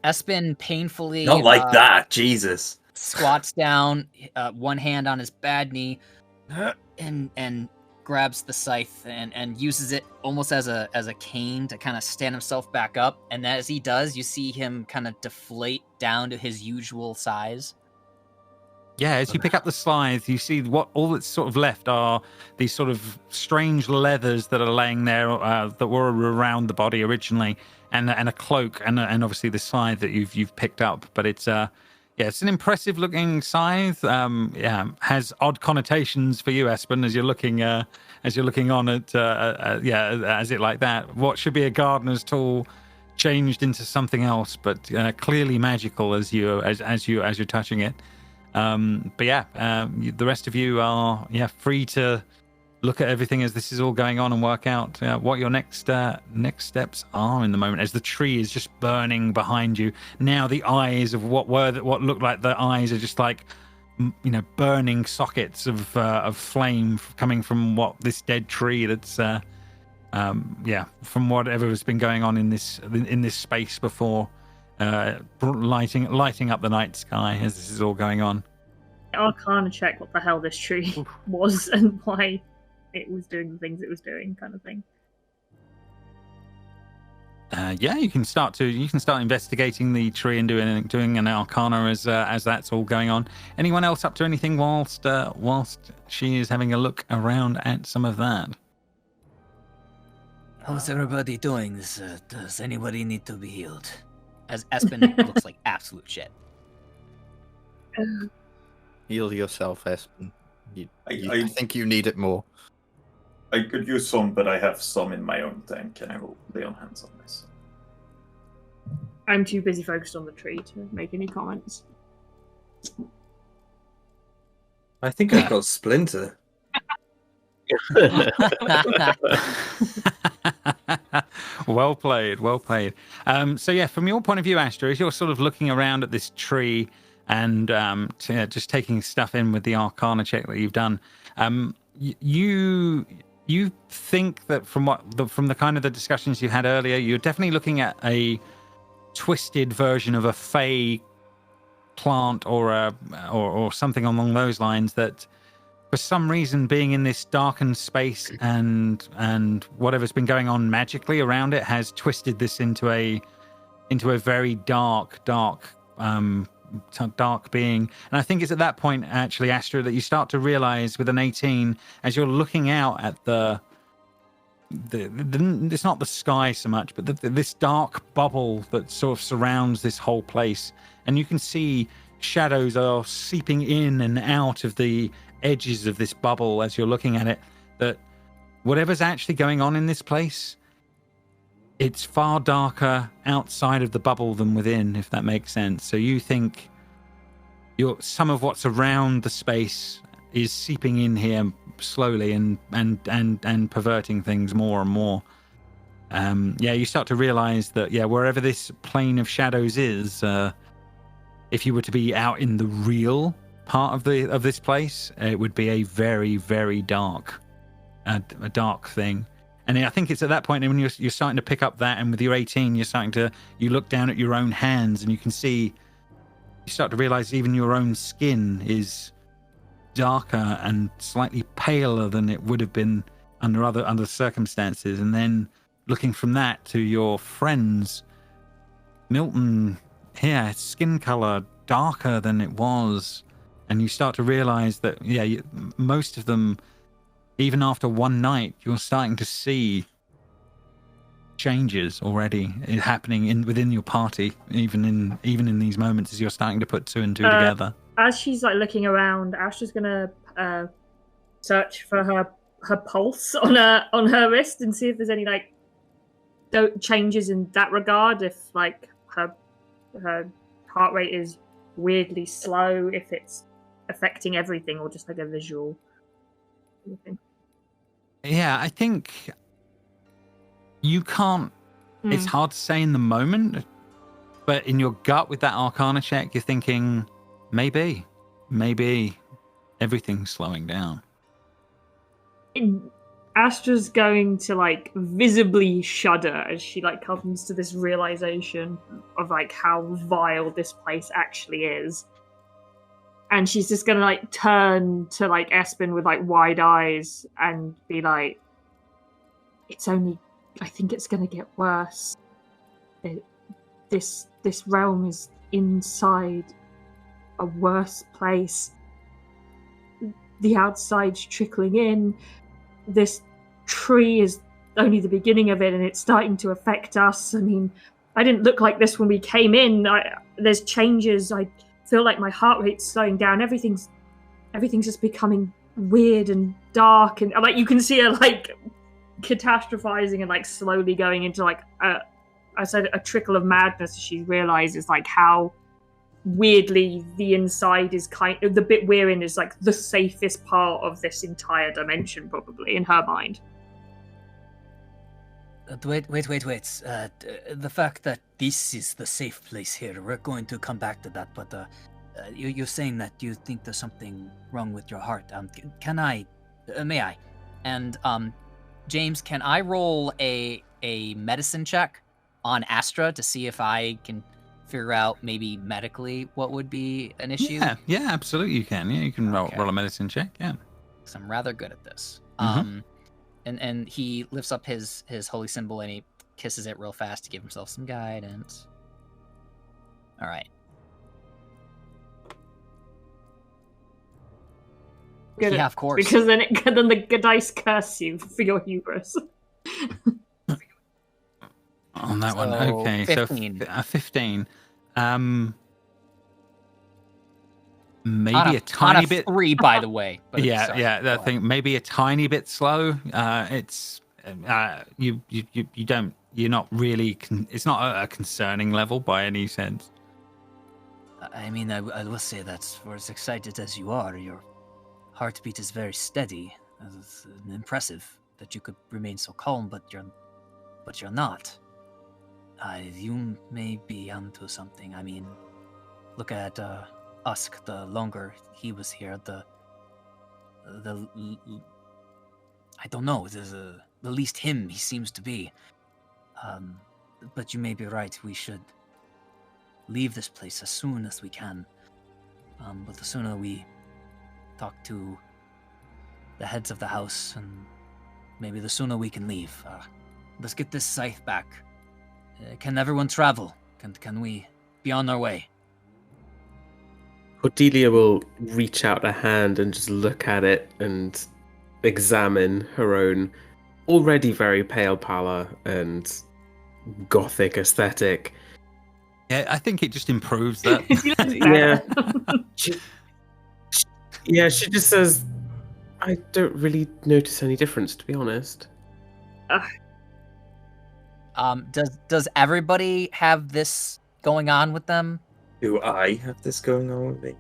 Espen painfully not like that, Jesus. Squats down, one hand on his bad knee, and grabs the scythe and uses it almost as a cane to kind of stand himself back up. And as he does, you see him kind of deflate down to his usual size. Yeah, as you pick up the scythe, you see all that's sort of left are these sort of strange leathers that are laying there that were around the body originally, and a cloak, and obviously the scythe that you've picked up. But it's it's an impressive looking scythe. Has odd connotations for you, Espen, as you're looking on at as it like that. What should be a gardener's tool changed into something else, but clearly magical as you're touching it. The rest of you are free to look at everything as this is all going on and work out what your next steps are in the moment, as the tree is just burning behind you. Now the eyes of what looked like the eyes are just like burning sockets of flame coming from this dead tree that's from whatever has been going on in this space before. Lighting up the night sky as this is all going on. Arcana check what the hell this tree was and why it was doing the things it was doing, kind of thing. You can start investigating the tree and doing an Arcana as that's all going on. Anyone else up to anything whilst she is having a look around at some of that? How's everybody doing? Does anybody need to be healed? As Espen looks like absolute shit. Heal yourself, Espen. I I think you need it more. I could use some, but I have some in my own tank, and I will lay on hands on this. I'm too busy focused on the tree to make any comments. I think I've got Splinter. Well played, well played. So yeah, from your point of view, Astra, as you're sort of looking around at this tree and just taking stuff in with the Arcana check that you've done, you think that from the kind of the discussions you had earlier, you're definitely looking at a twisted version of a fey plant or something along those lines that, for some reason, being in this darkened space and whatever's been going on magically around it has twisted this into a very dark being. And I think it's at that point, actually, Astra, that you start to realize with an 18, as you're looking out at the it's not the sky so much, but this dark bubble that sort of surrounds this whole place, and you can see shadows are seeping in and out of the edges of this bubble as you're looking at it, that whatever's actually going on in this place, it's far darker outside of the bubble than within, if that makes sense. So you think some of what's around the space is seeping in here slowly and perverting things more and more. You start to realize that wherever this plane of shadows is, if you were to be out in the real part of this place, it would be a very, very dark thing. And I think it's at that point when you're starting to pick up that, and with your 18, you look down at your own hands, and you start to realize even your own skin is darker and slightly paler than it would have been under circumstances. And then looking from that to your friends, Milton, here, skin color darker than it was. And you start to realize that, most of them, even after one night, you're starting to see changes already happening within your party, even in these moments as you're starting to put two and two together. As she's like looking around, Astra's gonna search for her pulse on her wrist and see if there's any like changes in that regard. If like her heart rate is weirdly slow, if it's affecting everything, or just like a visual thing. Yeah, I think you can't. It's hard to say in the moment, but in your gut with that Arcana check, you're thinking maybe everything's slowing down. Astra's going to like visibly shudder as she like comes to this realization of like how vile this place actually is. And she's just gonna like turn to like Espen with like wide eyes and be like, I think it's gonna get worse. This realm is inside a worse place. The outside's trickling in. This tree is only the beginning of it, and it's starting to affect us. I mean, I didn't look like this when we came in. There's changes. I feel like my heart rate's slowing down. Everything's just becoming weird and dark, and like you can see her like catastrophizing and like slowly going into like a trickle of madness as she realizes like how weirdly the inside is kind of the bit we're in is like the safest part of this entire dimension, probably in her mind. Wait. The fact that this is the safe place here, we're going to come back to that, but you're saying that you think there's something wrong with your heart. May I? And James, can I roll a medicine check on Astra to see if I can figure out maybe medically what would be an issue? Yeah, absolutely you can. Yeah, you can roll a medicine check, yeah. Because I'm rather good at this. Mm-hmm. And he lifts up his holy symbol and he kisses it real fast to give himself some guidance. All right. Good, yeah, of course. Because then the dice curse you for your hubris. on that one. So, Okay, 15. so 15. Maybe On a tiny on a bit. 3, by the way. But Yeah, sorry, yeah. go I ahead. think maybe a tiny bit slow. It's you don't. You're not really. It's not a concerning level by any sense. I mean, I will say that for as excited as you are, your heartbeat is very steady. It's impressive that you could remain so calm, but you're not. You may be onto something. I mean, look at Usk. The longer he was here, the I don't know. The least him he seems to be. But you may be right. We should leave this place as soon as we can. But the sooner we talk to the heads of the house, and maybe the sooner we can leave. Let's get this scythe back. Can everyone travel? Can we be on our way? Cordelia will reach out a hand and just look at it and examine her own already very pale pallor and gothic aesthetic. Yeah, I think it just improves that. Yeah. She just says, I don't really notice any difference, to be honest. Does everybody have this going on with them? Do I have this going on with me?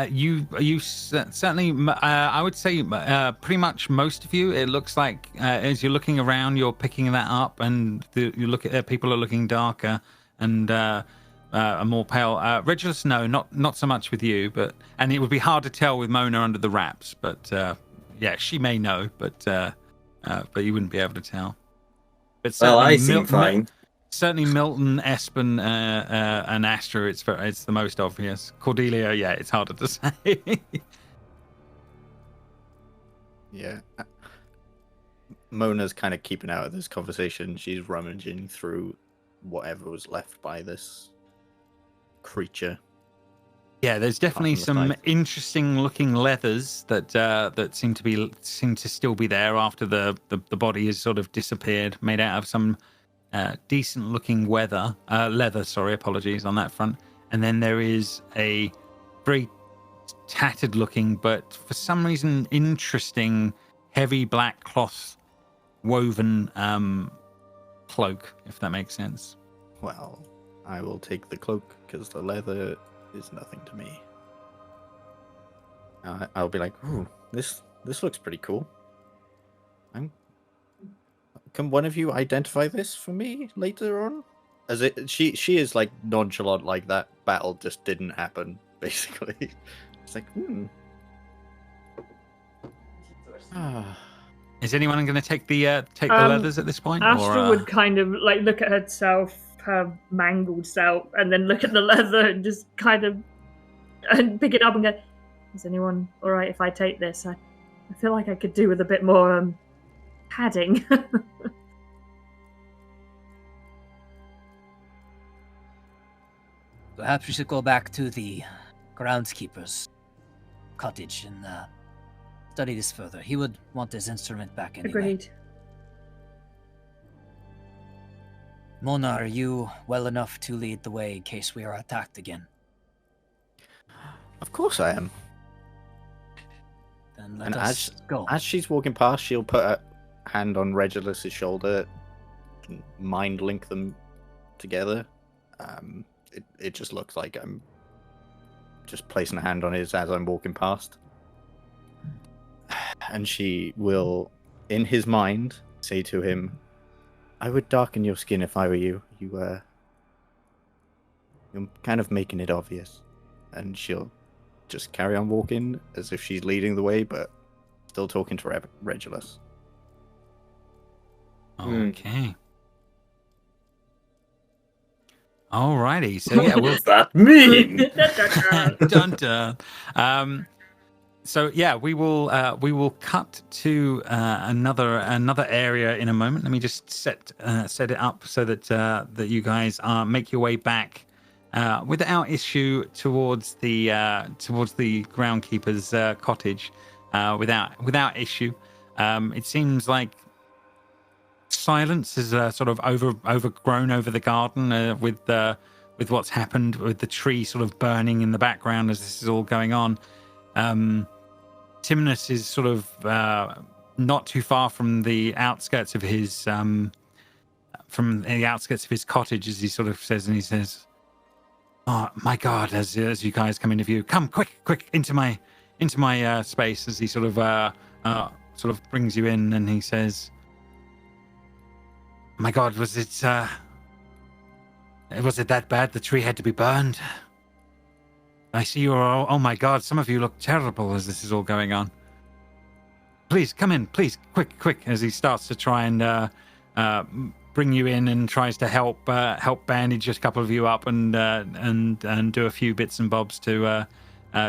You certainly. I would say pretty much most of you. It looks like as you're looking around, you're picking that up, and you look at people are looking darker and more pale. Regulus, no, not so much with you, and it would be hard to tell with Mona under the wraps. But yeah, she may know, but you wouldn't be able to tell. But well, I seem fine. Certainly Milton, Espen, and Astra, it's the most obvious. Cordelia, yeah, it's harder to say. Yeah. Mona's kind of keeping out of this conversation. She's rummaging through whatever was left by this creature. Yeah, there's definitely some interesting looking leathers that seem to still be there after the body has sort of disappeared, made out of some decent looking leather. Sorry, apologies on that front. And then there is a very tattered looking, but for some reason interesting, heavy black cloth woven cloak, if that makes sense. Well, I will take the cloak because the leather is nothing to me. I'll be like, ooh, this looks pretty cool. Can one of you identify this for me later on? As she is like nonchalant, like that battle just didn't happen. Basically, it's like, Is anyone going to take the leathers at this point? Astra would kind of like look at herself, her mangled self, and then look at the leather and just kind of and pick it up and go, "Is anyone all right if I take this? I feel like I could do with a bit more padding." Perhaps we should go back to the groundskeeper's cottage and study this further. He would want his instrument back anyway. Agreed. Mona, are you well enough to lead the way in case we are attacked again? Of course I am. Then let us go. As she's walking past, she'll put a hand on Regulus's shoulder, and mind link them together. It just looks like I'm just placing a hand on his as I'm walking past. And she will, in his mind, say to him, I would darken your skin if I were you. You're kind of making it obvious. And she'll just carry on walking as if she's leading the way, but still talking to Regulus. Okay. Alrighty, so yeah, what does that mean? Dun dun. So yeah, we will cut to another area in a moment. Let me just set it up so that you guys make your way back without issue towards the groundkeeper's cottage without issue. It seems like silence is sort of overgrown over the garden with what's happened, with the tree sort of burning in the background as this is all going on. Timnus is sort of not too far from the outskirts of his cottage, as he sort of says, and he says, "Oh my God!" As you guys come into view, come quick into my space. As he sort of brings you in, and he says, "My God, was it that bad? The tree had to be burned? I see you are. Oh my God! Some of you look terrible as this is all going on. Please come in, please, quick!" As he starts to try and bring you in and tries to help bandage a couple of you up and do a few bits and bobs to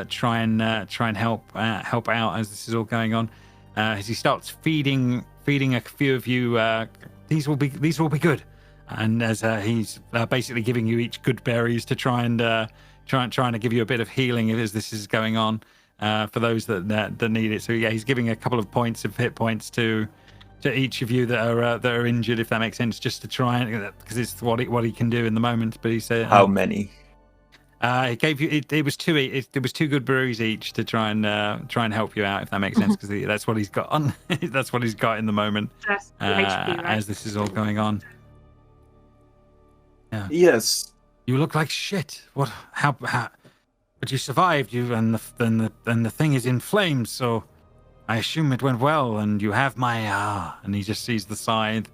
try and help out as this is all going on. As he starts feeding a few of you, these will be good, and as he's basically giving you each good berries to trying to give you a bit of healing as this is going on for those that need it. So yeah, he's giving a couple of points of hit points to each of you that are injured, if that makes sense, just to try and, because it's what he can do in the moment. But he said, how many? He gave you it was two. It was 2 good breweries each to try and help you out, if that makes sense, because that's what he's got on. That's what he's got in the moment HP, right? as this is all going on. Yeah. Yes. You look like shit. What? How? But you survived. And the thing is in flames. So I assume it went well. And you have my And he just sees the scythe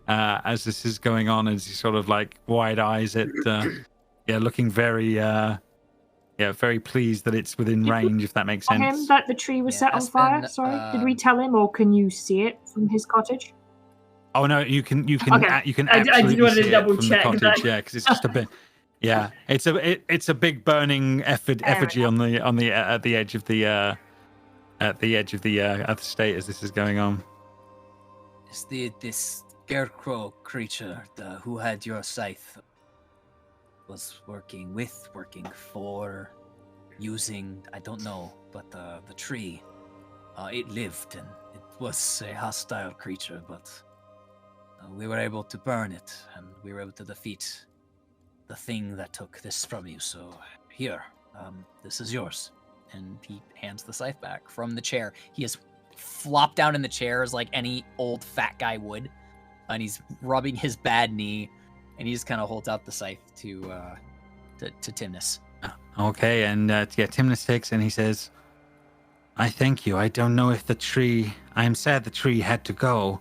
as this is going on, as he sort of like wide eyes it. Looking very, very pleased that it's within range, if that makes sense. Him that the tree was set on fire. Sorry, did we tell him, or can you see it from his cottage? Oh no, you can. Okay. You can. I just wanted to double check from the cottage, because it's just a bit. Yeah, it's a big burning effigy on the at the edge of the estate as this is going on. Is this scarecrow creature who had your scythe was working for, using, I don't know, but the tree, it lived, and it was a hostile creature, but we were able to burn it, and we were able to defeat the thing that took this from you. So here, this is yours. And he hands the scythe back from the chair. He has flopped down in the chair as like any old fat guy would, and he's rubbing his bad knee, and he just kind of holds out the scythe to Timnus. Okay, and Timnus takes and he says, "I thank you. I don't know if I am sad the tree had to go,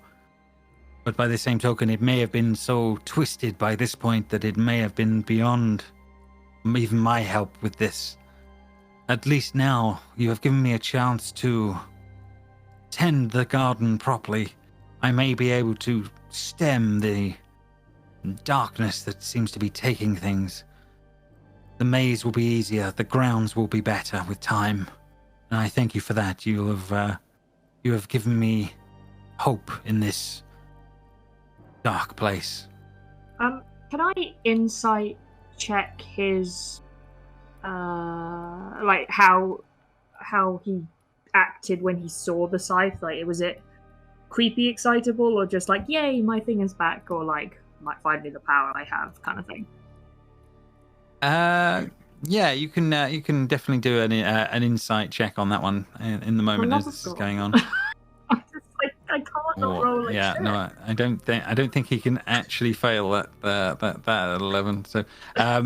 but by the same token, it may have been so twisted by this point that it may have been beyond even my help with this. At least now you have given me a chance to tend the garden properly. I may be able to stem the darkness that seems to be taking things. The maze will be easier, the grounds will be better with time, and I thank you for that. You have given me hope in this dark place." Can I insight check his like how he acted when he saw the scythe? Like, was it creepy excitable, or just like, yay, my thing is back, or like, might finally the power I have kind of thing? Yeah, you can definitely do an insight check on that one in the moment as this is going on. I'm just like, I can't roll like shit. No, I don't think he can actually fail that at 11. So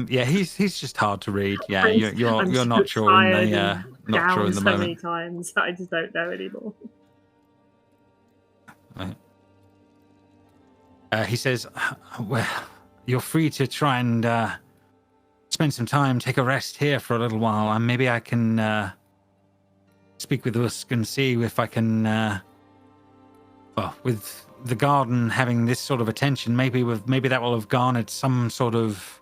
he's just hard to read. Yeah, you're not sure in the not sure in the so moment. Many times I just don't know anymore. He says, "Well, you're free to try and spend some time, take a rest here for a little while, and maybe I can speak with Usk and see if I can. With the garden having this sort of attention, maybe that will have garnered some sort of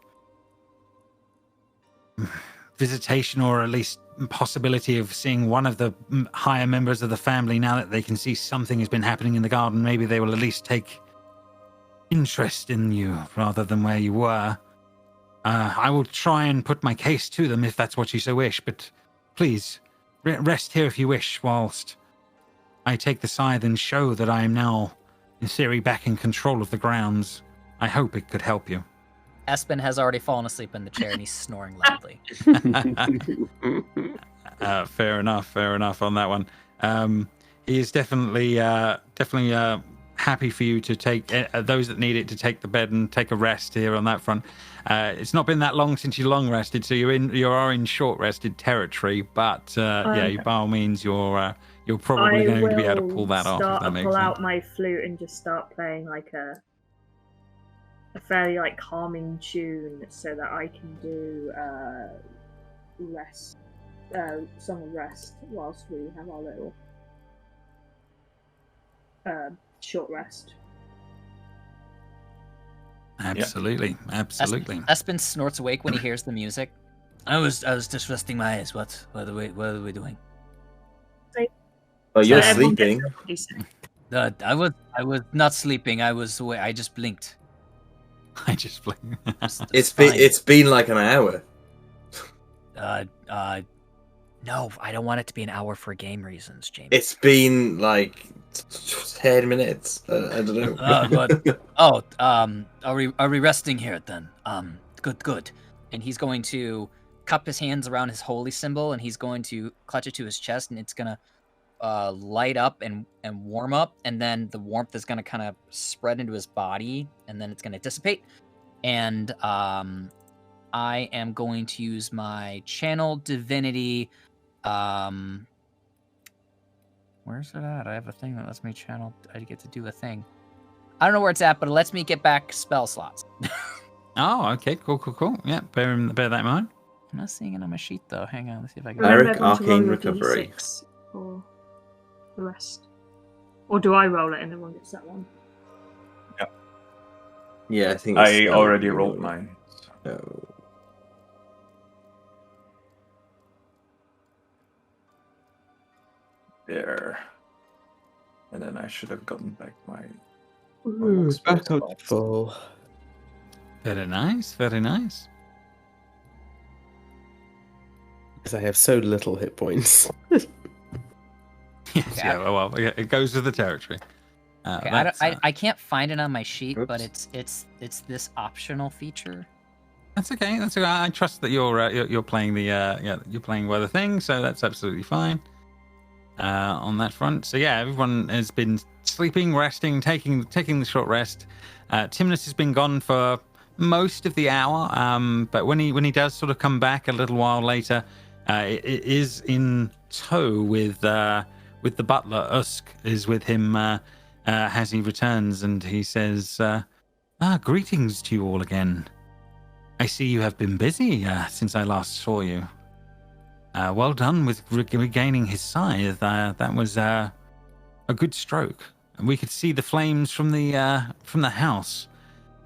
visitation, or at least possibility of seeing one of the higher members of the family. Now that they can see something has been happening in the garden, maybe they will at least take interest in you rather than where you were. I will try and put my case to them if that's what you so wish, but please rest here if you wish, whilst I take the scythe and show that I am now Siri back in control of the grounds. I hope it could help you. Espen has already fallen asleep in the chair and he's snoring loudly. Fair enough on that one. He is definitely happy for you to take those that need it to take the bed and take a rest here on that front. It's not been that long since you long rested, so you are in short rested territory. But by all means, you're probably going to be able to pull that off. If that makes pull sense. out my flute and just start playing like a fairly like calming tune, so that I can do song of rest whilst we have our little short rest. Absolutely. Espen snorts awake when he hears the music. I was just resting my eyes. What are we doing? Oh, you're sleeping. I was not sleeping. I was awake. I just blinked. It's been like an hour. No, I don't want it to be an hour for game reasons, James. It's been like 10 minutes. I don't know. Are we resting here then? Good. And he's going to cup his hands around his holy symbol, and he's going to clutch it to his chest, and it's gonna light up and warm up, and then the warmth is gonna kind of spread into his body, and then it's gonna dissipate. And I am going to use my channel divinity. Where's it at? I have a thing that lets me channel. I get to do a thing. I don't know where it's at, but it lets me get back spell slots. Oh, okay, cool. Yeah, bear that in mind. I'm not seeing it on my sheet though. Hang on, let's see if I can. Eric, Arcane Recovery. For the rest, or do I roll it and everyone gets that one? Yeah, I think I already rolled mine. Oh. There. And then I should have gotten back my... back up full. Very nice. Because I have so little hit points. Yes, well, it goes with the territory. I can't find it on my sheet, but it's this optional feature. That's okay. I trust that you're playing you're playing with the thing, so that's absolutely fine. On that front, so yeah, everyone has been sleeping, resting, taking the short rest. Timnus has been gone for most of the hour, but when he does sort of come back a little while later, it is in tow with the butler. Usk is with him as he returns, and he says, greetings to you all again. I see you have been busy since I last saw you. Well done with regaining his scythe. That was a good stroke. We could see the flames from the house.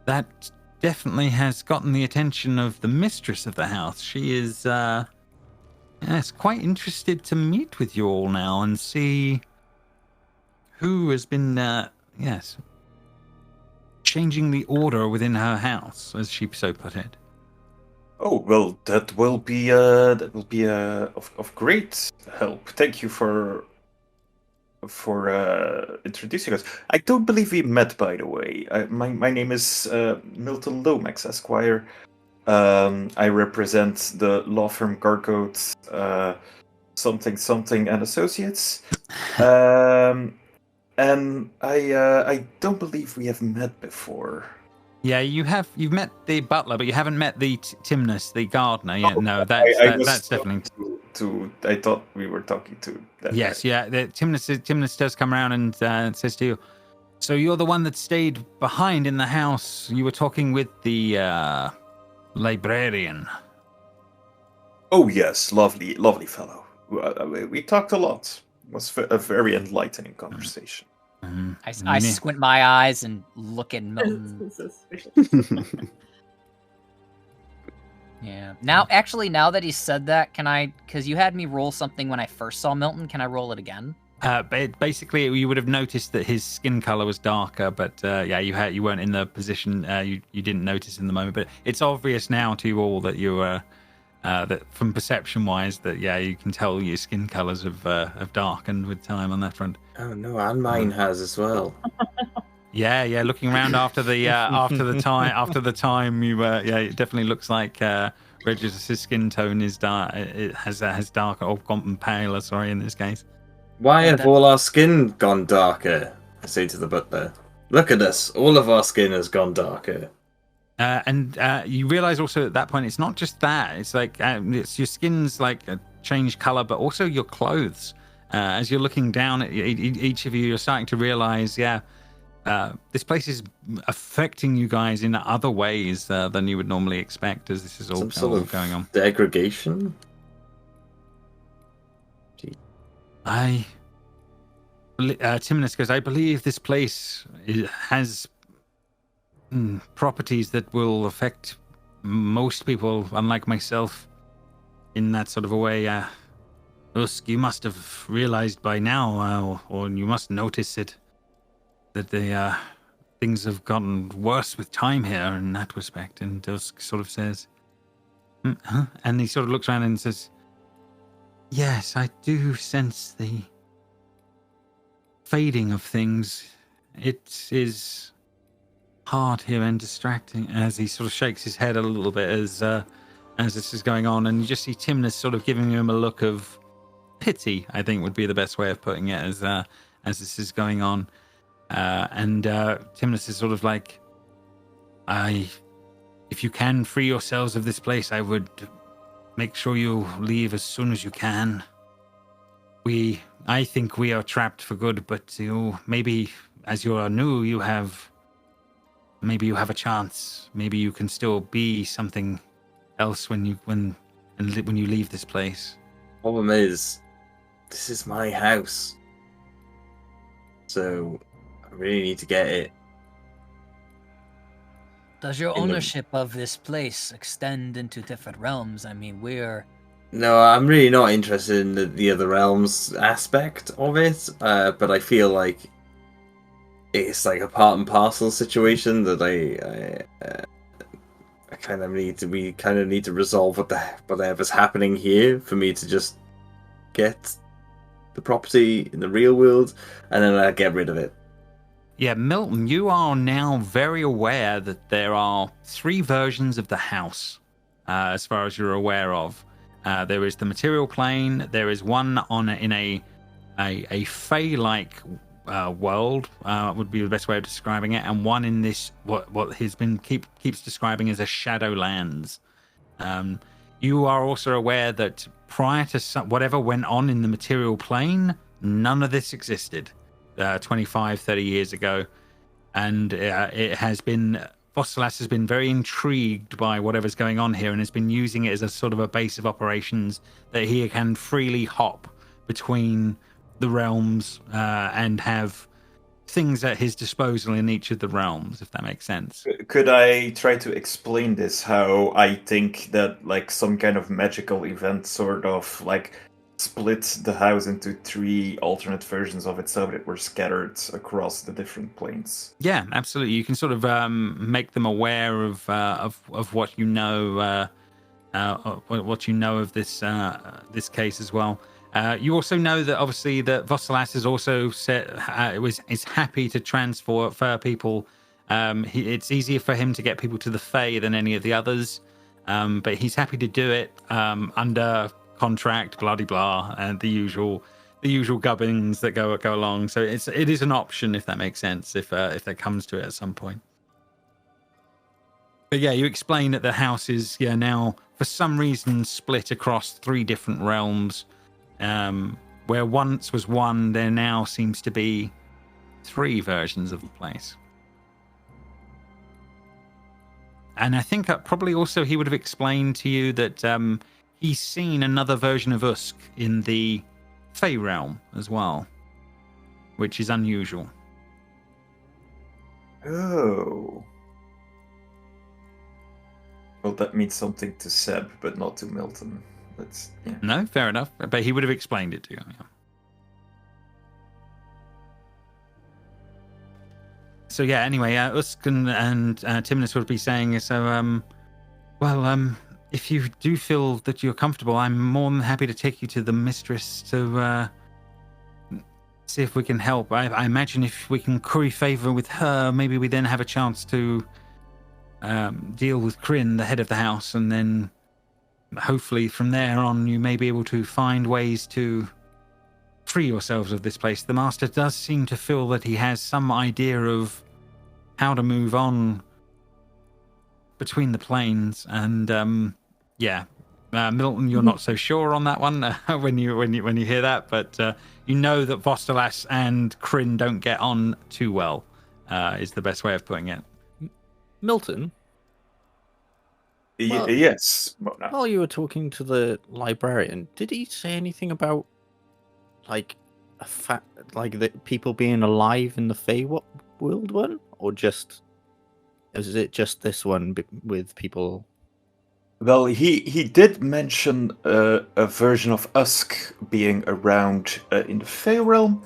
That definitely has gotten the attention of the mistress of the house. She is quite interested to meet with you all now and see who has been changing the order within her house, as she so put it. Oh, well, that will be of great help. Thank you for introducing us. I don't believe we met, by the way. My name is Milton Lomax, Esquire. I represent the law firm Garcoat something and Associates. And I don't believe we have met before. Yeah, you've met the butler, but you haven't met the Timnus, the gardener yet. No, that's definitely. I thought we were talking to that. Yes, guy. yeah. Timnus does come around and says to you, "So you're the one that stayed behind in the house. You were talking with the librarian." Oh yes, lovely fellow. We talked a lot. It was a very enlightening conversation. Mm-hmm. I squint my eyes and look at Milton. Yeah. Now that he said that, can I? Because you had me roll something when I first saw Milton. Can I roll it again? Basically, you would have noticed that his skin color was darker, but you weren't in the position. You didn't notice in the moment, but it's obvious now to you all that you were. That from perception wise, that you can tell your skin colors have darkened with time on that front. Oh no, and mine has as well. Yeah. Looking around after the time you it definitely looks like Regulus' skin tone is dark. It has darker or gone paler. Sorry, in this case. Why have all our skin gone darker? I say to the butler. Look at us. All of our skin has gone darker. And you realize also at that point it's not just that. It's like it's your skin's like changed color, but also your clothes. As you're looking down at each of you, you're starting to realize, this place is affecting you guys in other ways than you would normally expect, as this is all going on. Degradation? Timnus goes, I believe this place has properties that will affect most people, unlike myself, in that sort of a way. Usk, you must have realized by now, or you must notice it, that the things have gotten worse with time here in that respect. And Usk sort of says, huh? And he sort of looks around and says, yes, I do sense the fading of things. It is hard here and distracting, as he sort of shakes his head a little bit as this is going on. And you just see Timnus sort of giving him a look of pity, I think would be the best way of putting it, as this is going on. And Timnus is sort of like, if you can free yourselves of this place, I would make sure you leave as soon as you can. I think we are trapped for good, but maybe as you are new, maybe you have a chance. Maybe you can still be something else when you leave this place. Problem is, this is my house, so I really need to get it. Does your ownership of this place extend into different realms? I mean, No, I'm really not interested in the other realms aspect of it, but I feel like it's like a part and parcel situation that I kind of need to resolve whatever's happening here for me to just get the property in the real world, and then I get rid of it. Yeah, Milton, you are now very aware that there are 3 versions of the house, as far as you're aware of. There is the material plane. There is one in a Fey-like world, would be the best way of describing it, and one in this what has been keeps describing as a Shadowlands. You are also aware that prior to whatever went on in the material plane, none of this existed 25, 30 years ago. And it has been, Vostalas has been very intrigued by whatever's going on here and has been using it as a sort of a base of operations that he can freely hop between the realms and have things at his disposal in each of the realms, if that makes sense. Could I try to explain this, how I think that like some kind of magical event sort of like split the house into 3 alternate versions of itself that were scattered across the different planes? Yeah, absolutely. You can sort of make them aware of what you know, what you know of this case as well. You also know that obviously that Vostalas has also said is happy to transfer people. It's easier for him to get people to the Fae than any of the others, but he's happy to do it under contract, blah de blah, and the usual gubbins that go along. So it is an option, if that makes sense, if that comes to it at some point. But yeah, you explain that the house is now for some reason split across 3 different realms. Where once was one, there now seems to be 3 versions of the place. And I think probably also he would have explained to you that he's seen another version of Usk in the Fey realm as well, which is unusual. Oh. Well, that means something to Seb, but not to Milton. No, fair enough. But he would have explained it to you. Yeah. So yeah, anyway, Usk and Timnus would be saying, so, if you do feel that you're comfortable, I'm more than happy to take you to the mistress to see if we can help. I imagine if we can curry favor with her, maybe we then have a chance to deal with Kryn, the head of the house, and then hopefully from there on you may be able to find ways to free yourselves of this place. The Master does seem to feel that he has some idea of how to move on between the planes, and Milton, you're not so sure on that one when you hear that, but you know that Vostalas and Kryn don't get on too well, is the best way of putting it. Milton? Yes. While you were talking to the librarian, did he say anything about like the people being alive in the Feywild one, or is it just this one with people? Well, he did mention a version of Usk being around in the Fey realm.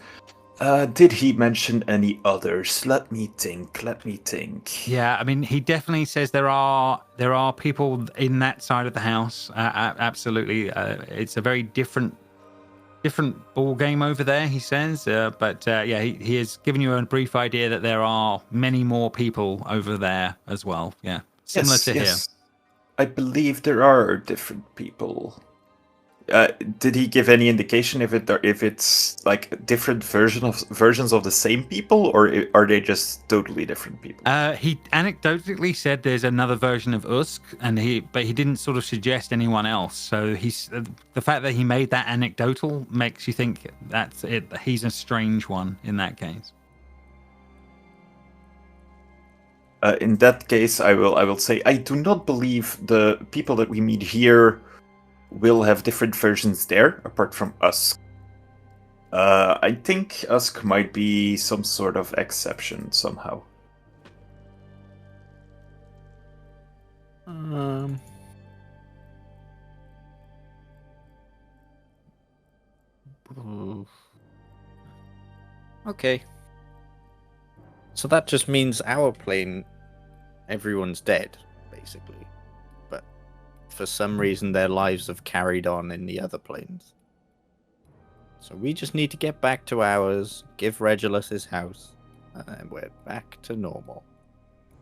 Did he mention any others? Let me think. Yeah, I mean, he definitely says there are people in that side of the house. Absolutely, it's a very different ball game over there. He says, he has given you a brief idea that there are many more people over there as well. Yeah, similar to here. I believe there are different people. Did he give any indication if it's like different versions of the same people, or are they just totally different people? He anecdotally said there's another version of Usk, but he didn't sort of suggest anyone else. So the fact that he made that anecdotal makes you think that's it. He's a strange one in that case. In that case, I will say I do not believe the people that we meet here will have different versions there, apart from Usk. I think Usk might be some sort of exception somehow. Okay. So that just means our plane, everyone's dead, basically. But for some reason, their lives have carried on in the other planes. So we just need to get back to ours, give Regulus his house, and we're back to normal.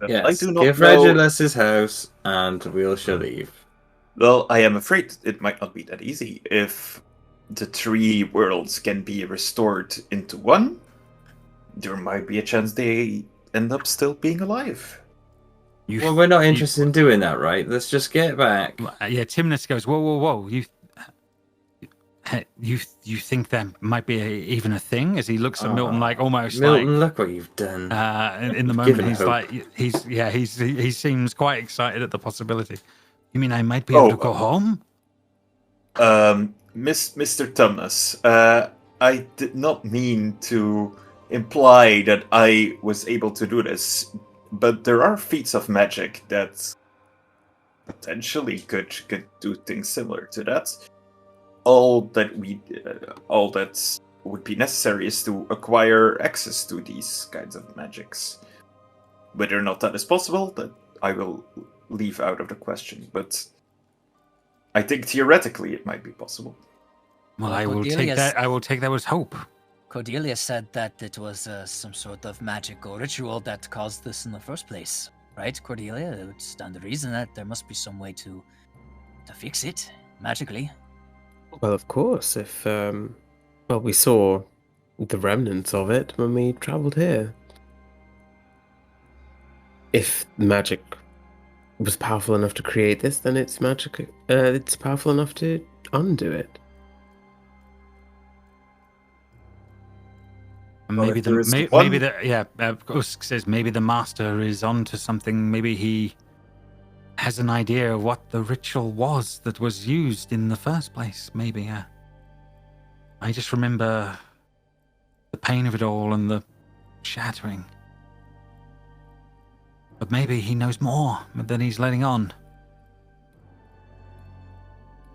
Yes, give Regulus his house, and we shall leave. Well, I am afraid it might not be that easy. If the three worlds can be restored into one, there might be a chance they end up still being alive. Well, we're not interested in doing that, right? Let's just get back. Yeah, Timnus goes, whoa. You think that might be even a thing? As he looks at Milton, like almost Milton, look what you've done. In the moment, he seems quite excited at the possibility. You mean I might be able to go home? Mr. Tumnus, I did not mean to imply that I was able to do this, but there are feats of magic that potentially could do things similar to that. All that would be necessary is to acquire access to these kinds of magics. Whether or not that is possible, that I will leave out of the question, but I think theoretically it might be possible. Well, I will take that as hope. Cordelia said that it was some sort of magic or ritual that caused this in the first place, right, Cordelia? It would stand to reason that there must be some way to fix it magically. Well, of course, if we saw the remnants of it when we travelled here. If magic was powerful enough to create this, then it's magic. It's powerful enough to undo it. Maybe Usk says maybe the master is onto something. Maybe he has an idea of what the ritual was that was used in the first place. Maybe. I just remember the pain of it all and the shattering. But maybe he knows more than he's letting on.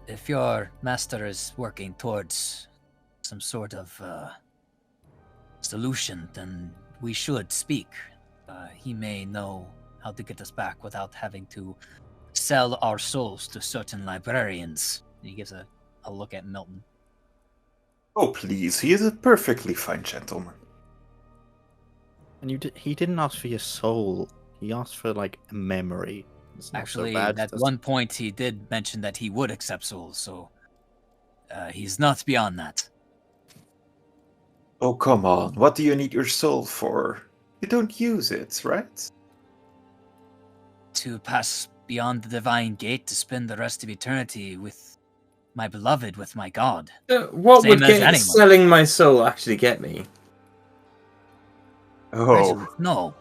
If your master is working towards some sort of solution, then we should speak. He may know how to get us back without having to sell our souls to certain librarians. He gives a look at Milton. Oh, please, he is a perfectly fine gentleman. And he didn't ask for your soul. He asked for, like, a memory. It's not Actually, so bad. at one point he did mention that he would accept souls, so he's not beyond that. Oh, come on. What do you need your soul for? You don't use it, right? To pass beyond the divine gate to spend the rest of eternity with my beloved, with my God. What Same would as anyone. selling my soul actually get me? Oh. Regulus, no.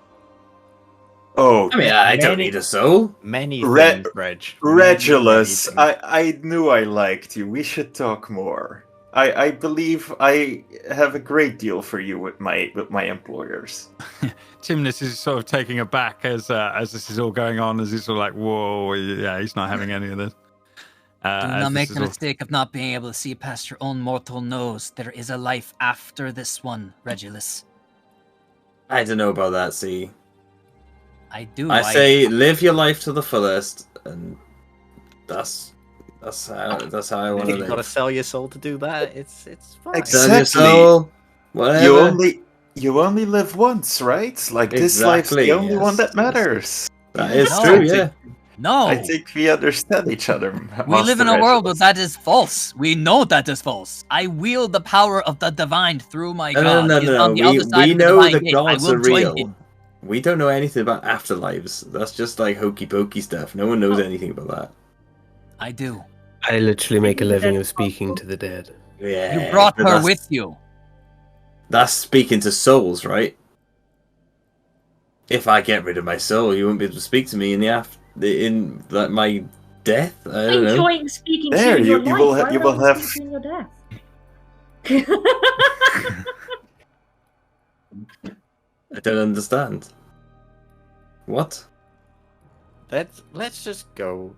Oh. I mean, I don't need a soul. Many things, Reg. Regulus, Many things. I knew I liked you. We should talk more. I believe I have a great deal for you with my employers. Timnus is sort of taking aback as this is all going on, as he's sort of like, whoa, yeah, he's not having any of this. Do not make the mistake of not being able to see past your own mortal nose. There is a life after this one, Regulus. I don't know about that, see. I do. I say live your life to the fullest, and that's how I want to live. You gotta sell your soul to do that. It's fine. Exactly. Sell your soul, whatever. You only live once, right? Like this life's the only one that matters. That is true, yeah. No. I think we understand each other. We live in a world where that is false. We know that is false. I wield the power of the divine through my God. No. We know the gods are real. We don't know anything about afterlives. That's just like hokey pokey stuff. No one knows anything about that. I do. I literally make a living of speaking to the dead. Yeah. You brought her with you. That's speaking to souls, right? If I get rid of my soul, you won't be able to speak to me in my death. I don't know. Enjoying speaking to you in your life. You will have. In your death. I don't understand. What? Let's just go.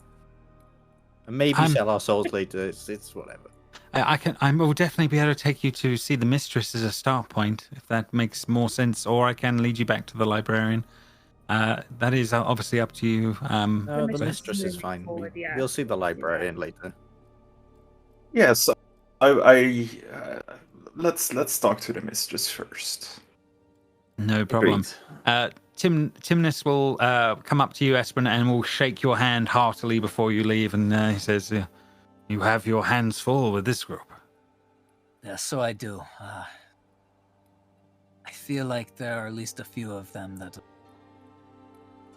And maybe sell our souls later. It's whatever. I will definitely be able to take you to see the mistress as a start point, if that makes more sense, or I can lead you back to the librarian. That is obviously up to you. No, the mistress is fine. We'll see the librarian later. Yes, let's talk to the mistress first. No problem. Timnus will come up to you, Espen, and will shake your hand heartily before you leave, and he says, "You have your hands full with this group." Yes, so I do. I feel like there are at least a few of them that are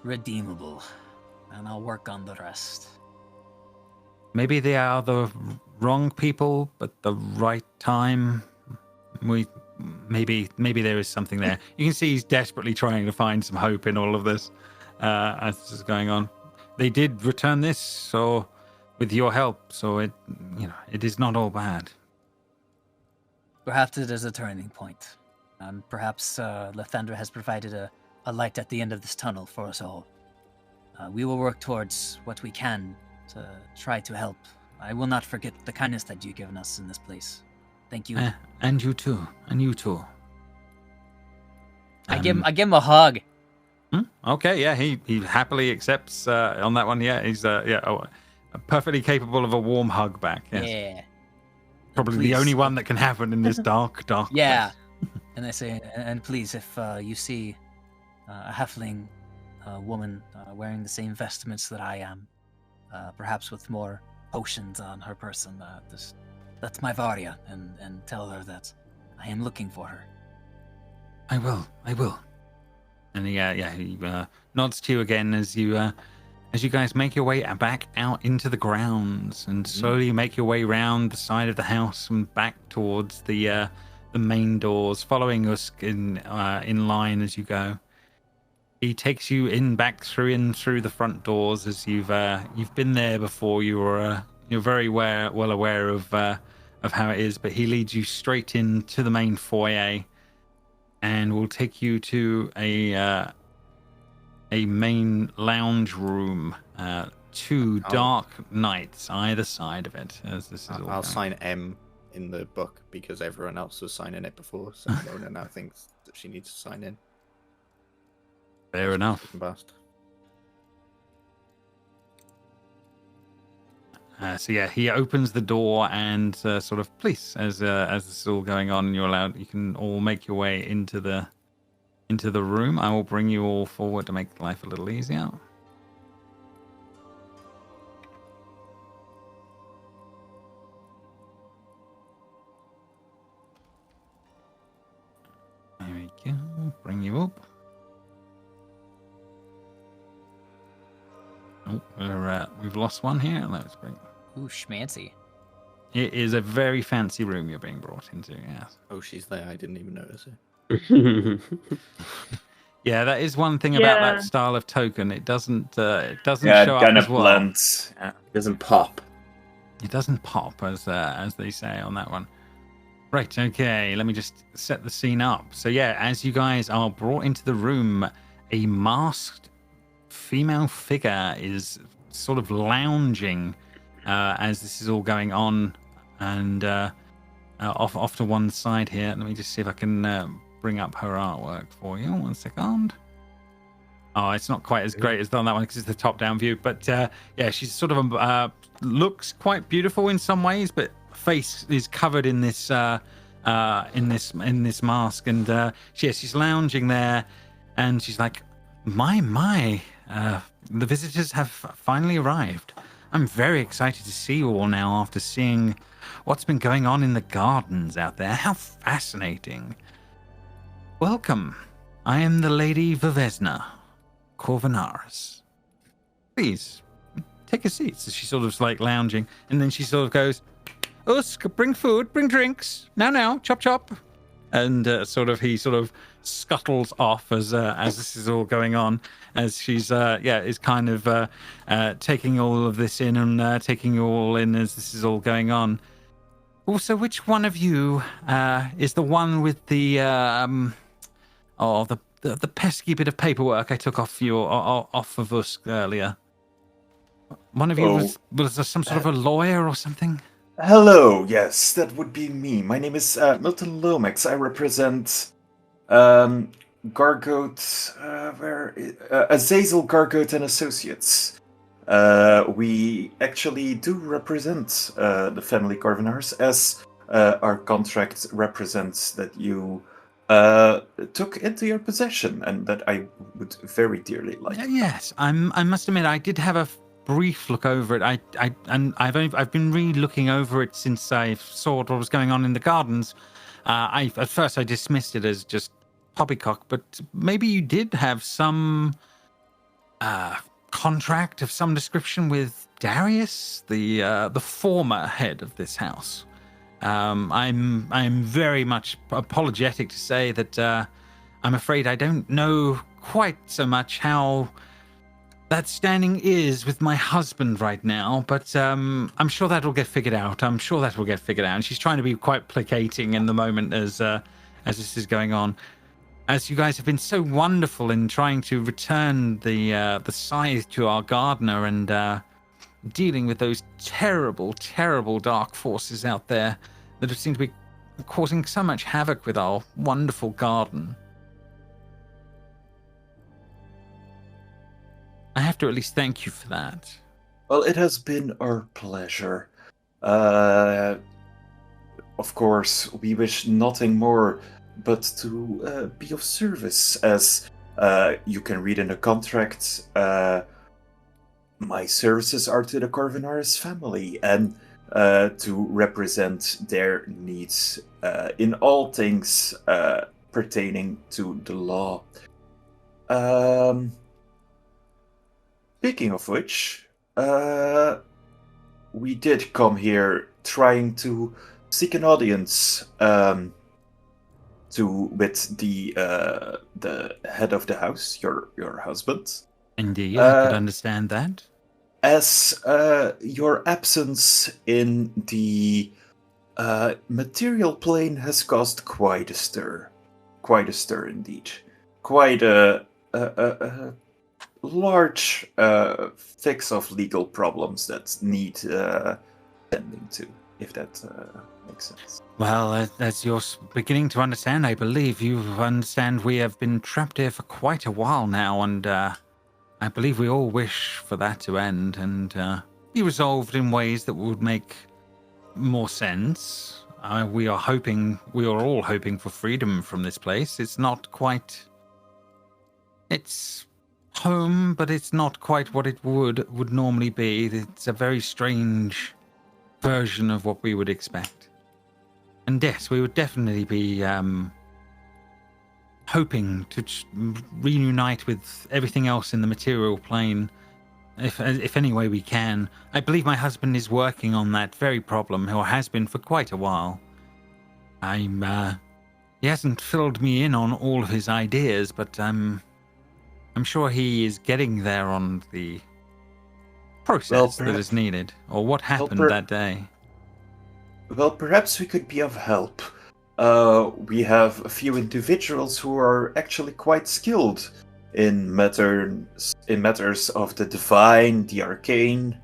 redeemable, and I'll work on the rest. Maybe they are the wrong people, but the right time. Maybe there is something there. You can see he's desperately trying to find some hope in all of this as this is going on. They did return this, so with your help, so it is not all bad. Perhaps it is a turning point. Perhaps Lathandra has provided a light at the end of this tunnel for us all. We will work towards what we can to try to help. I will not forget the kindness that you've given us in this place. Thank you. And you too. I give him a hug. Okay, yeah, he happily accepts on that one. Yeah, he's perfectly capable of a warm hug back. Yes. Yeah. Probably the only one that can happen in this dark. Yeah. place. And I say, and please, if you see a halfling woman wearing the same vestments that I am, perhaps with more potions on her person, that's my Varia, and tell her that I am looking for her. I will. And he nods to you again as you guys make your way back out into the grounds and slowly make your way round the side of the house and back towards the main doors, following us in line as you go. He takes you back through the front doors as you've been there before. You're very well aware of how it is, but he leads you straight into the main foyer and will take you to a main lounge room. Two dark knights either side of it. As this is I'll sign M in the book because everyone else was signing it before, so Mona now thinks that she needs to sign in. Fair enough. So yeah, he opens the door and sort of, please, as this is all going on, you can all make your way into the room. I will bring you all forward to make life a little easier. There we go. Bring you up. Oh, we've lost one here. Let's bring. Ooh, schmancy. It is a very fancy room you're being brought into. Yes. Oh, she's there. I didn't even notice it. Yeah, that is one thing about that style of token. It doesn't show up as well. Blends. Yeah, it doesn't pop. It doesn't pop, as they say on that one. Right, okay, let me just set the scene up. So yeah, as you guys are brought into the room, a masked female figure is sort of lounging as this is all going on, and off to one side here. Let me just see if I can bring up her artwork for you. 1 second. Oh, it's not quite as great as on that one because it's the top-down view. But yeah, she's sort of looks quite beautiful in some ways, but face is covered in this mask, and she's lounging there, and she's like, my, the visitors have finally arrived. I'm very excited to see you all now after seeing what's been going on in the gardens out there. How fascinating. Welcome. I am the Lady Vivesna Corvinaris. Please, take a seat. So she's sort of like lounging, and then she sort of goes, Usk, bring food, bring drinks. Now, chop chop. And he sort of scuttles off as this is all going on, as she's is kind of taking all of this in and taking you all in as this is all going on. Also, which one of you is the one with the the pesky bit of paperwork I took off of Usk earlier? One of you was there some sort of a lawyer or something? Hello, yes, that would be me. My name is Milton Lomax. I represent Gargote, Azazel Gargote and Associates. We actually do represent the family Corvinars, as our contract represents that you took into your possession, and that I would very dearly like. Yes, I must admit I did have a brief look over it. I've been re-looking over it since I saw what was going on in the gardens. At first I dismissed it as just poppycock, but maybe you did have some contract of some description with Darius, the former head of this house. I'm very much apologetic to say that I'm afraid I don't know quite so much how that standing is with my husband right now, but I'm sure that'll get figured out. And she's trying to be quite placating in the moment as this is going on. As you guys have been so wonderful in trying to return the scythe to our gardener and dealing with those terrible, terrible dark forces out there that have seemed to be causing so much havoc with our wonderful garden. I have to at least thank you for that. Well, it has been our pleasure. Of course, we wish nothing more but to be of service, as you can read in the contract. My services are to the Corvinaris family, and to represent their needs in all things pertaining to the law. Speaking of which, we did come here trying to seek an audience with the head of the house, your husband. Indeed, I could understand that. As your absence in the material plane has caused quite a stir indeed, quite a large fix of legal problems that need tending to, if that makes sense. Well, as you're beginning to understand, I believe you understand we have been trapped here for quite a while now, and I believe we all wish for that to end, and be resolved in ways that would make more sense. We are all hoping for freedom from this place. It's not quite. It's home, but it's not quite what it would normally be. It's a very strange version of what we would expect. And yes, we would definitely be hoping to reunite with everything else in the material plane, if any way we can. I believe my husband is working on that very problem, or has been for quite a while. He hasn't filled me in on all of his ideas, but I'm sure he is getting there on the process that is needed, or what happened that day. Well, perhaps we could be of help. We have a few individuals who are actually quite skilled in matters of the divine, the arcane,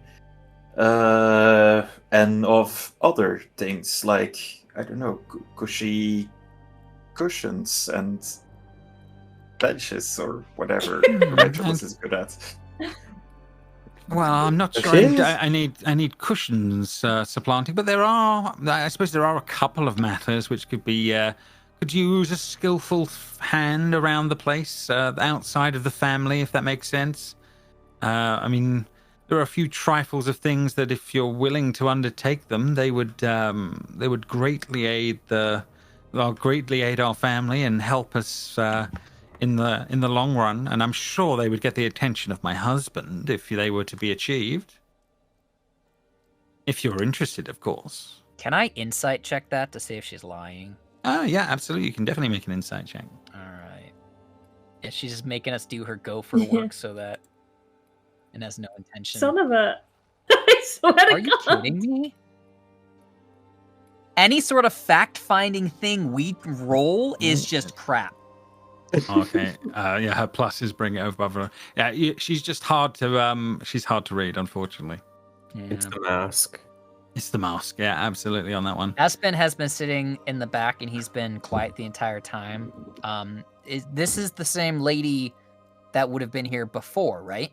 and of other things like, I don't know, cushy cushions and benches or whatever Regulus is good at. Well, I'm not sure. I need cushions supplanting, but I suppose there are a couple of matters which could be. Could use a skillful hand around the place outside of the family, if that makes sense. I mean, there are a few trifles of things that, if you're willing to undertake them, they would greatly aid our family and help us in the long run. And I'm sure they would get the attention of my husband if they were to be achieved. If you're interested, of course. Can I insight check that to see if she's lying? Oh, yeah, absolutely. You can definitely make an insight check. All right. Yeah, she's just making us do her gopher work so that... And has no intention. Son of a... I swear to Are you kidding me? Any sort of fact-finding thing we roll is just crap. Okay. Yeah, her pluses bring it above her. Yeah, she's just hard to read, unfortunately. Yeah. It's the mask. It's the mask. Yeah, absolutely on that one. Espen has been sitting in the back, and he's been quiet the entire time. This is the same lady that would have been here before, right?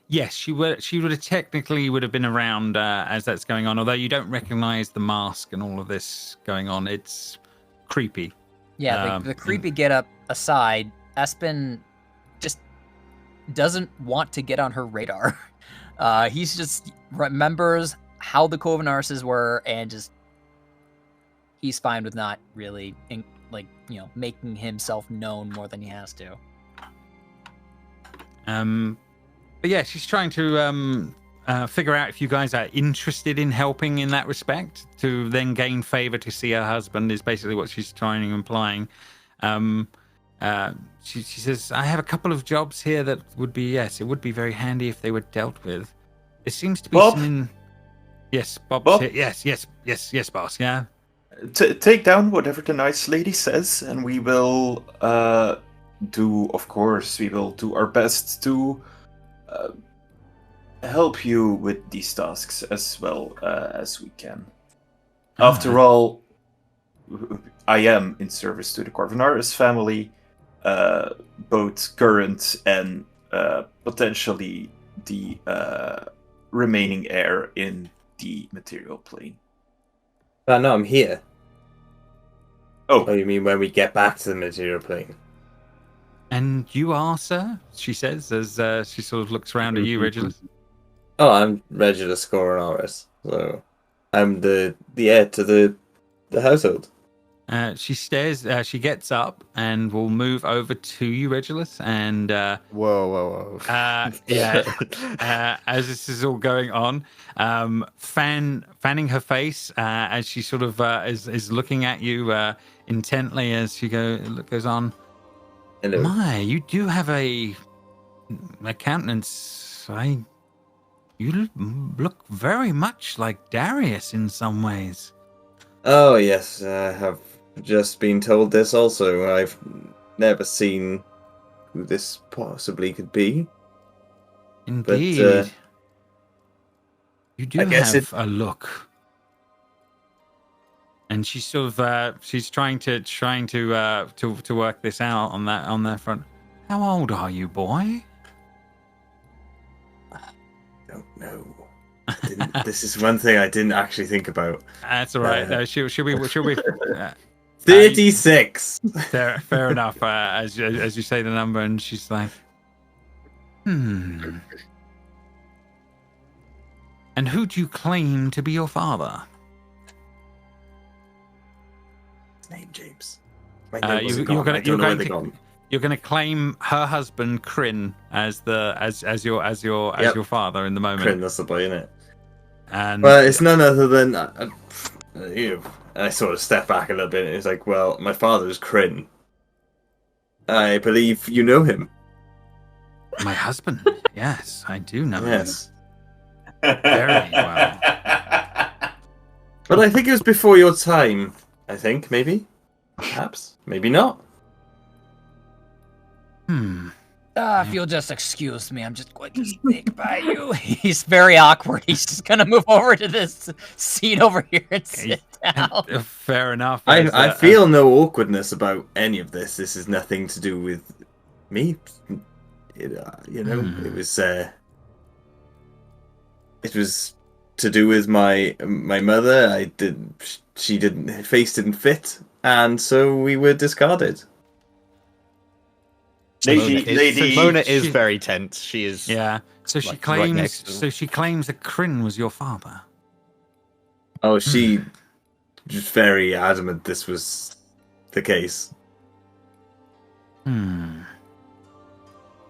Yes, she would have technically would have been around as that's going on, although you don't recognize the mask and all of this going on. It's creepy. Yeah, the creepy get-up aside, Espen just doesn't want to get on her radar. He's just remembers how the Covenarses were, and just he's fine with not really making himself known more than he has to. But yeah, she's trying to figure out if you guys are interested in helping in that respect, to then gain favor to see her husband, is basically what she's trying and implying. She says, I have a couple of jobs here that would be, yes, it would be very handy if they were dealt with. There seems to be some... Yes, Bob. Yes, boss, yeah. Take down whatever the nice lady says, and we will do our best to help you with these tasks as well as we can. After all, I am in service to the Corvinaris family, both current and potentially the remaining heir in the material plane. No, I'm here. Oh, you mean when we get back to the material plane? And you are, sir? She says as she sort of looks around at you, Regulus. Oh, I'm Regulus Corvinaris, so I'm the heir to the household. She stares. She gets up and will move over to you, Regulus. And whoa. Yeah. As this is all going on, fanning her face as she sort of is looking at you intently as she goes on. Hello. My, you do have a countenance. You look very much like Darius in some ways. Oh yes, I have just been told this also. I've never seen who this possibly could be. Indeed. But, you do have a look. And she's sort of she's trying to work this out on that front. How old are you, boy? Don't know. This is one thing I didn't actually think about. That's all right. Should we? 36. Fair enough. As you say the number, and she's like, And who do you claim to be your father? His name, James. You're going to claim her husband Kryn as your father in the moment. Kryn, that's the boy, isn't it? And well, it's none other than you. And I sort of step back a little bit. And it's like, well, my father is Kryn. I believe you know him. My husband? Yes, I do know yes. him. Very well. But I think it was before your time. I think, maybe. Perhaps. Maybe not. If you'll just excuse me, I'm just going to sneak by you. He's very awkward. He's just going to move over to this seat over here and sit down. Fair enough. I feel no awkwardness about any of this. This is nothing to do with me. It was to do with my mother. Her face didn't fit, and so we were discarded. Mona is very tense. She is. Yeah. So she claims. So she claims that Kryn was your father. Oh, she was very adamant this was the case.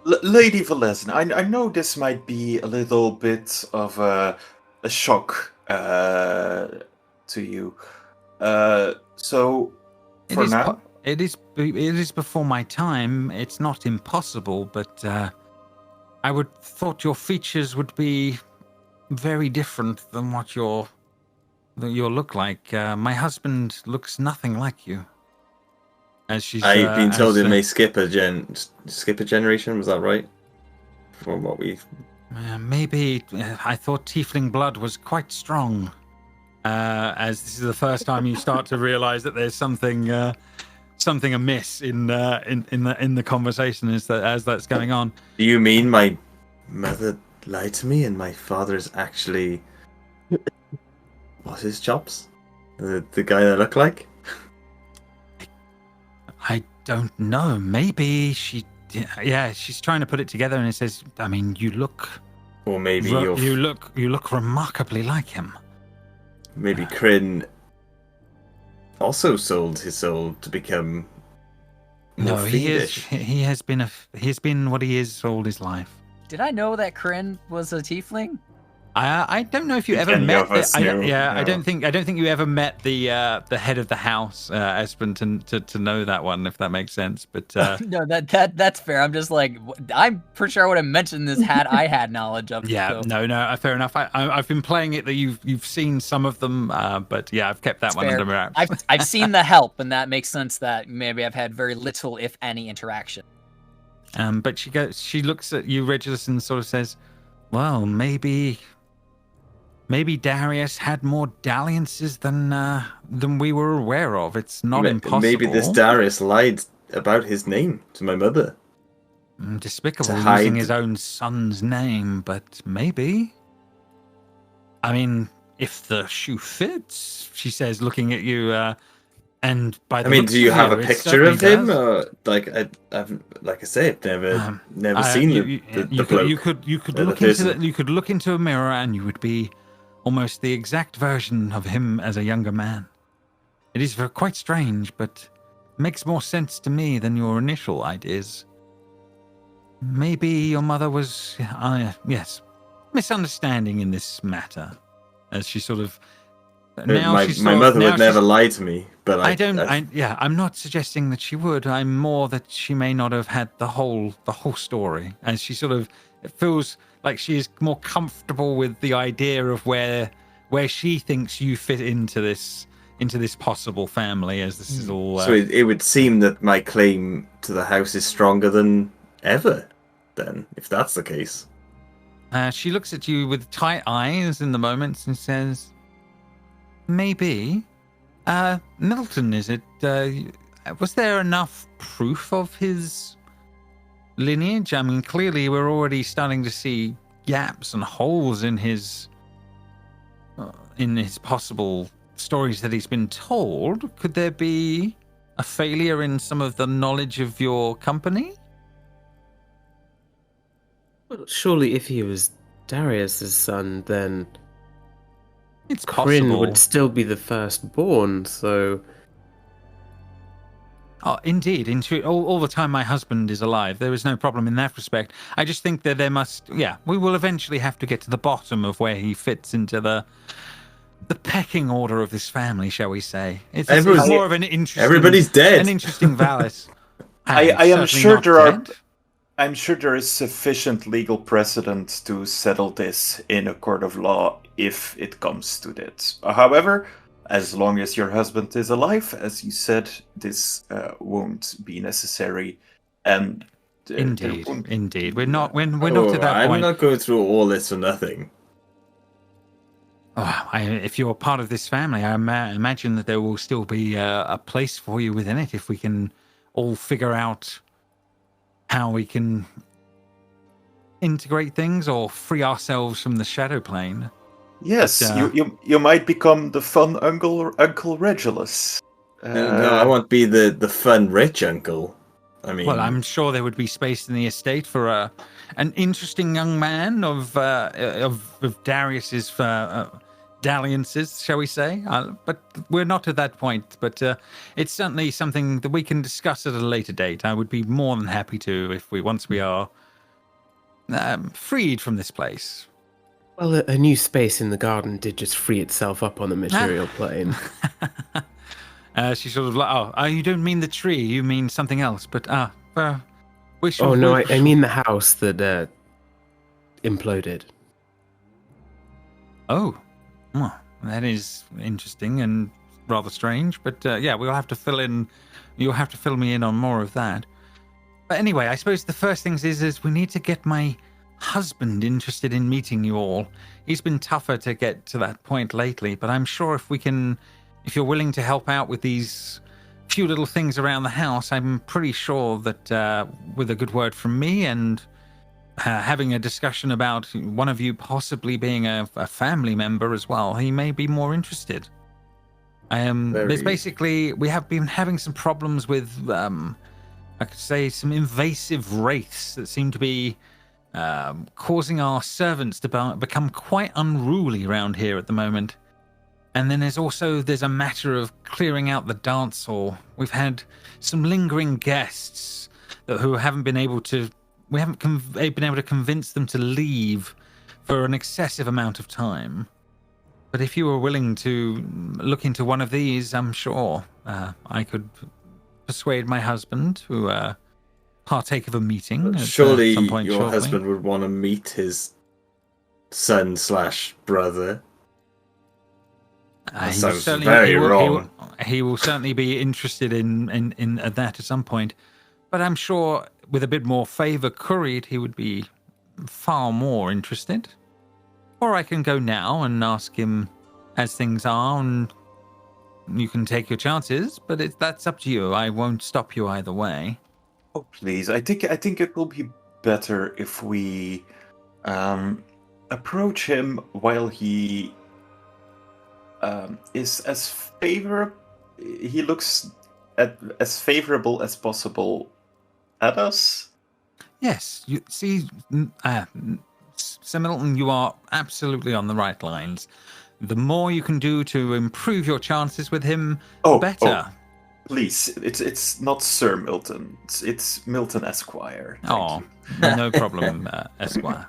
Lady Valesen, I know this might be a little bit of a shock to you. So for now. It is before my time. It's not impossible, but I would thought your features would be very different than what you look like. My husband looks nothing like you. I've been told it may skip a generation. Was that right? From what we maybe I thought tiefling blood was quite strong. As this is the first time you start to realize that there's something amiss in the conversation as that's going on. Do you mean my mother lied to me and my father is actually what's his chops? The guy that I look like? I don't know. Maybe she's trying to put it together, and it says, I mean, you look, or maybe you look remarkably like him. Maybe Kryn also sold his soul to become more fiendish. He has been what he is all his life. Did I know that Kryn was a tiefling? I don't know if you ever met. I don't think you ever met the head of the house, Espen, to know that one, if that makes sense. But no, that's fair. I'm just like, I'm pretty sure I would have mentioned this had I had knowledge of it. Yeah, so. No, fair enough. I've been playing it that you've seen some of them, but yeah, I've kept that one under wraps. I've seen the help, and that makes sense that maybe I've had very little, if any, interaction. But she looks at you, Regulus, and sort of says, "Well, maybe Darius had more dalliances than we were aware of. It's not impossible. Maybe this Darius lied about his name to my mother. Despicable using his own son's name, but maybe. I mean, if the shoe fits," she says, looking at you. And by the do you have a picture of him? Or, I've never seen the bloke. You could look into a mirror, and you would be almost the exact version of him as a younger man. It is quite strange, but makes more sense to me than your initial ideas. Maybe your mother was, misunderstanding in this matter. As she sort of... My mother would never lie to me, but I'm not suggesting that she would. I'm more that she may not have had the whole story. And she sort of... It feels like she's more comfortable with the idea of where she thinks you fit into this possible family, as this is all. So it would seem that my claim to the house is stronger than ever. Then, if that's the case, she looks at you with tight eyes in the moment and says, "Maybe, Milton, is it? Was there enough proof of his lineage? I mean, clearly we're already starting to see gaps and holes in his in his possible stories that he's been told, could there be a failure in some of the knowledge of your company? Well, surely if he was Darius's son, then It's Kryn possible. would still be the firstborn, so... Oh, indeed. All the time my husband is alive, there is no problem in that respect. I just think that we will eventually have to get to the bottom of where he fits into the pecking order of this family, shall we say. It's more of an interesting... Everybody's dead. An interesting Valis. I am sure dead. I'm sure there is sufficient legal precedent to settle this in a court of law if it comes to that. However, as long as your husband is alive, as you said, this won't be necessary. And indeed, we're not to that I'm point. not going through all this for nothing. If you're part of this family, I imagine that there will still be a place for you within it if we can all figure out how we can integrate things or free ourselves from the shadow plane. Yes, you might become the fun Uncle Regulus. No, I won't be the fun rich uncle. I mean, well, I'm sure there would be space in the estate for an interesting young man of Darius's dalliances, shall we say? But we're not at that point. But it's certainly something that we can discuss at a later date. I would be more than happy to once we are freed from this place. Well, a new space in the garden did just free itself up on the material plane. She sort of like, you don't mean the tree, you mean something else. But I mean the house that imploded. Oh, well, that is interesting and rather strange. But we'll have to fill in. You'll have to fill me in on more of that. But anyway, I suppose the first thing is we need to get my husband interested in meeting you all. He's been tougher to get to that point lately, but I'm sure if you're willing to help out with these few little things around the house, I'm pretty sure that with a good word from me and having a discussion about one of you possibly being a family member as well, he may be more interested. There's basically, we have been having some problems with, I could say, some invasive wraiths that seem to be causing our servants to become quite unruly around here at the moment. And then there's a matter of clearing out the dance hall. We've had some lingering guests who haven't been able to. We haven't been able to convince them to leave for an excessive amount of time. But if you were willing to look into one of these, I'm sure I could persuade my husband to partake of a meeting. Surely some point your shortly. husband would want to meet his son/brother. That sounds very wrong. He will certainly be interested in that at some point. But I'm sure with a bit more favor curried, he would be far more interested. Or I can go now and ask him as things are, and you can take your chances, but that's up to you. I won't stop you either way. Oh, please. I think it will be better if we approach him while he is he looks as favorable as possible at us. Yes, you see, Sir Milton, you are absolutely on the right lines. The more you can do to improve your chances with him, the better. Oh, please, it's not Sir Milton. It's Milton Esquire. Thank you. No problem, Esquire.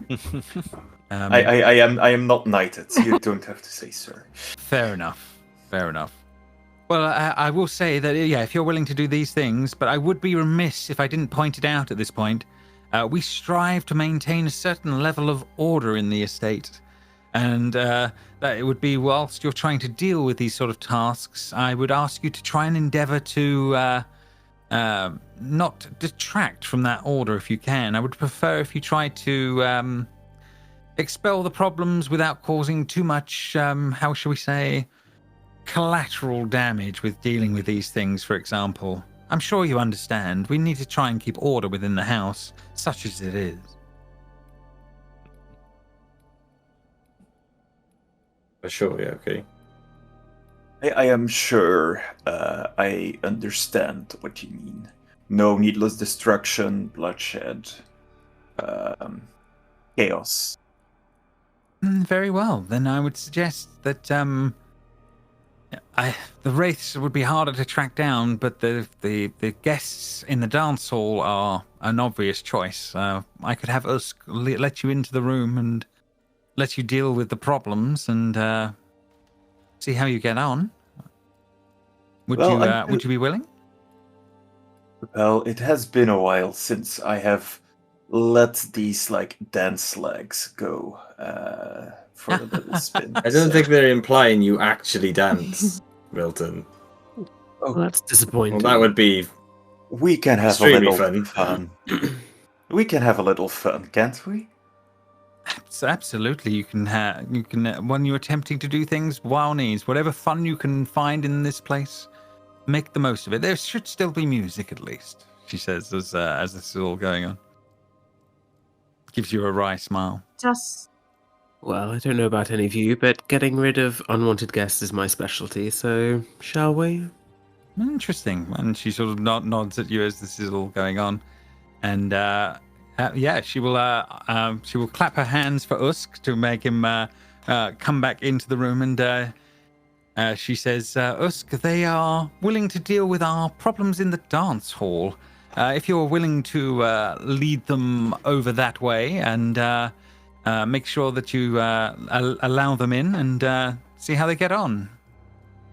I am not knighted. You don't have to say sir. Fair enough. Well, I will say that, if you're willing to do these things, but I would be remiss if I didn't point it out at this point. We strive to maintain a certain level of order in the estate. And that it would be, whilst you're trying to deal with these sort of tasks, I would ask you to try and endeavor to not detract from that order if you can. I would prefer if you try to expel the problems without causing too much, how shall we say, collateral damage with dealing with these things, for example. I'm sure you understand. We need to try and keep order within the house, such as it is. Sure, yeah, okay. I am sure I understand what you mean. No needless destruction, bloodshed, chaos. Very well. Then I would suggest that the wraiths would be harder to track down, but the guests in the dance hall are an obvious choice. I could have us let you into the room and let you deal with the problems and see how you get on. Would you be willing? Well, it has been a while since I have let these dance legs go for a little spin. I don't think they're implying you actually dance, Milton. Well, that's disappointing. Well, that would be. We can have a extremely little fun. We can have a little fun, can't we? Absolutely, you can. When you're attempting to do things, wild knees, whatever fun you can find in this place, make the most of it. There should still be music, at least, she says as this is all going on. Gives you a wry smile. Just. Well, I don't know about any of you, but getting rid of unwanted guests is my specialty. So, shall we? Interesting. And she sort of nods at you as this is all going on, and she will clap her hands for Usk to make him come back into the room, and she says, Usk, they are willing to deal with our problems in the dance hall. If you're willing to lead them over that way and make sure that you allow them in and see how they get on.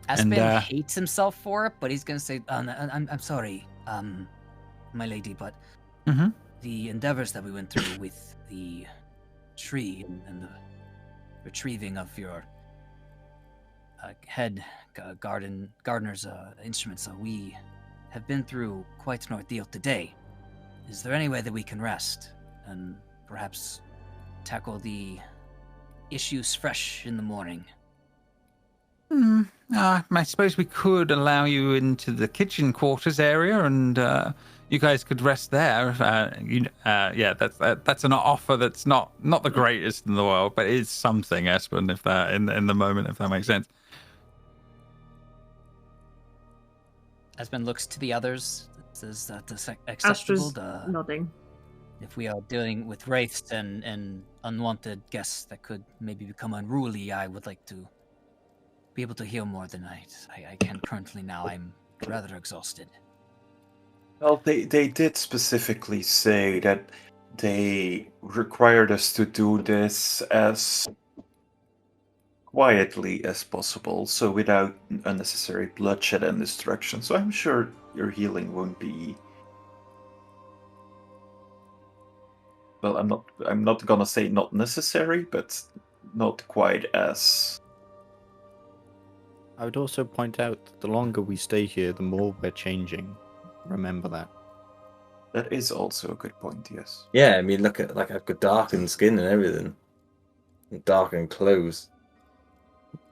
Espen hates himself for it, but he's going to say, I'm sorry, my lady, but the endeavors that we went through with the tree and the retrieving of your head gardener's instruments, we have been through quite an ordeal today. Is there any way that we can rest and perhaps tackle the issues fresh in the morning? I suppose we could allow you into the kitchen quarters area, and you guys could rest there. That's an offer that's not the greatest in the world, but it's something, Espen. If that in the moment, if that makes sense. Espen looks to the others. Says that acceptable. Astra's nodding. If we are dealing with wraiths and unwanted guests that could maybe become unruly, I would like to be able to heal more than I can currently now. I'm rather exhausted. Well, they did specifically say that they required us to do this as quietly as possible, so without unnecessary bloodshed and destruction. So I'm sure your healing won't be. Well, I'm not gonna say not necessary, but not quite as. I would also point out that the longer we stay here, the more we're changing. Remember that. That is also a good point, yes. Yeah, I mean, look at I've got darkened skin and everything, and darkened clothes.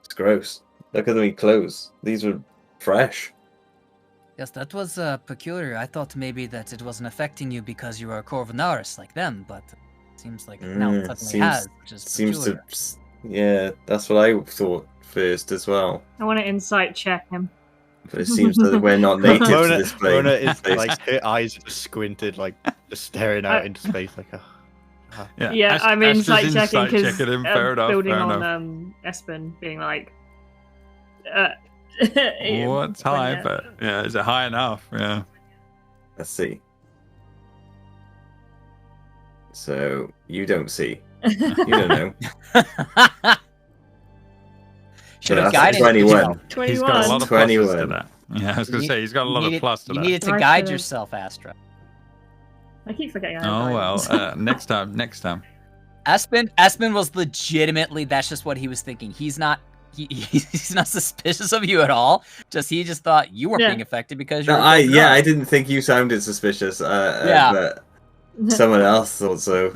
It's gross. Look at the clothes. These were fresh. Yes, that was peculiar. I thought maybe that it wasn't affecting you because you were a Corvinaris like them, but it seems like now it suddenly has, which is peculiar. Yeah, that's what I thought first as well. I want to insight check him. But it seems that we're not native to this place. Mona is like, her eyes are just squinted, like just staring out into space, like a. Yeah, I'm insight checking because building fair on Espen being like, what's high? But yeah, is it high enough? Yeah. Let's see. So you don't see. You don't know. Should have guided 21. 21. He's got a lot of pluses to that. Yeah, I was going to say he's got a lot of plus to that. You needed to guide yourself, Astra. I keep forgetting. Oh well, next time. Espen was legitimately. That's just what he was thinking. He's not suspicious of you at all. He just thought you were being affected because you're. I didn't think you sounded suspicious. But someone else thought so.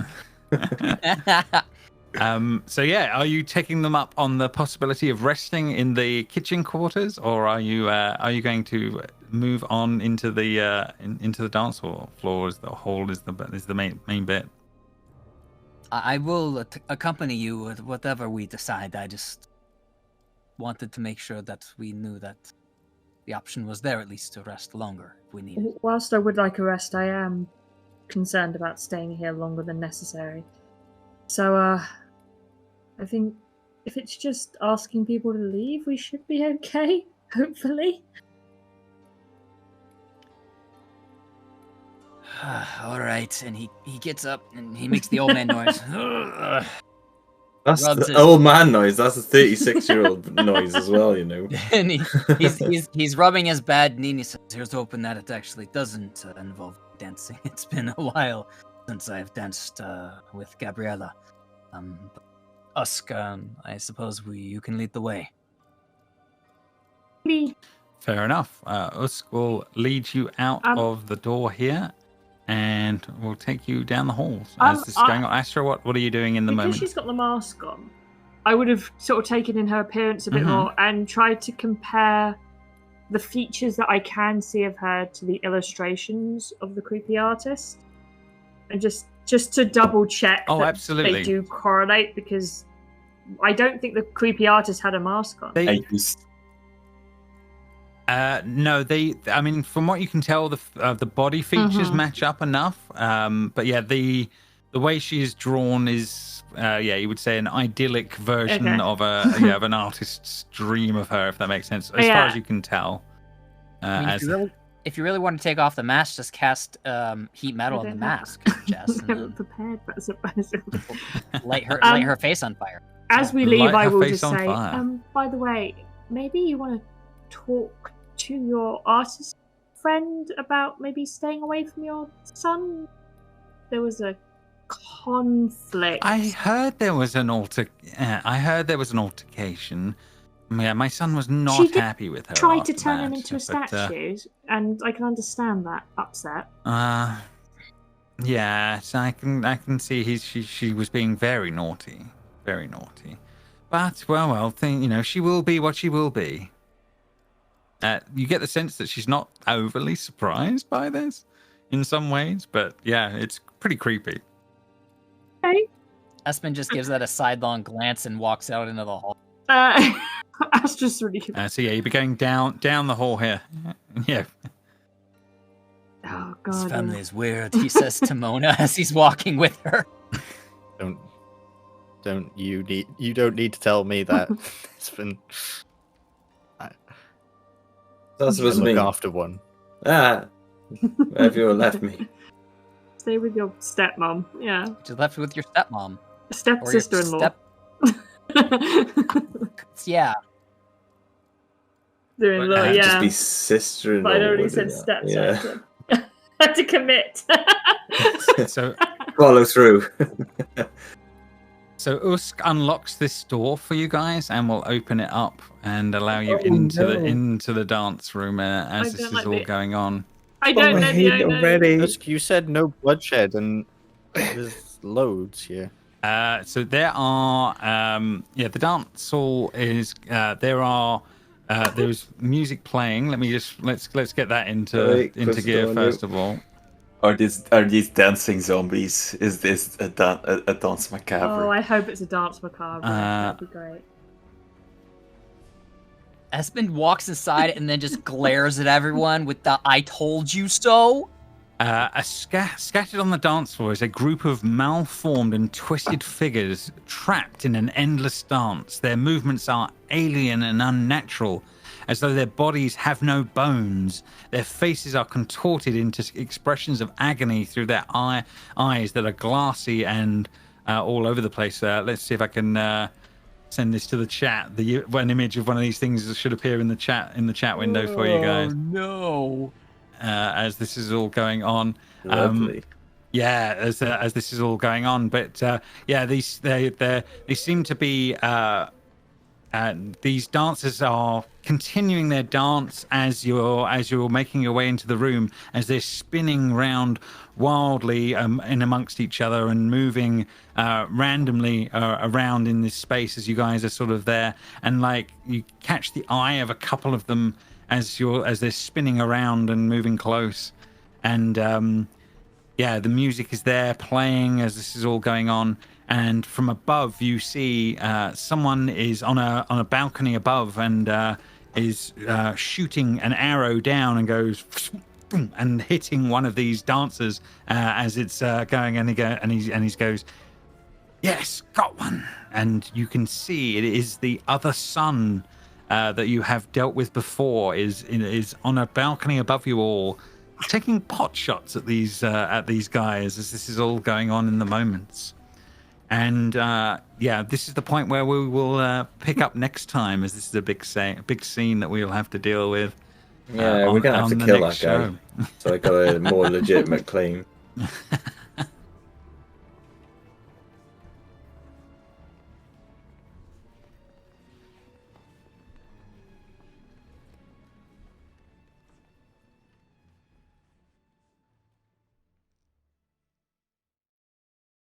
So yeah, are you taking them up on the possibility of resting in the kitchen quarters, or are you going to move on into the into the dance hall floor? As the hall is the main bit. I will accompany you with whatever we decide. I just wanted to make sure that we knew that the option was there at least to rest longer if we needed. Whilst I would like a rest, I am concerned about staying here longer than necessary. So, I think if it's just asking people to leave, we should be okay, hopefully. All right, and he gets up and he makes the old man noise. That's the old man noise. That's a 36-year-old noise as well, you know. And he's rubbing his bad knee and he says, "Here's hoping that it actually doesn't involve dancing. It's been a while since I've danced with Gabriella. Usk, I suppose you can lead the way." Fair enough. Usk will lead you out of the door here, and we'll take you down the halls as this is going on. Astra, what are you doing in the moment? Because she's got the mask on, I would have sort of taken in her appearance a bit more and tried to compare the features that I can see of her to the illustrations of the creepy artist, and just to double check that absolutely. They do correlate, because I don't think the creepy artist had a mask on. No, I mean, from what you can tell, the body features match up enough. But yeah, the way she's drawn is, you would say an idyllic version of of an artist's dream of her, if that makes sense, as far as you can tell. If you really want to take off the mask, just cast heat metal on the mask, Jess. I haven't prepared, but I suppose light her face on fire. As we leave, I will just say, by the way, maybe you want to talk to your artist friend about maybe staying away from your son. There was a conflict. I heard there was an altercation. Yeah, my son was not happy with her. Tried to turn him into a statue, and I can understand that upset. Yeah, so I can see she was being very naughty. But well, she will be what she will be. You get the sense that she's not overly surprised by this in some ways, but yeah, it's pretty creepy. Okay. Espen just gives that a sidelong glance and walks out into the hall. Astra's really good. So yeah, you'll be going down the hall here. Yeah. Oh god. This family is weird, he says to Mona as he's walking with her. You don't need to tell me that. It's been. That was me. Look after one. Where have you left me? Stay with your stepmom. Yeah. Just left with your stepmom. Step-sister-in-law. Yeah. Sister-in-law, yeah. Just be sister-in-law. But I already said stepsister. Yeah. Had to commit. So follow through. So Usk unlocks this door for you guys and will open it up and allow you into the dance room as this is all going on. I don't know the owner. Already. Usk, you said no bloodshed, and there's loads here. So there are the dance hall is there's music playing. Let's get that into gear first of all. Are these dancing zombies? Is this a dance macabre? Oh, I hope it's a dance macabre. That'd be great. Espen walks inside and then just glares at everyone with the "I told you so." Scattered on the dance floor is a group of malformed and twisted figures trapped in an endless dance. Their movements are alien and unnatural, as though their bodies have no bones. Their faces are contorted into expressions of agony through their eyes that are glassy and all over the place. Let's see if I can send this to the chat. An image of one of these things should appear in the chat window for you guys. Oh no! As this is all going on. Lovely. As this is all going on, but they seem to be. These dancers are continuing their dance as you're making your way into the room, as they're spinning round wildly in amongst each other and moving randomly around in this space as you guys are sort of there, and like you catch the eye of a couple of them as they're spinning around and moving close, and the music is there playing as this is all going on, and from above you see someone is on a balcony above and is shooting an arrow down and goes and hitting one of these dancers as it's going, and he goes, "Yes, got one." And you can see it is the other son that you have dealt with before is on a balcony above you all, taking pot shots at these guys as this is all going on in the moments. And this is the point where we will pick up next time, as this is a big scene that we'll have to deal with. Yeah, we're gonna have to kill that guy. So I got a more legitimate claim.